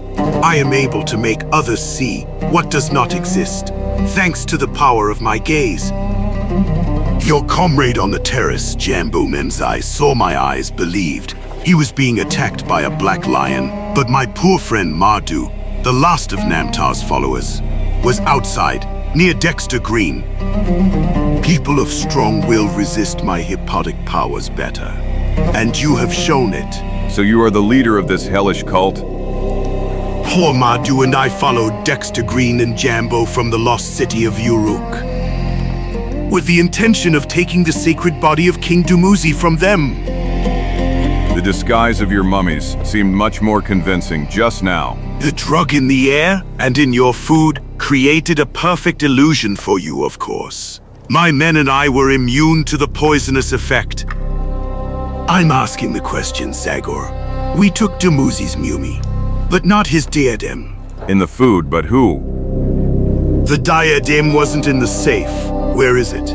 I am able to make others see what does not exist, thanks to the power of my gaze. Your comrade on the terrace, Jambu Memzai, saw my eyes, believed he was being attacked by a black lion, but my poor friend Mardu, the last of Namtar's followers, was outside, near Dexter Green. People of strong will resist my hypnotic powers better, and you have shown it. So you are the leader of this hellish cult? Poor Mardu and I followed Dexter Green and Jambo from the lost city of Uruk, with the intention of taking the sacred body of King Dumuzi from them. The disguise of your mummies seemed much more convincing just now. The drug in the air and in your food created a perfect illusion for you, of course. My men and I were immune to the poisonous effect. I'm asking the question, Zagor. We took Dumuzi's mumi, but not his diadem. In the food, but who? The diadem wasn't in the safe. Where is it?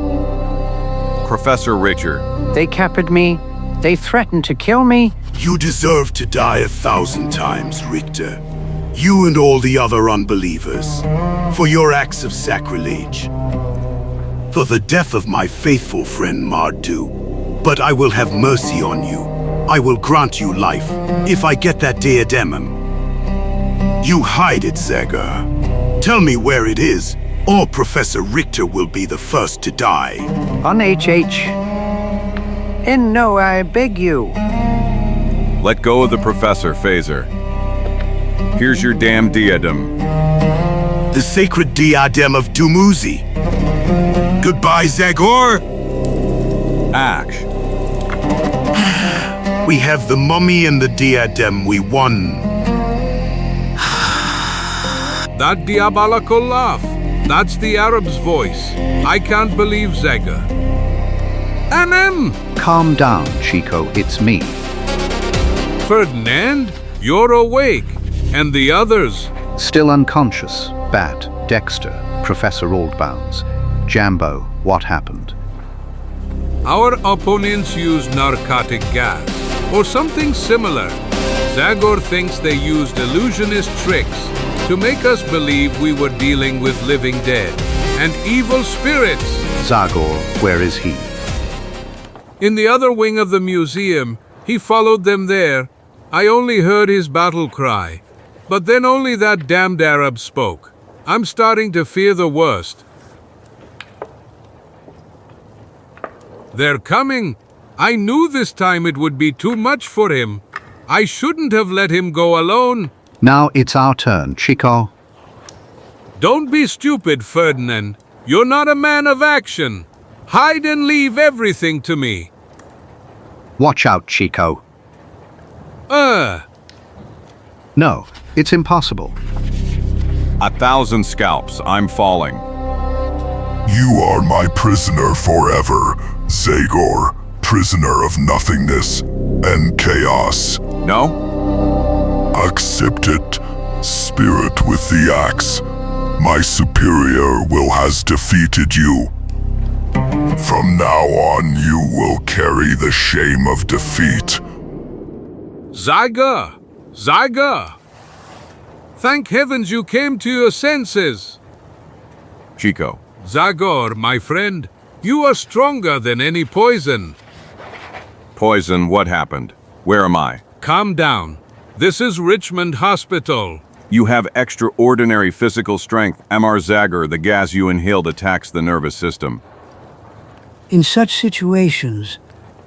Professor Richter. They captured me. They threatened to kill me. You deserve to die 1,000 times, Richter. You and all the other unbelievers. For your acts of sacrilege. For the death of my faithful friend Mardu. But I will have mercy on you. I will grant you life, if I get that diadem. You hide it, Zagor. Tell me where it is, or Professor Richter will be the first to die. On HH. And no, I beg you. Let go of the Professor, Phaser. Here's your damn diadem. The sacred diadem of Dumuzi. Goodbye, Zagor. Ash. We have the mummy and the diadem. We won. That diabolical laugh. That's the Arab's voice. I can't believe Zagor. Anem! Calm down, Chico, it's me. Ferdinand, you're awake. And the others? Still unconscious. Bat, Dexter, Professor Oldbounds. Jambo, what happened? Our opponents used narcotic gas, or something similar. Zagor thinks they used illusionist tricks to make us believe we were dealing with living dead and evil spirits. Zagor, where is he? In the other wing of the museum. He followed them there. I only heard his battle cry. But then only that damned Arab spoke. I'm starting to fear the worst. They're coming. I knew this time it would be too much for him. I shouldn't have let him go alone. Now it's our turn, Chico. Don't be stupid, Ferdinand. You're not a man of action. Hide and leave everything to me. Watch out, Chico. No, it's impossible. 1,000 scalps, I'm falling. You are my prisoner forever, Zagor, prisoner of nothingness and chaos. No? Accept it, spirit with the axe. My superior will has defeated you. From now on, you will carry the shame of defeat. Zagor! Zagor! Thank heavens you came to your senses. Chico. Zagor, my friend, you are stronger than any poison. Poison, what happened? Where am I? Calm down. This is Richmond Hospital. You have extraordinary physical strength. Amar Zagor, the gas you inhaled attacks the nervous system. In such situations,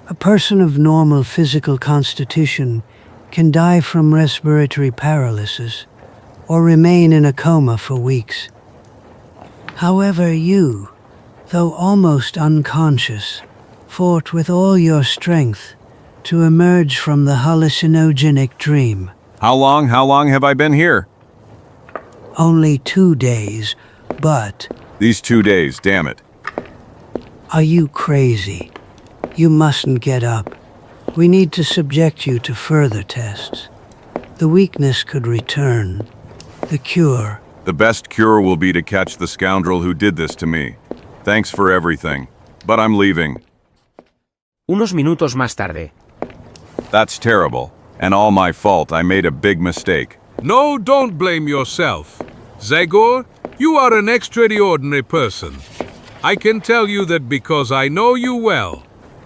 a person of normal physical constitution can die from respiratory paralysis or remain in a coma for weeks. However, you, though almost unconscious, fought with all your strength to emerge from the hallucinogenic dream. How long have I been here? Only 2 days, but... These 2 days, damn it. Are you crazy? You mustn't get up. We need to subject you to further tests. The weakness could return. The cure. The best cure will be to catch the scoundrel who did this to me. Thanks for everything. But I'm leaving. Unos minutos más tarde. That's terrible. And all my fault. I made a big mistake. No, don't blame yourself. Zagor, you are an extraordinary person. I can tell you that because I know you well.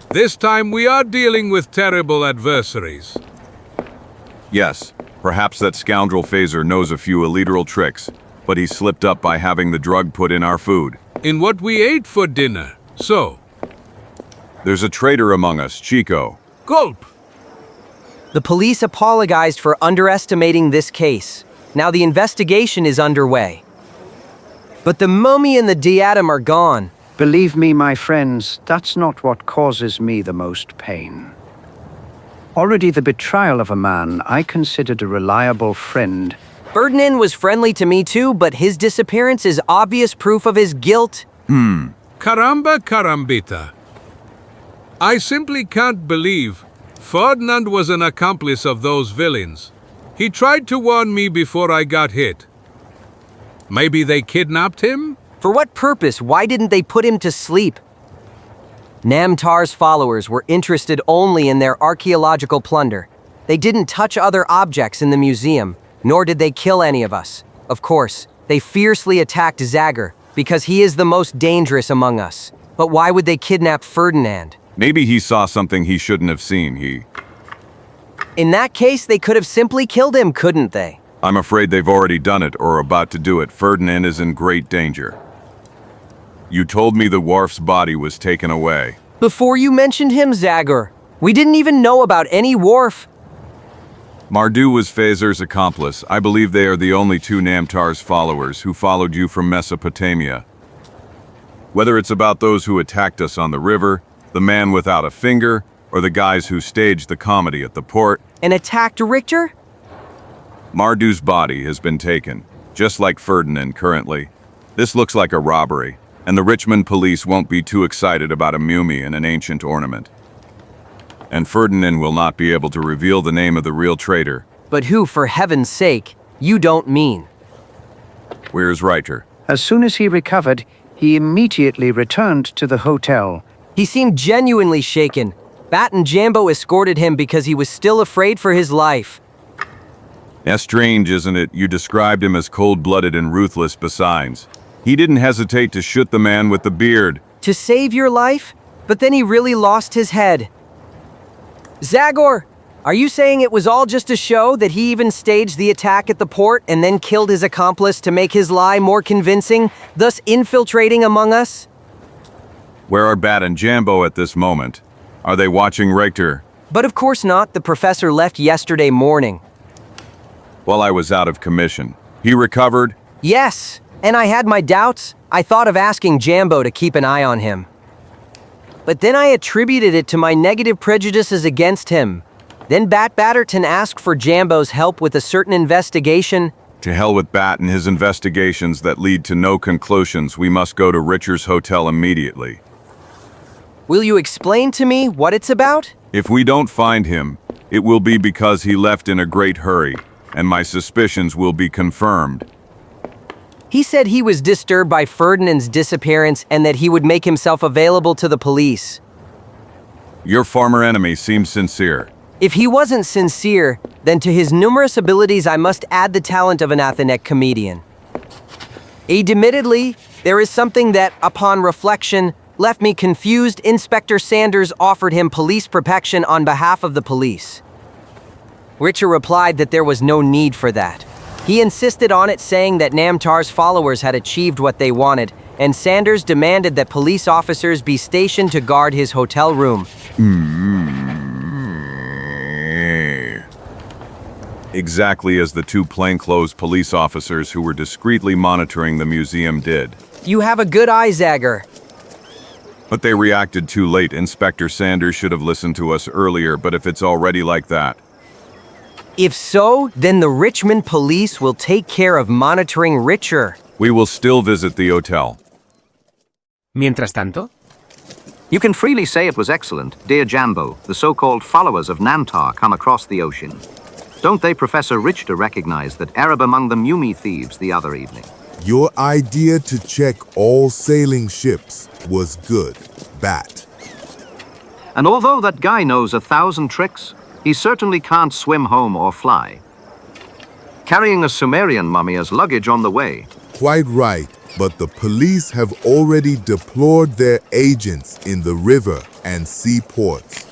This time we are dealing with terrible adversaries. Yes, perhaps that scoundrel Phaser knows a few illiteral tricks, but he slipped up by having the drug put in our food. In what we ate for dinner, so. There's a traitor among us, Chico. Gulp! The police apologized for underestimating this case. Now the investigation is underway. But the mummy and the diadem are gone. Believe me, my friends, that's not what causes me the most pain. Already the betrayal of a man I considered a reliable friend Ferdinand was friendly to me too, but his disappearance is obvious proof of his guilt. Caramba carambita. I simply can't believe Ferdinand was an accomplice of those villains. He tried to warn me before I got hit. Maybe they kidnapped him? For what purpose? Why didn't they put him to sleep? Namtar's followers were interested only in their archaeological plunder. They didn't touch other objects in the museum, nor did they kill any of us. Of course, they fiercely attacked Zagor, because he is the most dangerous among us. But why would they kidnap Ferdinand? Maybe he saw something he shouldn't have seen, In that case, they could have simply killed him, couldn't they? I'm afraid they've already done it or are about to do it. Ferdinand is in great danger. You told me the wharf's body was taken away. Before you mentioned him, Zagor, we didn't even know about any wharf. Mardu was Fazer's accomplice. I believe they are the only two Namtar's followers who followed you from Mesopotamia. Whether it's about those who attacked us on the river, the man without a finger, or the guys who staged the comedy at the port. And attacked Richter? Mardu's body has been taken, just like Ferdinand currently. This looks like a robbery, and the Richmond police won't be too excited about a mummy and an ancient ornament. And Ferdinand will not be able to reveal the name of the real traitor. But who, for heaven's sake, you don't mean? Where's Richter? As soon as he recovered, he immediately returned to the hotel. He seemed genuinely shaken. Bat and Jambo escorted him because he was still afraid for his life. That's strange, isn't it? You described him as cold-blooded and ruthless besides. He didn't hesitate to shoot the man with the beard. To save your life? But then he really lost his head. Zagor, are you saying it was all just a show, that he even staged the attack at the port and then killed his accomplice to make his lie more convincing, thus infiltrating among us? Where are Bat and Jambo at this moment? Are they watching Richter? But of course not. The professor left yesterday morning. While I was out of commission. He recovered? Yes, and I had my doubts. I thought of asking Jambo to keep an eye on him. But then I attributed it to my negative prejudices against him. Then Bat Batterton asked for Jambo's help with a certain investigation. To hell with Bat and his investigations that lead to no conclusions. We must go to Richter's hotel immediately. Will you explain to me what it's about? If we don't find him, it will be because he left in a great hurry, and my suspicions will be confirmed. He said he was disturbed by Ferdinand's disappearance and that he would make himself available to the police. Your former enemy seems sincere. If he wasn't sincere, then to his numerous abilities I must add the talent of an Athenic comedian. Admittedly, there is something that, upon reflection, left me confused. Inspector Sanders offered him police protection on behalf of the police. Richter replied that there was no need for that. He insisted on it, saying that Namtar's followers had achieved what they wanted, and Sanders demanded that police officers be stationed to guard his hotel room. Exactly as the two plainclothes police officers who were discreetly monitoring the museum did. You have a good eye, Zagor. But they reacted too late. Inspector Sanders should have listened to us earlier, but if it's already like that... If so, then the Richmond police will take care of monitoring Richter. We will still visit the hotel. Mientras tanto, You can freely say it was excellent, dear Jambo. The so-called followers of Namtar come across the ocean. Don't they, Professor Richter, recognize that Arab among the Mumi thieves the other evening? Your idea to check all sailing ships was good, Bat. And although that guy knows 1,000 tricks, he certainly can't swim home or fly. Carrying a Sumerian mummy as luggage on the way. Quite right, but the police have already deployed their agents in the river and seaports.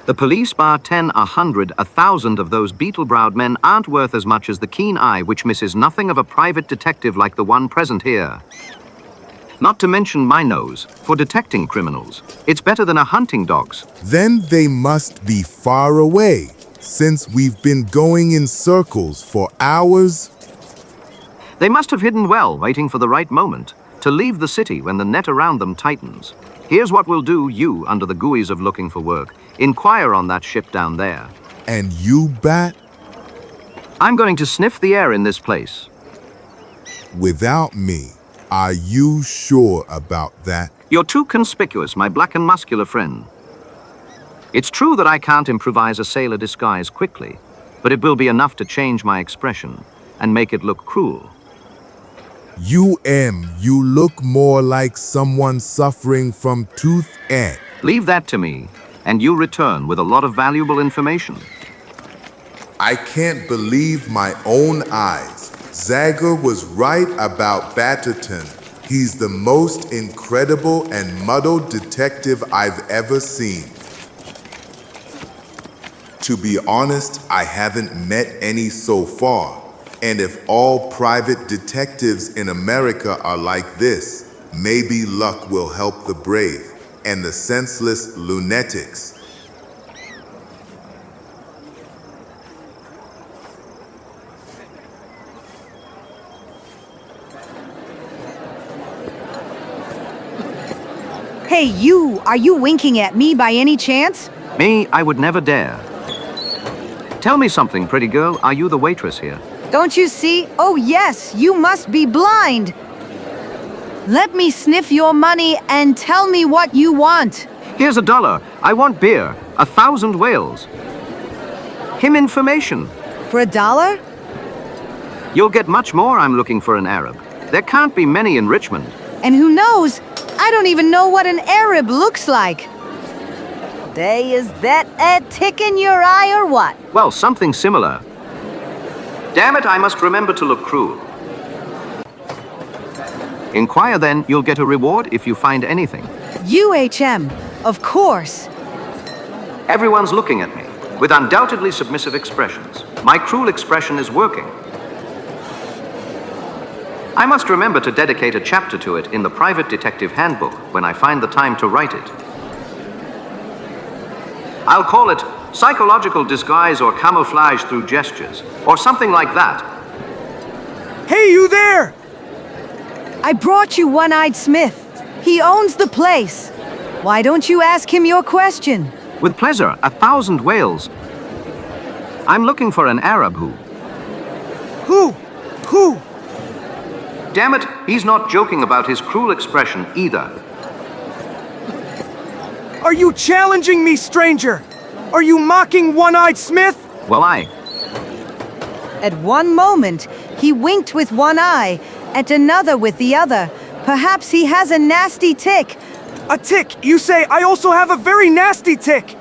The police, bar 10, 100, 1,000 of those beetle-browed men aren't worth as much as the keen eye which misses nothing of a private detective like the one present here. Not to mention my nose, for detecting criminals. It's better than a hunting dog's. Then they must be far away, since we've been going in circles for hours. They must have hidden well, waiting for the right moment, to leave the city when the net around them tightens. Here's what we'll do, you, under the GUIs of looking for work. Inquire on that ship down there. And you, Bat? I'm going to sniff the air in this place. Without me, are you sure about that? You're too conspicuous, my black and muscular friend. It's true that I can't improvise a sailor disguise quickly, but it will be enough to change my expression and make it look cruel. You look more like someone suffering from toothache. Leave that to me, and you return with a lot of valuable information. I can't believe my own eyes. Zagor was right about Batterton. He's the most incredible and muddled detective I've ever seen. To be honest, I haven't met any so far. And if all private detectives in America are like this, maybe luck will help the brave and the senseless lunatics. Hey, you! Are you winking at me by any chance? Me, I would never dare. Tell me something, pretty girl. Are you the waitress here? Don't you see? Oh yes, you must be blind. Let me sniff your money and tell me what you want. Here's $1. I want beer. 1,000 whales. Him information. For $1? You'll get much more. I'm looking for an Arab. There can't be many in Richmond. And who knows? I don't even know what an Arab looks like. Is that a tick in your eye or what? Well, something similar. Damn it, I must remember to look cruel. Inquire then, you'll get a reward if you find anything. UHM, of course. Everyone's looking at me, with undoubtedly submissive expressions. My cruel expression is working. I must remember to dedicate a chapter to it in the private detective handbook when I find the time to write it. I'll call it psychological disguise or camouflage through gestures, or something like that. Hey, you there! I brought you One-Eyed Smith. He owns the place. Why don't you ask him your question? With pleasure, 1,000 whales. I'm looking for an Arab who... Who? Damn it, he's not joking about his cruel expression either. Are you challenging me, stranger? Are you mocking One-Eyed Smith? Well, At one moment, he winked with one eye, at another with the other. Perhaps he has a nasty tick. A tick? You say I also have a very nasty tick.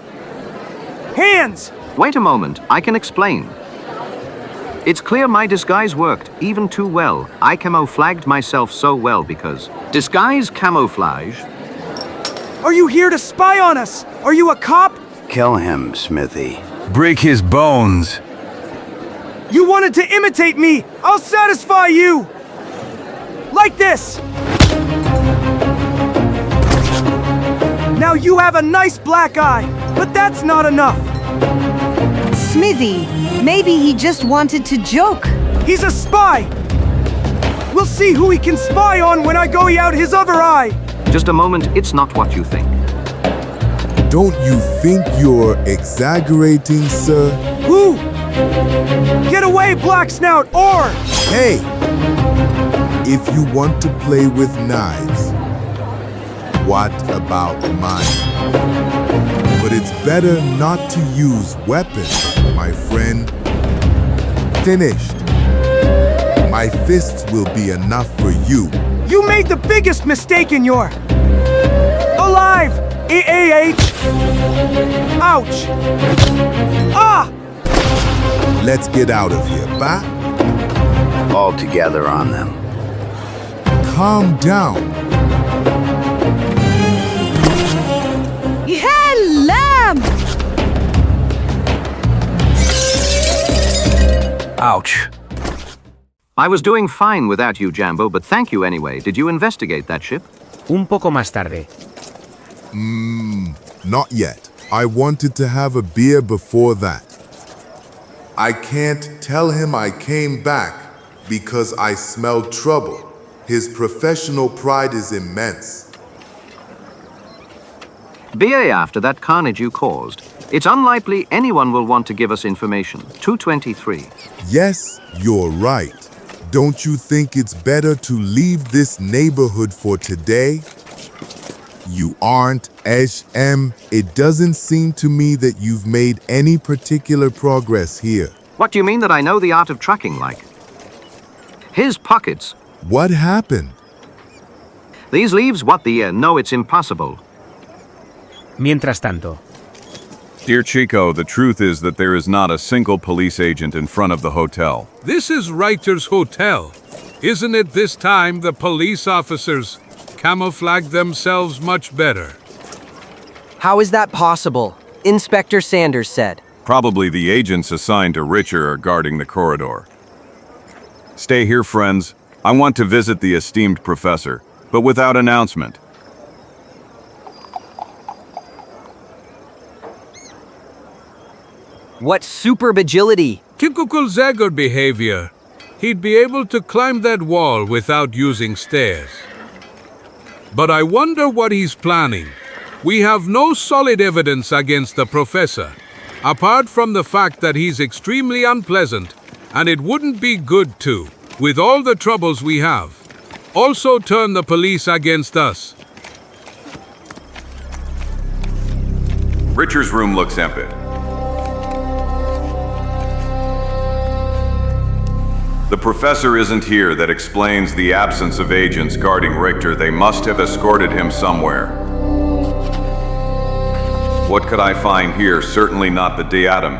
Hands! Wait a moment, I can explain. It's clear my disguise worked, even too well. I camouflaged myself so well because... Disguise camouflage? Are you here to spy on us? Are you a cop? Kill him, Smithy. Break his bones. You wanted to imitate me! I'll satisfy you! Like this! Now you have a nice black eye, but that's not enough! Smithy, maybe he just wanted to joke. He's a spy! We'll see who he can spy on when I go out his other eye! Just a moment, it's not what you think. Don't you think you're exaggerating, sir? Who? Get away, Black Snout, or... Hey! If you want to play with knives, what about mine? But it's better not to use weapons, my friend. Finished. My fists will be enough for you. You made the biggest mistake in your... Alive! E-A-H! Ouch! Ah! Let's get out of here, bye? All together on them. Calm down. Lamb! Ouch. I was doing fine without you, Jambo, but thank you anyway. Did you investigate that ship? Un poco más tarde. Not yet. I wanted to have a beer before that. I can't tell him I came back because I smell trouble. His professional pride is immense. BA after that carnage you caused. It's unlikely anyone will want to give us information. 223. Yes, you're right. Don't you think it's better to leave this neighborhood for today? You aren't, H.M. It doesn't seem to me that you've made any particular progress here. What do you mean that I know the art of tracking like? His pockets. What happened? These leaves, what the year? No, it's impossible. Mientras tanto. Dear Chico, the truth is that there is not a single police agent in front of the hotel. This is Reiter's hotel. Isn't it this time the police officers camouflage themselves much better? How is that possible? Inspector Sanders said. Probably the agents assigned to Richer are guarding the corridor. Stay here, friends. I want to visit the esteemed professor, but without announcement. What superb agility! Typical Zagor behavior. He'd be able to climb that wall without using stairs. But I wonder what he's planning. We have no solid evidence against the professor, apart from the fact that he's extremely unpleasant, and it wouldn't be good to, with all the troubles we have, also turn the police against us. Richer's room looks empty. The professor isn't here. That explains the absence of agents guarding Richter. They must have escorted him somewhere. What could I find here? Certainly not the diadem.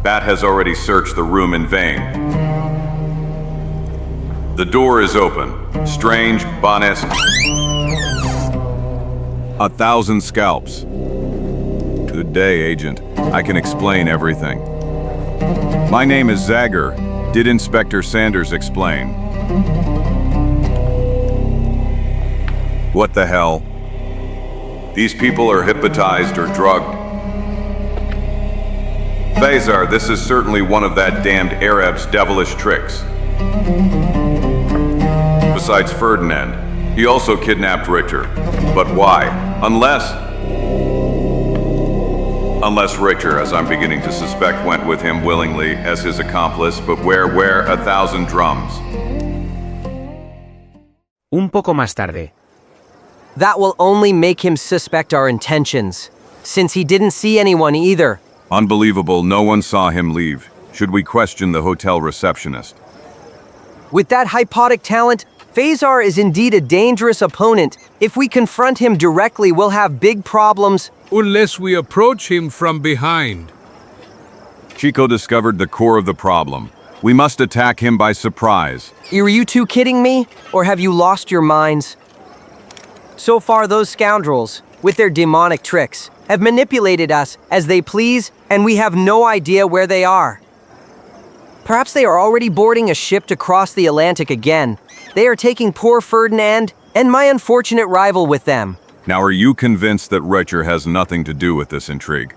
Bat has already searched the room in vain. The door is open. Strange, Bonesque. 1,000 scalps. Good day, Agent. I can explain everything. My name is Zagor. Did Inspector Sanders explain? What the hell? These people are hypnotized or drugged. Thazar, this is certainly one of that damned Arab's devilish tricks. Besides Ferdinand, he also kidnapped Richter. But why? Unless Richter, as I'm beginning to suspect, went with him willingly as his accomplice, but where 1,000 drums? Un poco más tarde. That will only make him suspect our intentions, since he didn't see anyone either. Unbelievable, no one saw him leave. Should we question the hotel receptionist? With that hypnotic talent, Phasar is indeed a dangerous opponent. If we confront him directly, we'll have big problems. Unless we approach him from behind. Chico discovered the core of the problem. We must attack him by surprise. Are you two kidding me? Or have you lost your minds? So far, those scoundrels, with their demonic tricks, have manipulated us as they please, and we have no idea where they are. Perhaps they are already boarding a ship to cross the Atlantic again. They are taking poor Ferdinand and my unfortunate rival with them. Now, are you convinced that Richer has nothing to do with this intrigue?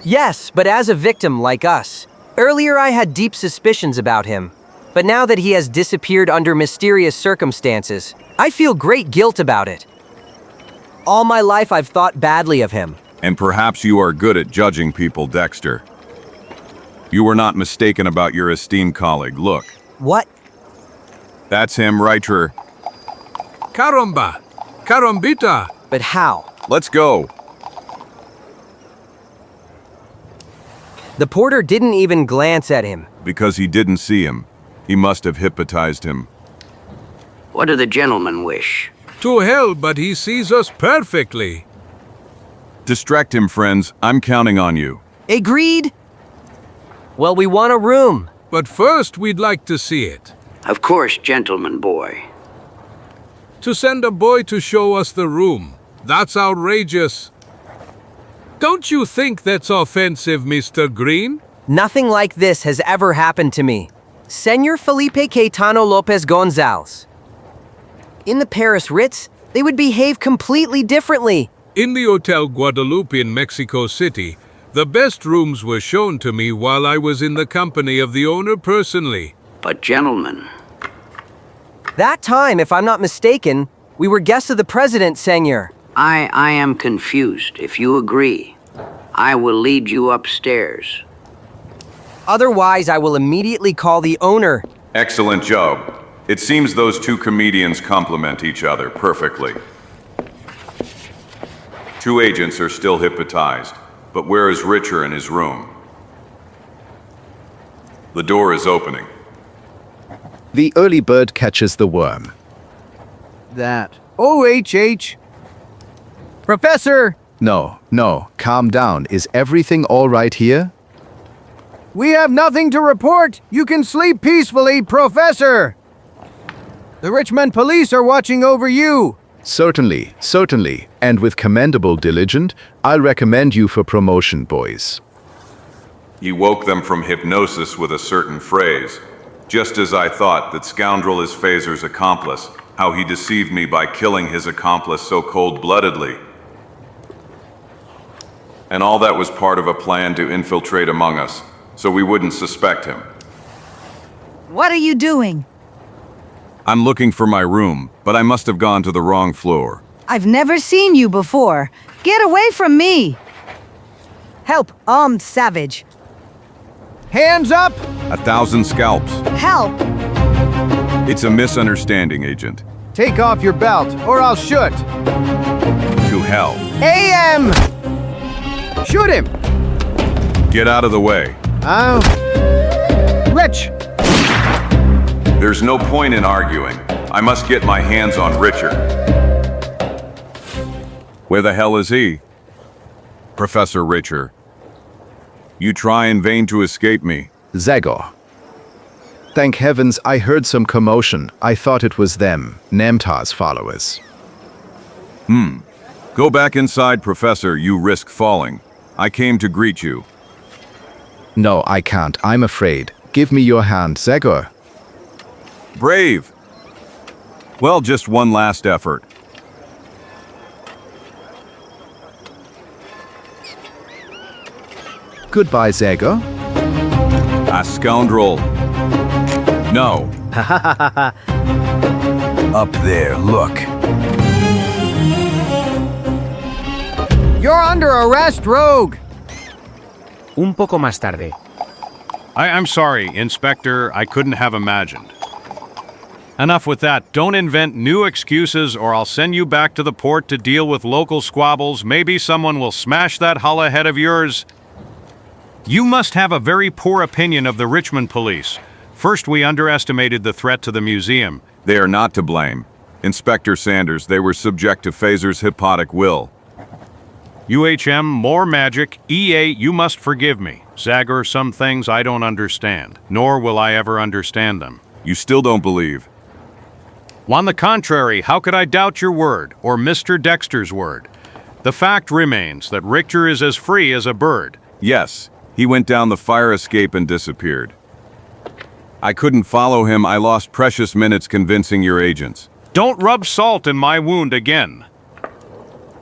Yes, but as a victim like us. Earlier I had deep suspicions about him. But now that he has disappeared under mysterious circumstances, I feel great guilt about it. All my life I've thought badly of him. And perhaps you are good at judging people, Dexter. You were not mistaken about your esteemed colleague. Look. What? That's him, Richer. Caramba! Carambita! But how? Let's go. The porter didn't even glance at him. Because he didn't see him. He must have hypnotized him. What do the gentlemen wish? To hell, but he sees us perfectly. Distract him, friends. I'm counting on you. Agreed. Well, we want a room. But first, we'd like to see it. Of course, gentleman boy. To send a boy to show us the room. That's outrageous. Don't you think that's offensive, Mr. Green? Nothing like this has ever happened to me. Senor Felipe Caetano Lopez Gonzalez. In the Paris Ritz, they would behave completely differently. In the Hotel Guadalupe in Mexico City, the best rooms were shown to me while I was in the company of the owner personally. But gentlemen... That time, if I'm not mistaken, we were guests of the president, senor. I am confused, if you agree. I will lead you upstairs. Otherwise, I will immediately call the owner. Excellent job. It seems those two comedians complement each other perfectly. Two agents are still hypnotized, but where is Richer in his room? The door is opening. The early bird catches the worm. That. OHH. Professor! No, calm down. Is everything all right here? We have nothing to report. You can sleep peacefully, Professor. The Richmond police are watching over you. Certainly. And with commendable diligence, I'll recommend you for promotion, boys. He woke them from hypnosis with a certain phrase. Just as I thought that scoundrel is Phaser's accomplice, how he deceived me by killing his accomplice so cold-bloodedly. And all that was part of a plan to infiltrate among us, so we wouldn't suspect him. What are you doing? I'm looking for my room, but I must have gone to the wrong floor. I've never seen you before. Get away from me! Help, armed savage. Hands up! 1,000 scalps. Help! It's a misunderstanding, Agent. Take off your belt, or I'll shoot. To hell. AM! Shoot him! Get out of the way. Rich! There's no point in arguing. I must get my hands on Richer. Where the hell is he? Professor Richer. You try in vain to escape me. Zagor. Thank heavens I heard some commotion. I thought it was them, Namtar's followers. Go back inside, Professor. You risk falling. I came to greet you. No, I can't. I'm afraid. Give me your hand, Zagor. Brave. Well, just one last effort. Goodbye, Zagor. A scoundrel. No. Up there, look. You're under arrest, rogue! Un poco más tarde. I'm sorry, Inspector. I couldn't have imagined. Enough with that. Don't invent new excuses or I'll send you back to the port to deal with local squabbles. Maybe someone will smash that hull ahead of yours. You must have a very poor opinion of the Richmond police. First, we underestimated the threat to the museum. They are not to blame. Inspector Sanders, they were subject to Phaser's hypnotic will. UHM, more magic. EA, you must forgive me. Zagor, some things I don't understand, nor will I ever understand them. You still don't believe? On the contrary, how could I doubt your word, or Mr. Dexter's word? The fact remains that Richter is as free as a bird. Yes, he went down the fire escape and disappeared. I couldn't follow him. I lost precious minutes convincing your agents. Don't rub salt in my wound again.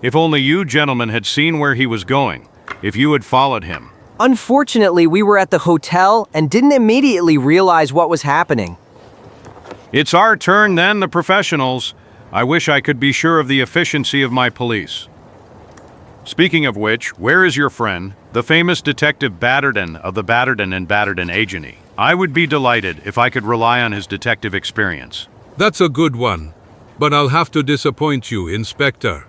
If only you gentlemen had seen where he was going, if you had followed him. Unfortunately, we were at the hotel and didn't immediately realize what was happening. It's our turn then, the professionals. I wish I could be sure of the efficiency of my police. Speaking of which, where is your friend, the famous Detective Batterton of the Batterton and Batterton Agency? I would be delighted if I could rely on his detective experience. That's a good one, but I'll have to disappoint you, Inspector.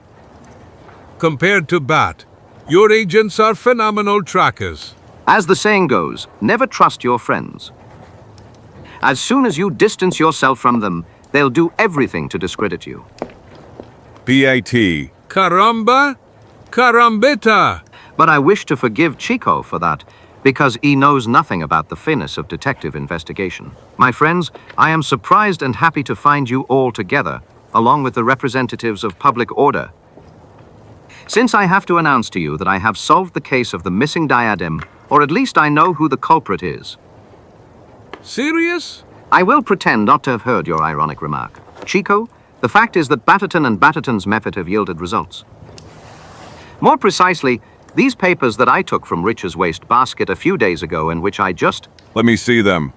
Compared to Bat, your agents are phenomenal trackers. As the saying goes, never trust your friends. As soon as you distance yourself from them, they'll do everything to discredit you. B.A.T. Caramba? Carambita! But I wish to forgive Chico for that, because he knows nothing about the finesse of detective investigation. My friends, I am surprised and happy to find you all together, along with the representatives of public order. Since I have to announce to you that I have solved the case of the missing diadem, or at least I know who the culprit is. Serious? I will pretend not to have heard your ironic remark. Chico, the fact is that Batterton and Batterton's method have yielded results. More precisely, these papers that I took from Rich's waste basket a few days ago and which I just... Let me see them.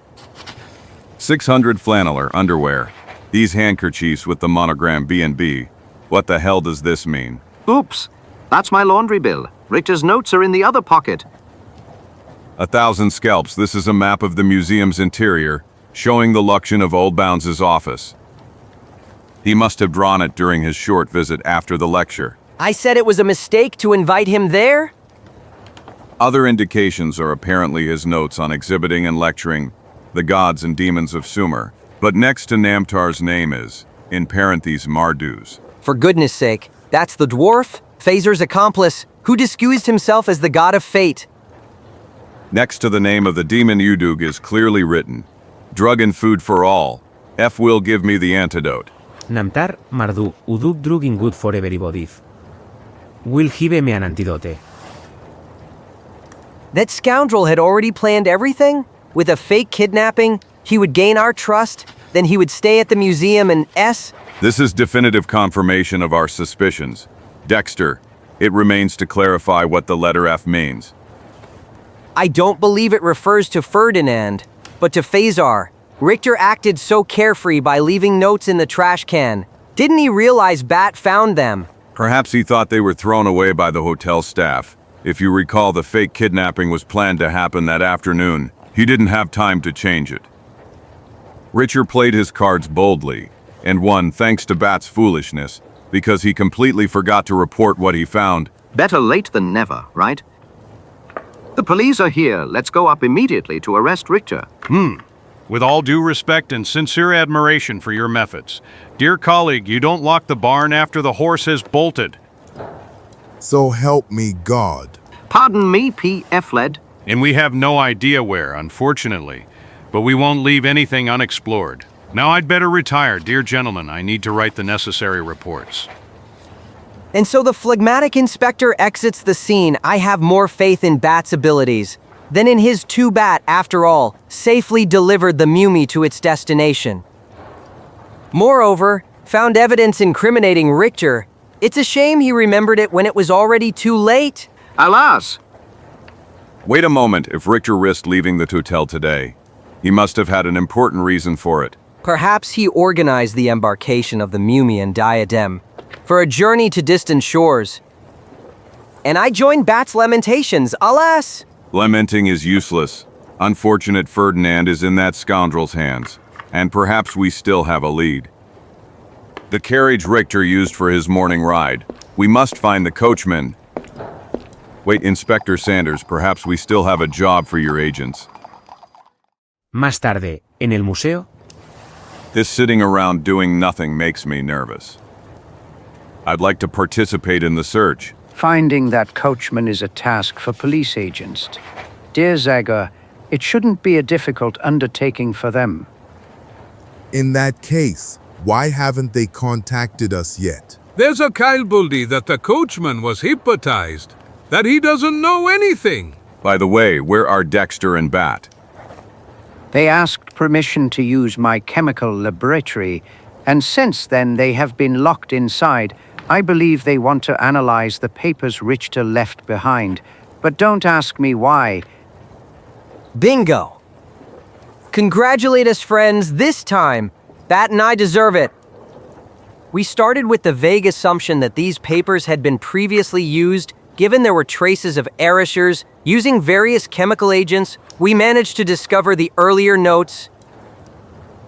600 flanneler underwear. These handkerchiefs with the monogram B&B. What the hell does this mean? Oops, that's my laundry bill. Richter's notes are in the other pocket. 1,000 scalps. This is a map of the museum's interior, showing the location of Oldbounds' office. He must have drawn it during his short visit after the lecture. I said it was a mistake to invite him there? Other indications are apparently his notes on exhibiting and lecturing the gods and demons of Sumer, but next to Namtar's name is, in parentheses, Mardus. For goodness sake, that's the dwarf, Phaser's accomplice, who disguised himself as the god of fate. Next to the name of the demon Udug is clearly written, drug and food for all. F will give me the antidote. Namtar, Mardu, Udug drugging good for everybody. Will give me an antidote. That scoundrel had already planned everything? With a fake kidnapping, he would gain our trust, then he would stay at the museum and This is definitive confirmation of our suspicions. Dexter, it remains to clarify what the letter F means. I don't believe it refers to Ferdinand, but to Phaser. Richter acted so carefree by leaving notes in the trash can. Didn't he realize Bat found them? Perhaps he thought they were thrown away by the hotel staff. If you recall, the fake kidnapping was planned to happen that afternoon. He didn't have time to change it. Richter played his cards boldly, and won thanks to Bat's foolishness, because he completely forgot to report what he found. Better late than never, right? The police are here. Let's go up immediately to arrest Richter. With all due respect and sincere admiration for your methods. Dear colleague, you don't lock the barn after the horse has bolted. So help me God. Pardon me, P.F. led. And we have no idea where, unfortunately. But we won't leave anything unexplored. Now I'd better retire, dear gentlemen. I need to write the necessary reports. And so the phlegmatic inspector exits the scene. I have more faith in Bat's abilities than in his Bat, after all, safely delivered the mummy to its destination. Moreover, found evidence incriminating Richter. It's a shame he remembered it when it was already too late. Alas! Wait a moment. If Richter risked leaving the hotel today, he must have had an important reason for it. Perhaps he organized the embarkation of the mummy and diadem for a journey to distant shores. And I joined Bat's lamentations, alas! Lamenting is useless. Unfortunate Ferdinand is in that scoundrel's hands, and perhaps we still have a lead. The carriage Richter used for his morning ride. We must find the coachman. Wait, Inspector Sanders, perhaps we still have a job for your agents. Más tarde, en el museo. This sitting around doing nothing makes me nervous. I'd like to participate in the search. Finding that coachman is a task for police agents. Dear Zagor, it shouldn't be a difficult undertaking for them. In that case, why haven't they contacted us yet? There's a Keilbuldi that the coachman was hypnotized, that he doesn't know anything. By the way, where are Dexter and Bat? They asked permission to use my chemical laboratory, and since then they have been locked inside. I believe they want to analyze the papers Richter left behind, but don't ask me why. Bingo! Congratulate us, friends, this time. Bat and I deserve it. We started with the vague assumption that these papers had been previously used. Given there were traces of erasures using various chemical agents, we managed to discover the earlier notes.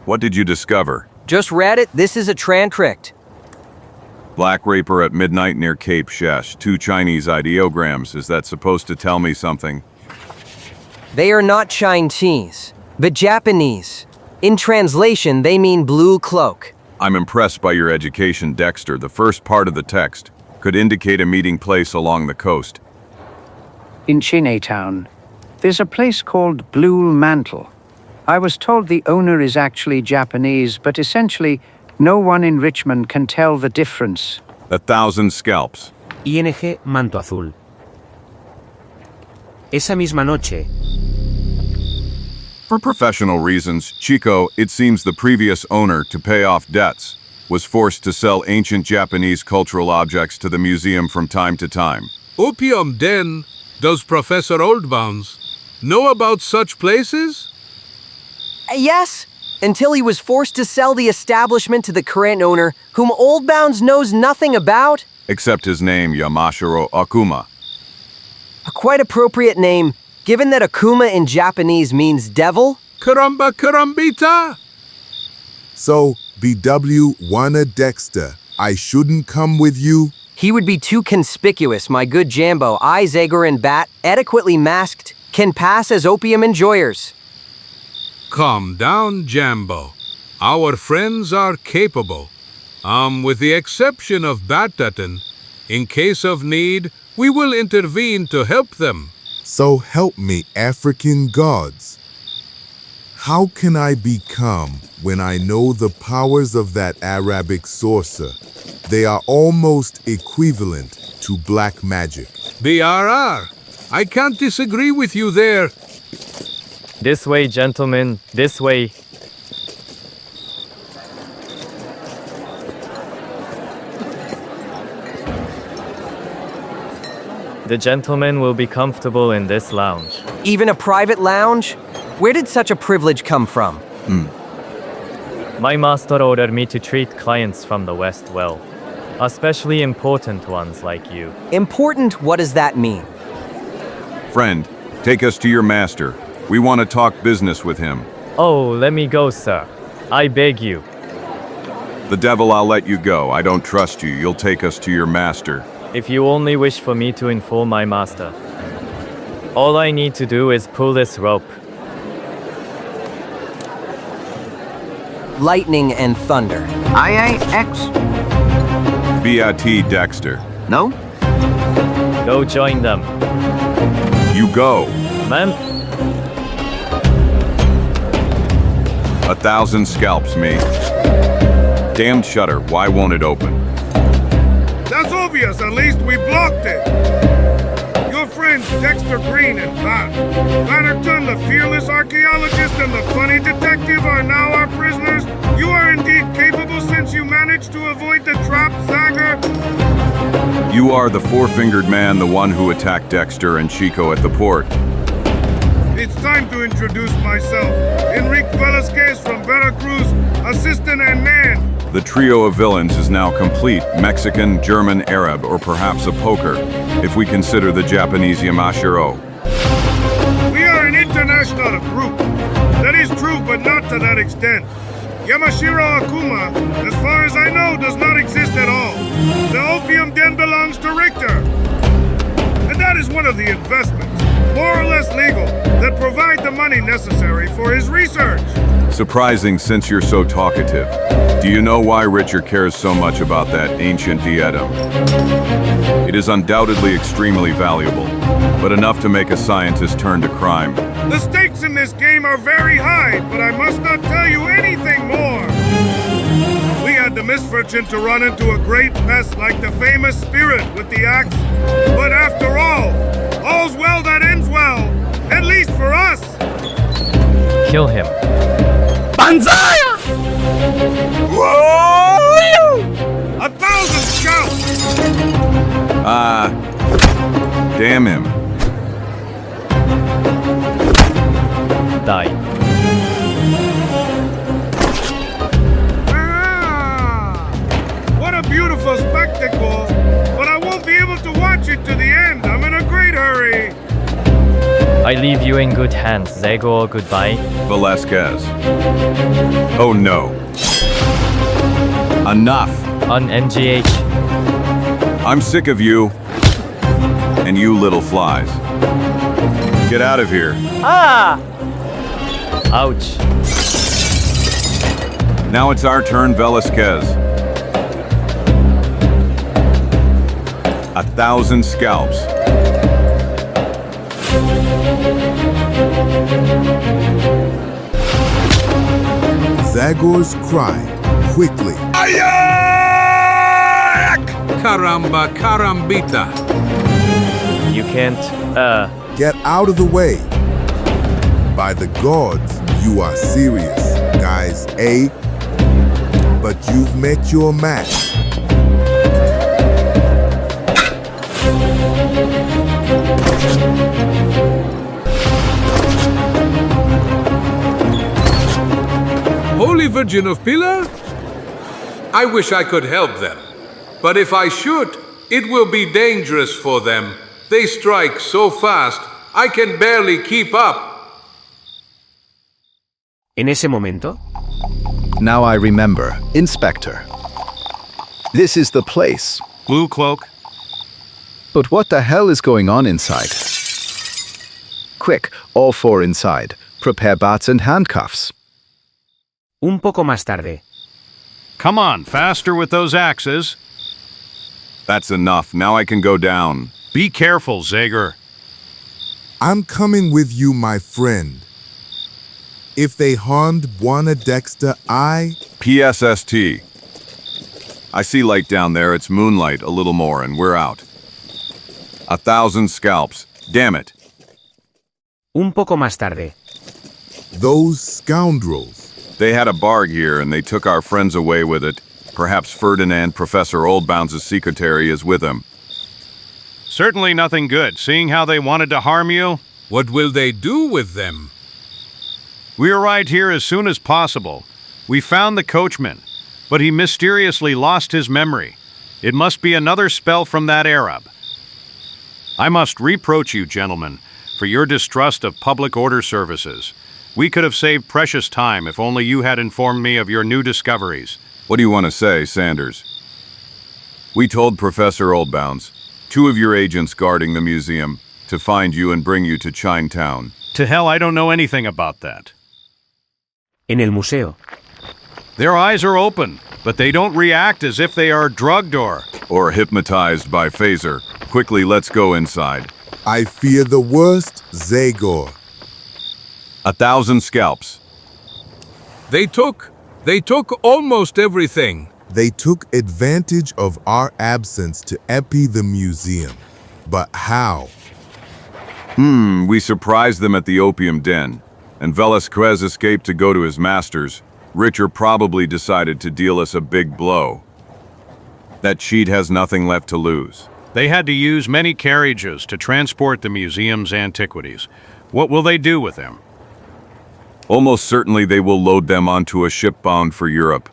What did you discover? Just read it. This is a transcript. Black Raper at midnight near Cape Shesh. 2 Chinese ideograms. Is that supposed to tell me something? They are not Chinese, but Japanese. In translation, they mean blue cloak. I'm impressed by your education, Dexter. The first part of the text could indicate a meeting place along the coast. In Chinatown, there's a place called Blue Mantle. I was told the owner is actually Japanese, but essentially, no one in Richmond can tell the difference. 1,000 scalps. ING Manto Azul. Esa misma noche. For professional reasons, Chico, it seems the previous owner, to pay off debts, was forced to sell ancient Japanese cultural objects to the museum from time to time. Opium Den, does Professor Oldbounds know about such places? Yes, until he was forced to sell the establishment to the current owner, whom Oldbounds knows nothing about. Except his name, Yamashiro Akuma. A quite appropriate name, given that Akuma in Japanese means devil. Caramba carambita! So, BW wanna Dexter, I shouldn't come with you? He would be too conspicuous, my good Jambo. I, Zagor and Bat, adequately masked, can pass as opium enjoyers. Calm down, Jambo. Our friends are capable. With the exception of Batatan, in case of need, we will intervene to help them. So help me, African gods. How can I be calm when I know the powers of that Arabic sorcerer? They are almost equivalent to black magic. BRR, I can't disagree with you there. This way, gentlemen, this way. The gentlemen will be comfortable in this lounge. Even a private lounge? Where did such a privilege come from? My master ordered me to treat clients from the West well, especially important ones like you. Important? What does that mean? Friend, take us to your master. We want to talk business with him. Oh, let me go, sir. I beg you. The devil, I'll let you go. I don't trust you. You'll take us to your master. If you only wish for me to inform my master, all I need to do is pull this rope. Lightning and thunder. IAX? BIT Dexter. No? Go join them. You go. Ma'am? 1,000 scalps me. Damned shutter, why won't it open? That's obvious, at least we blocked it. Your friends Dexter Green and Bat, Batterton, the fearless archaeologist, and the funny detective are now our prisoners. You are indeed capable since you managed to avoid the trap, Zagor. You are the four-fingered man, the one who attacked Dexter and Chico at the port. It's time to introduce myself. Enrique Velasquez from Veracruz, assistant and man. The trio of villains is now complete, Mexican, German, Arab, or perhaps a poker, if we consider the Japanese Yamashiro. We are an international group. That is true, but not to that extent. Yamashiro Akuma, as far as I know, does not exist at all. The opium den belongs to Richter. And that is one of the investments, more or less legal, that provide the money necessary for his research. Surprising since you're so talkative. Do you know why Richard cares so much about that ancient diadem? It is undoubtedly extremely valuable, but enough to make a scientist turn to crime. The stakes in this game are very high, but I must not tell you anything more. We had the misfortune to run into a great pest like the famous spirit with the axe. But after all, all's well that ends well, at least for us. Kill him. Banzai! 1,000 scouts! Damn him. Die. What a beautiful spectacle! But I won't be able to watch it to the end. I'm in a great hurry. I leave you in good hands, Zagor. Goodbye. Velasquez. Oh no. Enough. On NGH. I'm sick of you. And you little flies. Get out of here. Ah! Ouch. Now it's our turn, Velasquez. 1,000 scalps. Zagor's cry, quickly. Caramba carambita. You can't, Get out of the way. By the gods, you are serious, guys, eh? But you've met your match. Holy Virgin of Pilar? I wish I could help them. But if I should, it will be dangerous for them. They strike so fast, I can barely keep up. En ese momento, Now I remember, Inspector. This is the place. Blue cloak. But what the hell is going on inside? Quick, all four inside. Prepare bats and handcuffs. un poco más tarde, Come on, faster with those axes. That's enough. Now I can go down. Be careful, Zagor. I'm coming with you, my friend. If they harmed Buana Dexter, PSST. I see light down there. It's moonlight, a little more, and we're out. 1,000 scalps. Damn it. un poco más tarde, Those scoundrels. They had a barg here, and they took our friends away with it. Perhaps Ferdinand, Professor Oldbounds' secretary, is with him. Certainly nothing good, seeing how they wanted to harm you. What will they do with them? We arrived here as soon as possible. We found the coachman, but he mysteriously lost his memory. It must be another spell from that Arab. I must reproach you, gentlemen, for your distrust of public order services. We could have saved precious time if only you had informed me of your new discoveries. What do you want to say, Sanders? We told Professor Oldbounds, 2 of your agents guarding the museum, to find you and bring you to Chinatown. To hell, I don't know anything about that. en el museo, Their eyes are open, but they don't react as if they are drugged or hypnotized by phaser. Quickly, let's go inside. I fear the worst, Zagor. 1,000 scalps. They took almost everything. They took advantage of our absence to epi the museum. But how? We surprised them at the opium den, and Velasquez escaped to go to his masters. Richer probably decided to deal us a big blow. That cheat has nothing left to lose. they had to use many carriages to transport the museum's antiquities. What will they do with them? Almost certainly they will load them onto a ship bound for Europe.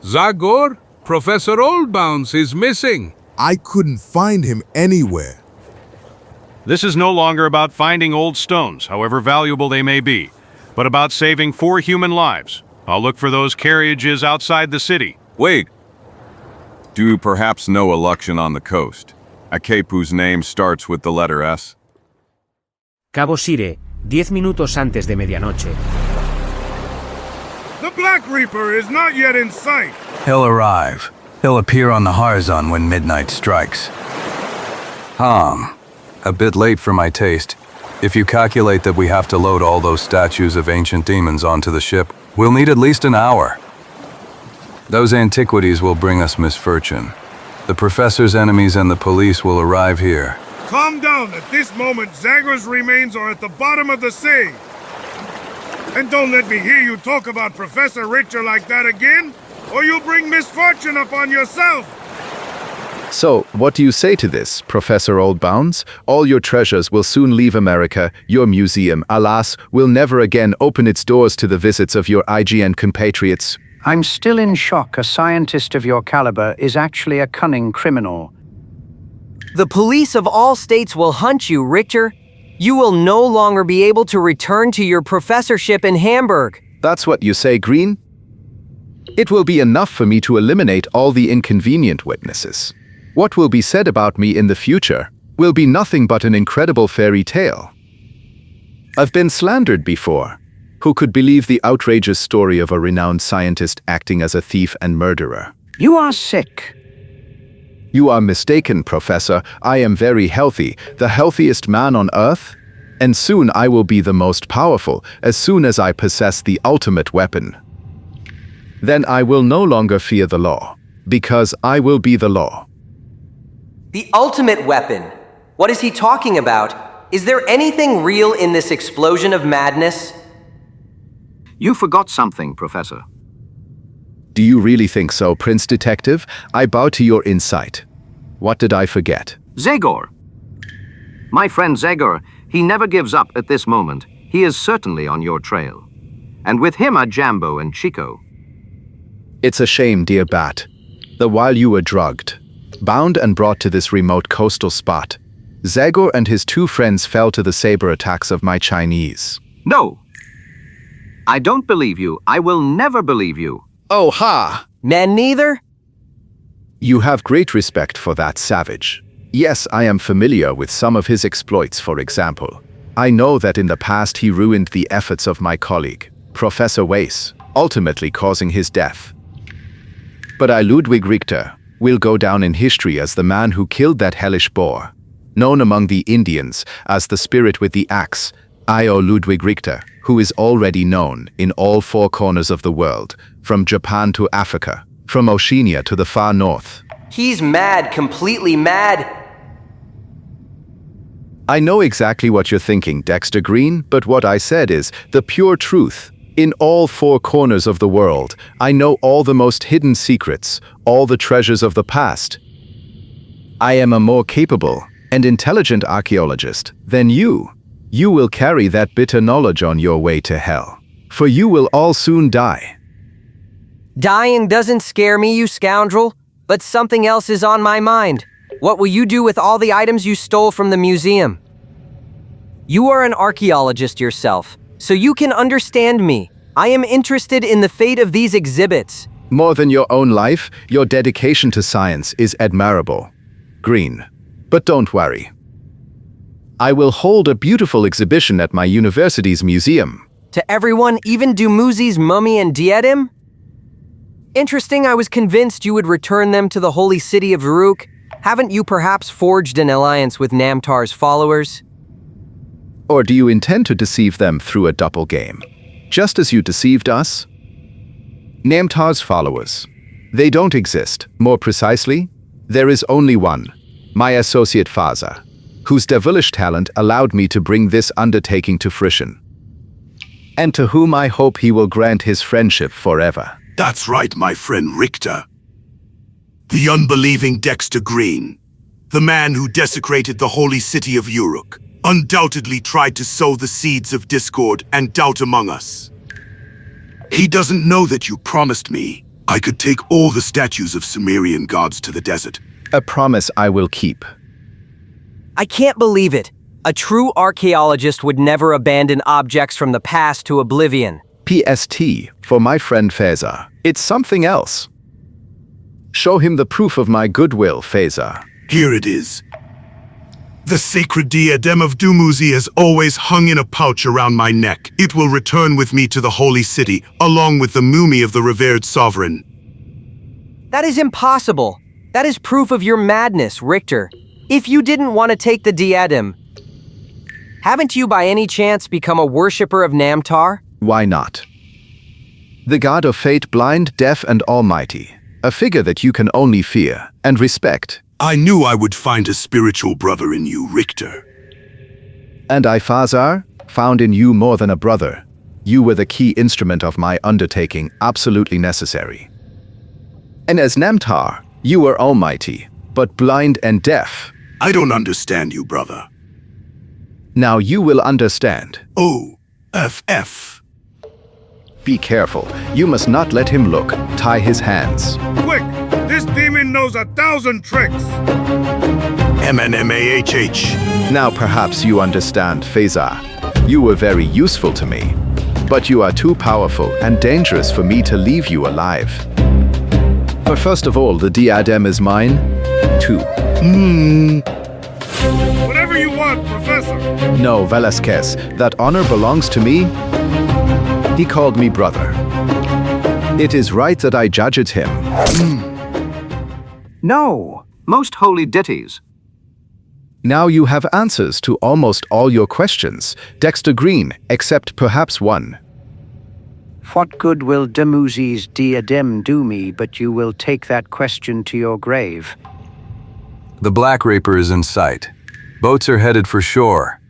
Zagor, Professor Oldbounds is missing. I couldn't find him anywhere. This is no longer about finding old stones, however valuable they may be, but about saving 4 human lives. I'll look for those carriages outside the city. Wait! Do you perhaps know a Luxian on the coast? A cape whose name starts with the letter S? Cabo Sire, 10 minutos antes de medianoche. The Black Reaper is not yet in sight. He'll arrive. He'll appear on the horizon when midnight strikes. A bit late for my taste. If you calculate that we have to load all those statues of ancient demons onto the ship, we'll need at least an hour. Those antiquities will bring us misfortune. The professor's enemies and the police will arrive here. Calm down. At this moment, Zagor's remains are at the bottom of the sea. And don't let me hear you talk about Professor Richter like that again, or you'll bring misfortune upon yourself. So, what do you say to this, Professor Oldbounds? All your treasures will soon leave America. Your museum, alas, will never again open its doors to the visits of your IGN compatriots. I'm still in shock. A scientist of your caliber is actually a cunning criminal. The police of all states will hunt you, Richter. You will no longer be able to return to your professorship in Hamburg. That's what you say, Green? It will be enough for me to eliminate all the inconvenient witnesses. What will be said about me in the future will be nothing but an incredible fairy tale. I've been slandered before. Who could believe the outrageous story of a renowned scientist acting as a thief and murderer? You are sick. You are mistaken, Professor. I am very healthy, the healthiest man on Earth. And soon I will be the most powerful, as soon as I possess the ultimate weapon. Then I will no longer fear the law, because I will be the law. The ultimate weapon? What is he talking about? Is there anything real in this explosion of madness? You forgot something, Professor. Do you really think so, Prince Detective? I bow to your insight. What did I forget? Zagor. My friend Zagor, he never gives up at this moment. He is certainly on your trail. And with him are Jambo and Chico. It's a shame, dear Bat, that while you were drugged, bound and brought to this remote coastal spot, Zagor and his 2 friends fell to the saber attacks of my Chinese. No. I don't believe you. I will never believe you. Oh ha! Men neither? You have great respect for that savage. Yes, I am familiar with some of his exploits, for example. I know that in the past he ruined the efforts of my colleague, Professor Weiss, ultimately causing his death. But I, Ludwig Richter, will go down in history as the man who killed that hellish boar. Known among the Indians as the spirit with the axe, I, Ludwig Richter, who is already known in all 4 corners of the world, from Japan to Africa, from Oceania to the far north. He's mad, completely mad. I know exactly what you're thinking, Dexter Green, but what I said is the pure truth. In all 4 corners of the world, I know all the most hidden secrets, all the treasures of the past. I am a more capable and intelligent archaeologist than you. You will carry that bitter knowledge on your way to hell, for you will all soon die. Dying doesn't scare me, you scoundrel, but something else is on my mind. What will you do with all the items you stole from the museum? You are an archaeologist yourself, so you can understand me. I am interested in the fate of these exhibits. More than your own life, your dedication to science is admirable, Green. But don't worry. I will hold a beautiful exhibition at my university's museum. To everyone, even Dumuzi's mummy and diadem? Interesting, I was convinced you would return them to the holy city of Uruk. Haven't you perhaps forged an alliance with Namtar's followers? Or do you intend to deceive them through a double game, just as you deceived us? Namtar's followers. They don't exist. More precisely, there is only one, my associate Faza, whose devilish talent allowed me to bring this undertaking to fruition, and to whom I hope he will grant his friendship forever. That's right, my friend Richter. The unbelieving Dexter Green, the man who desecrated the holy city of Uruk, undoubtedly tried to sow the seeds of discord and doubt among us. He doesn't know that you promised me I could take all the statues of Sumerian gods to the desert. A promise I will keep. I can't believe it. A true archaeologist would never abandon objects from the past to oblivion. PST, for my friend Feza. It's something else. Show him the proof of my goodwill, Feza. Here it is. The sacred diadem of Dumuzi has always hung in a pouch around my neck. It will return with me to the holy city, along with the mummy of the revered sovereign. That is impossible. That is proof of your madness, Richter. If you didn't want to take the diadem, haven't you by any chance become a worshipper of Namtar? Why not? The god of fate, blind, deaf, and almighty. A figure that you can only fear and respect. I knew I would find a spiritual brother in you, Richter. And I, Fazar, found in you more than a brother. You were the key instrument of my undertaking, absolutely necessary. And as Namtar, you were almighty, but blind and deaf. I don't understand you, brother. Now you will understand. O-F-F. Be careful. You must not let him look. Tie his hands. Quick! This demon knows 1,000 tricks! M-N-M-A-H-H. Now perhaps you understand, Feza. You were very useful to me. But you are too powerful and dangerous for me to leave you alive. But first of all, the diadem is mine, too. Whatever you want, Professor. No, Velasquez, that honor belongs to me. He called me brother. It is right that I judge it him. No. Most holy deities. Now you have answers to almost all your questions, Dexter Green, except perhaps one. What good will Dumuzi's diadem do me, but you will take that question to your grave? The Black Reaper is in sight. Boats are headed for shore.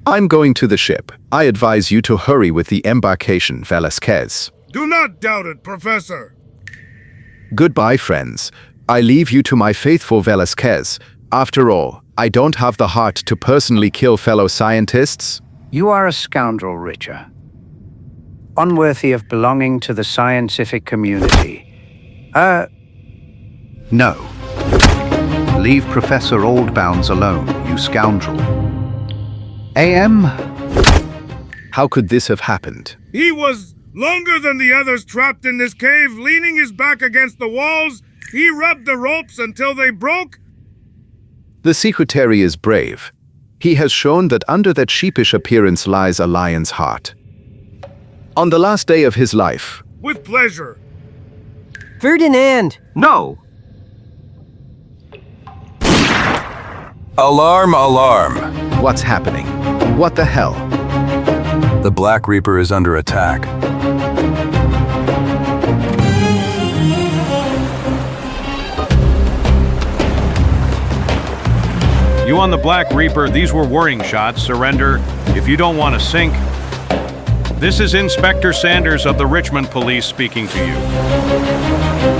I'm going to the ship. I advise you to hurry with the embarkation, Velasquez. Do not doubt it, Professor. Goodbye, friends. I leave you to my faithful Velasquez. After all, I don't have the heart to personally kill fellow scientists. You are a scoundrel, Richter. Unworthy of belonging to the scientific community. No. Leave Professor Oldbounds alone, you scoundrel. AM? How could this have happened? He was longer than the others trapped in this cave, leaning his back against the walls. He rubbed the ropes until they broke. The secretary is brave. He has shown that under that sheepish appearance lies a lion's heart. On the last day of his life. With pleasure. Ferdinand! No! Alarm, alarm! What's happening? What the hell? The Black Reaper is under attack. You on the Black Reaper, these were warning shots. Surrender if you don't want to sink. This is Inspector Sanders of the Richmond Police speaking to you.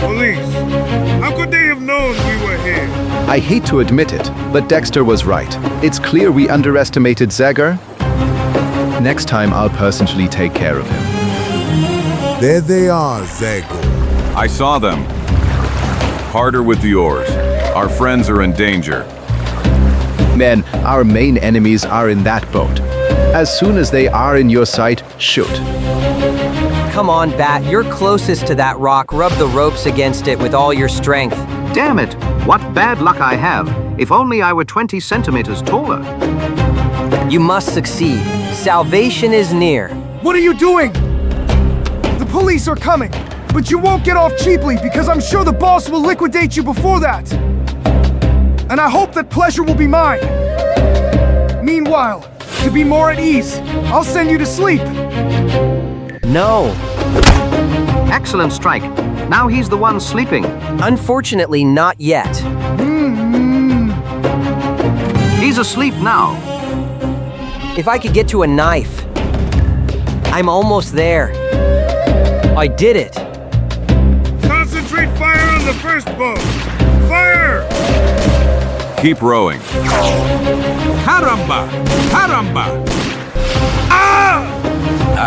Police? How could they have known we were here? I hate to admit it, but Dexter was right. It's clear we underestimated Zagor. Next time I'll personally take care of him. There they are, Zagor. I saw them. Harder with the oars. Our friends are in danger. Men, our main enemies are in that boat. As soon as they are in your sight, shoot. Come on, Bat, you're closest to that rock. Rub the ropes against it with all your strength. Damn it! What bad luck I have. If only I were 20 centimeters taller. You must succeed. Salvation is near. What are you doing? The police are coming, but you won't get off cheaply because I'm sure the boss will liquidate you before that. And I hope that pleasure will be mine. Meanwhile, to be more at ease, I'll send you to sleep. No. Excellent strike. Now he's the one sleeping. Unfortunately, not yet. He's asleep now. If I could get to a knife. I'm almost there. I did it. Concentrate fire on the first boat. Fire! Keep rowing. Caramba! Caramba! Ah!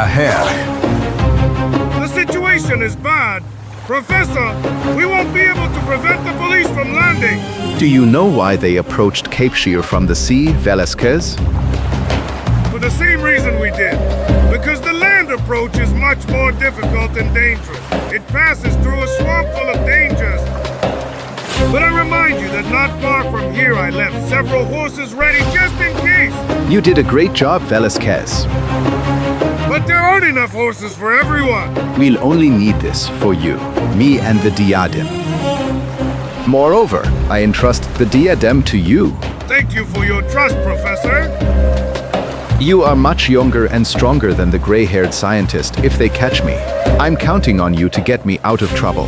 Ahead. The situation is bad. Professor, we won't be able to prevent the police from landing. Do you know why they approached Cape Shear from the sea, Velasquez? For the same reason we did. Because the land approach is much more difficult and dangerous. It passes through a swamp full of dangers. But I remind you that not far from here I left several horses ready just in case. You did a great job, Velasquez. But there aren't enough horses for everyone. We'll only need this for you, me and the diadem. Moreover, I entrust the diadem to you. Thank you for your trust, Professor. You are much younger and stronger than the gray-haired scientist if they catch me. I'm counting on you to get me out of trouble.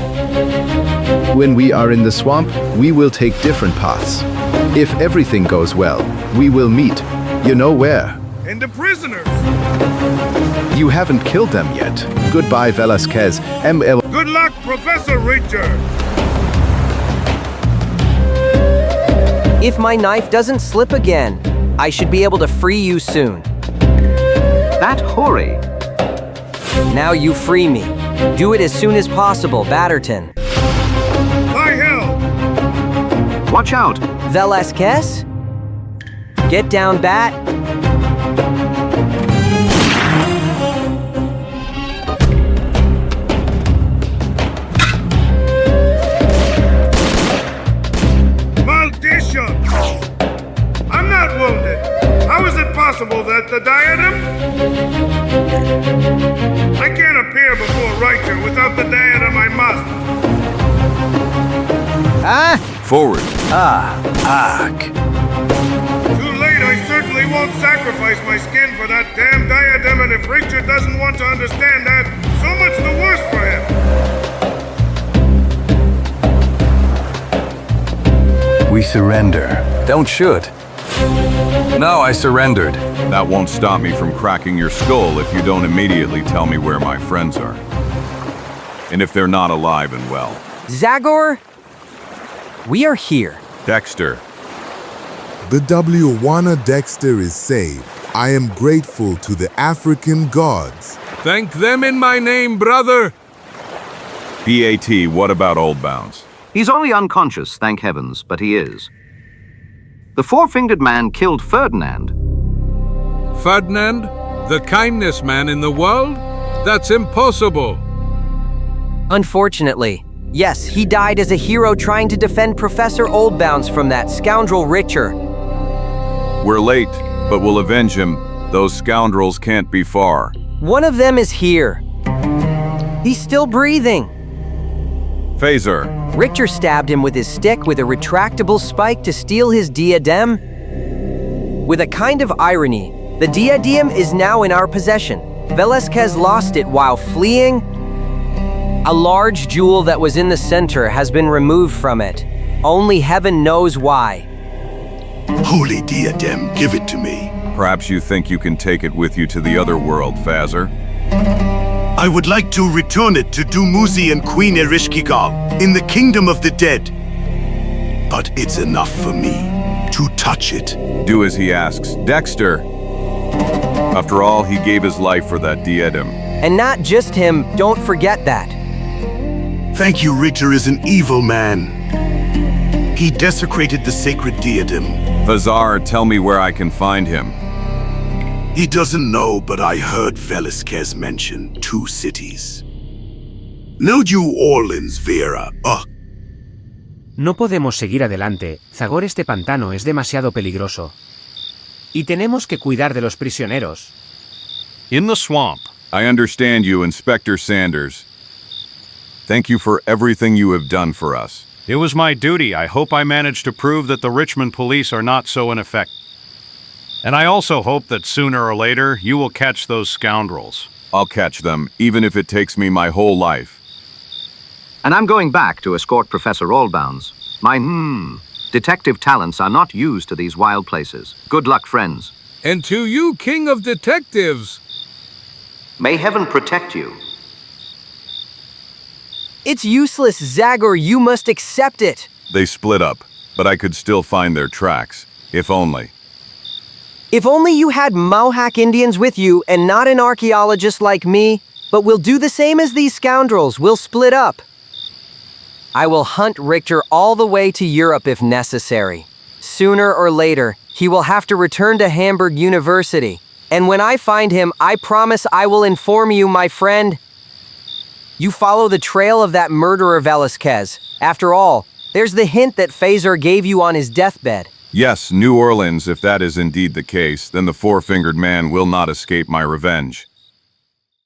When we are in the swamp, we will take different paths. If everything goes well, we will meet. You know where? And the prisoners. You haven't killed them yet. Goodbye, Velasquez. ML. Good luck, Professor Richard. If my knife doesn't slip again, I should be able to free you soon. That hoary. Now you free me. Do it as soon as possible, Batterton. By hell! Watch out! Velasquez? Get down, Bat. Maldition! I'm not wounded. How is it possible that the diadem? I can't appear before Riker without the diadem. I must. Forward. Too late. I certainly won't sacrifice my skin for that damn diadem, and if Richard doesn't want to understand that, so much the worse for him. We surrender. Don't shoot. No, I surrendered. That won't stop me from cracking your skull if you don't immediately tell me where my friends are. And if they're not alive and well. Zagor? We are here. Dexter. The W1 Dexter is saved. I am grateful to the African gods. Thank them in my name, brother. BAT, what about Oldbounds? He's only unconscious, thank heavens, but he is. The four-fingered man killed Ferdinand. Ferdinand? The kindest man in the world? That's impossible. Unfortunately, yes, he died as a hero trying to defend Professor Oldbounds from that scoundrel Richter. We're late, but we'll avenge him. Those scoundrels can't be far. One of them is here. He's still breathing. Phaser. Richter stabbed him with his stick with a retractable spike to steal his diadem. With a kind of irony, the diadem is now in our possession. Velasquez lost it while fleeing. A large jewel that was in the center has been removed from it. Only heaven knows why. Holy diadem, give it to me. Perhaps you think you can take it with you to the other world, Phaser? I would like to return it to Dumuzi and Queen Erishkigal in the kingdom of the dead. But it's enough for me to touch it. Do as he asks. Dexter! After all, he gave his life for that diadem. And not just him, don't forget that. Thank you, Richter is an evil man. He desecrated the sacred diadem. Vazar, tell me where I can find him. He doesn't know, but I heard Velasquez mention 2 cities. No New Orleans, Vera. No podemos seguir adelante, Zagor, este pantano es demasiado peligroso. Y tenemos que cuidar de los prisioneros. In the swamp. I understand you, Inspector Sanders. Thank you for everything you have done for us. It was my duty. I hope I managed to prove that the Richmond police are not so ineffective. And I also hope that sooner or later you will catch those scoundrels. I'll catch them, even if it takes me my whole life. And I'm going back to escort Professor Oldbounds. My detective talents are not used to these wild places. Good luck, friends. And to you, King of Detectives. May heaven protect you. It's useless, Zagor. You must accept it. They split up, but I could still find their tracks, if only. If only you had Mohawk Indians with you and not an archaeologist like me, but we'll do the same as these scoundrels. We'll split up. I will hunt Richter all the way to Europe if necessary. Sooner or later, he will have to return to Hamburg University. And when I find him, I promise I will inform you, my friend. You follow the trail of that murderer Velasquez. After all, there's the hint that Phaser gave you on his deathbed. Yes, New Orleans, if that is indeed the case, then the four-fingered man will not escape my revenge.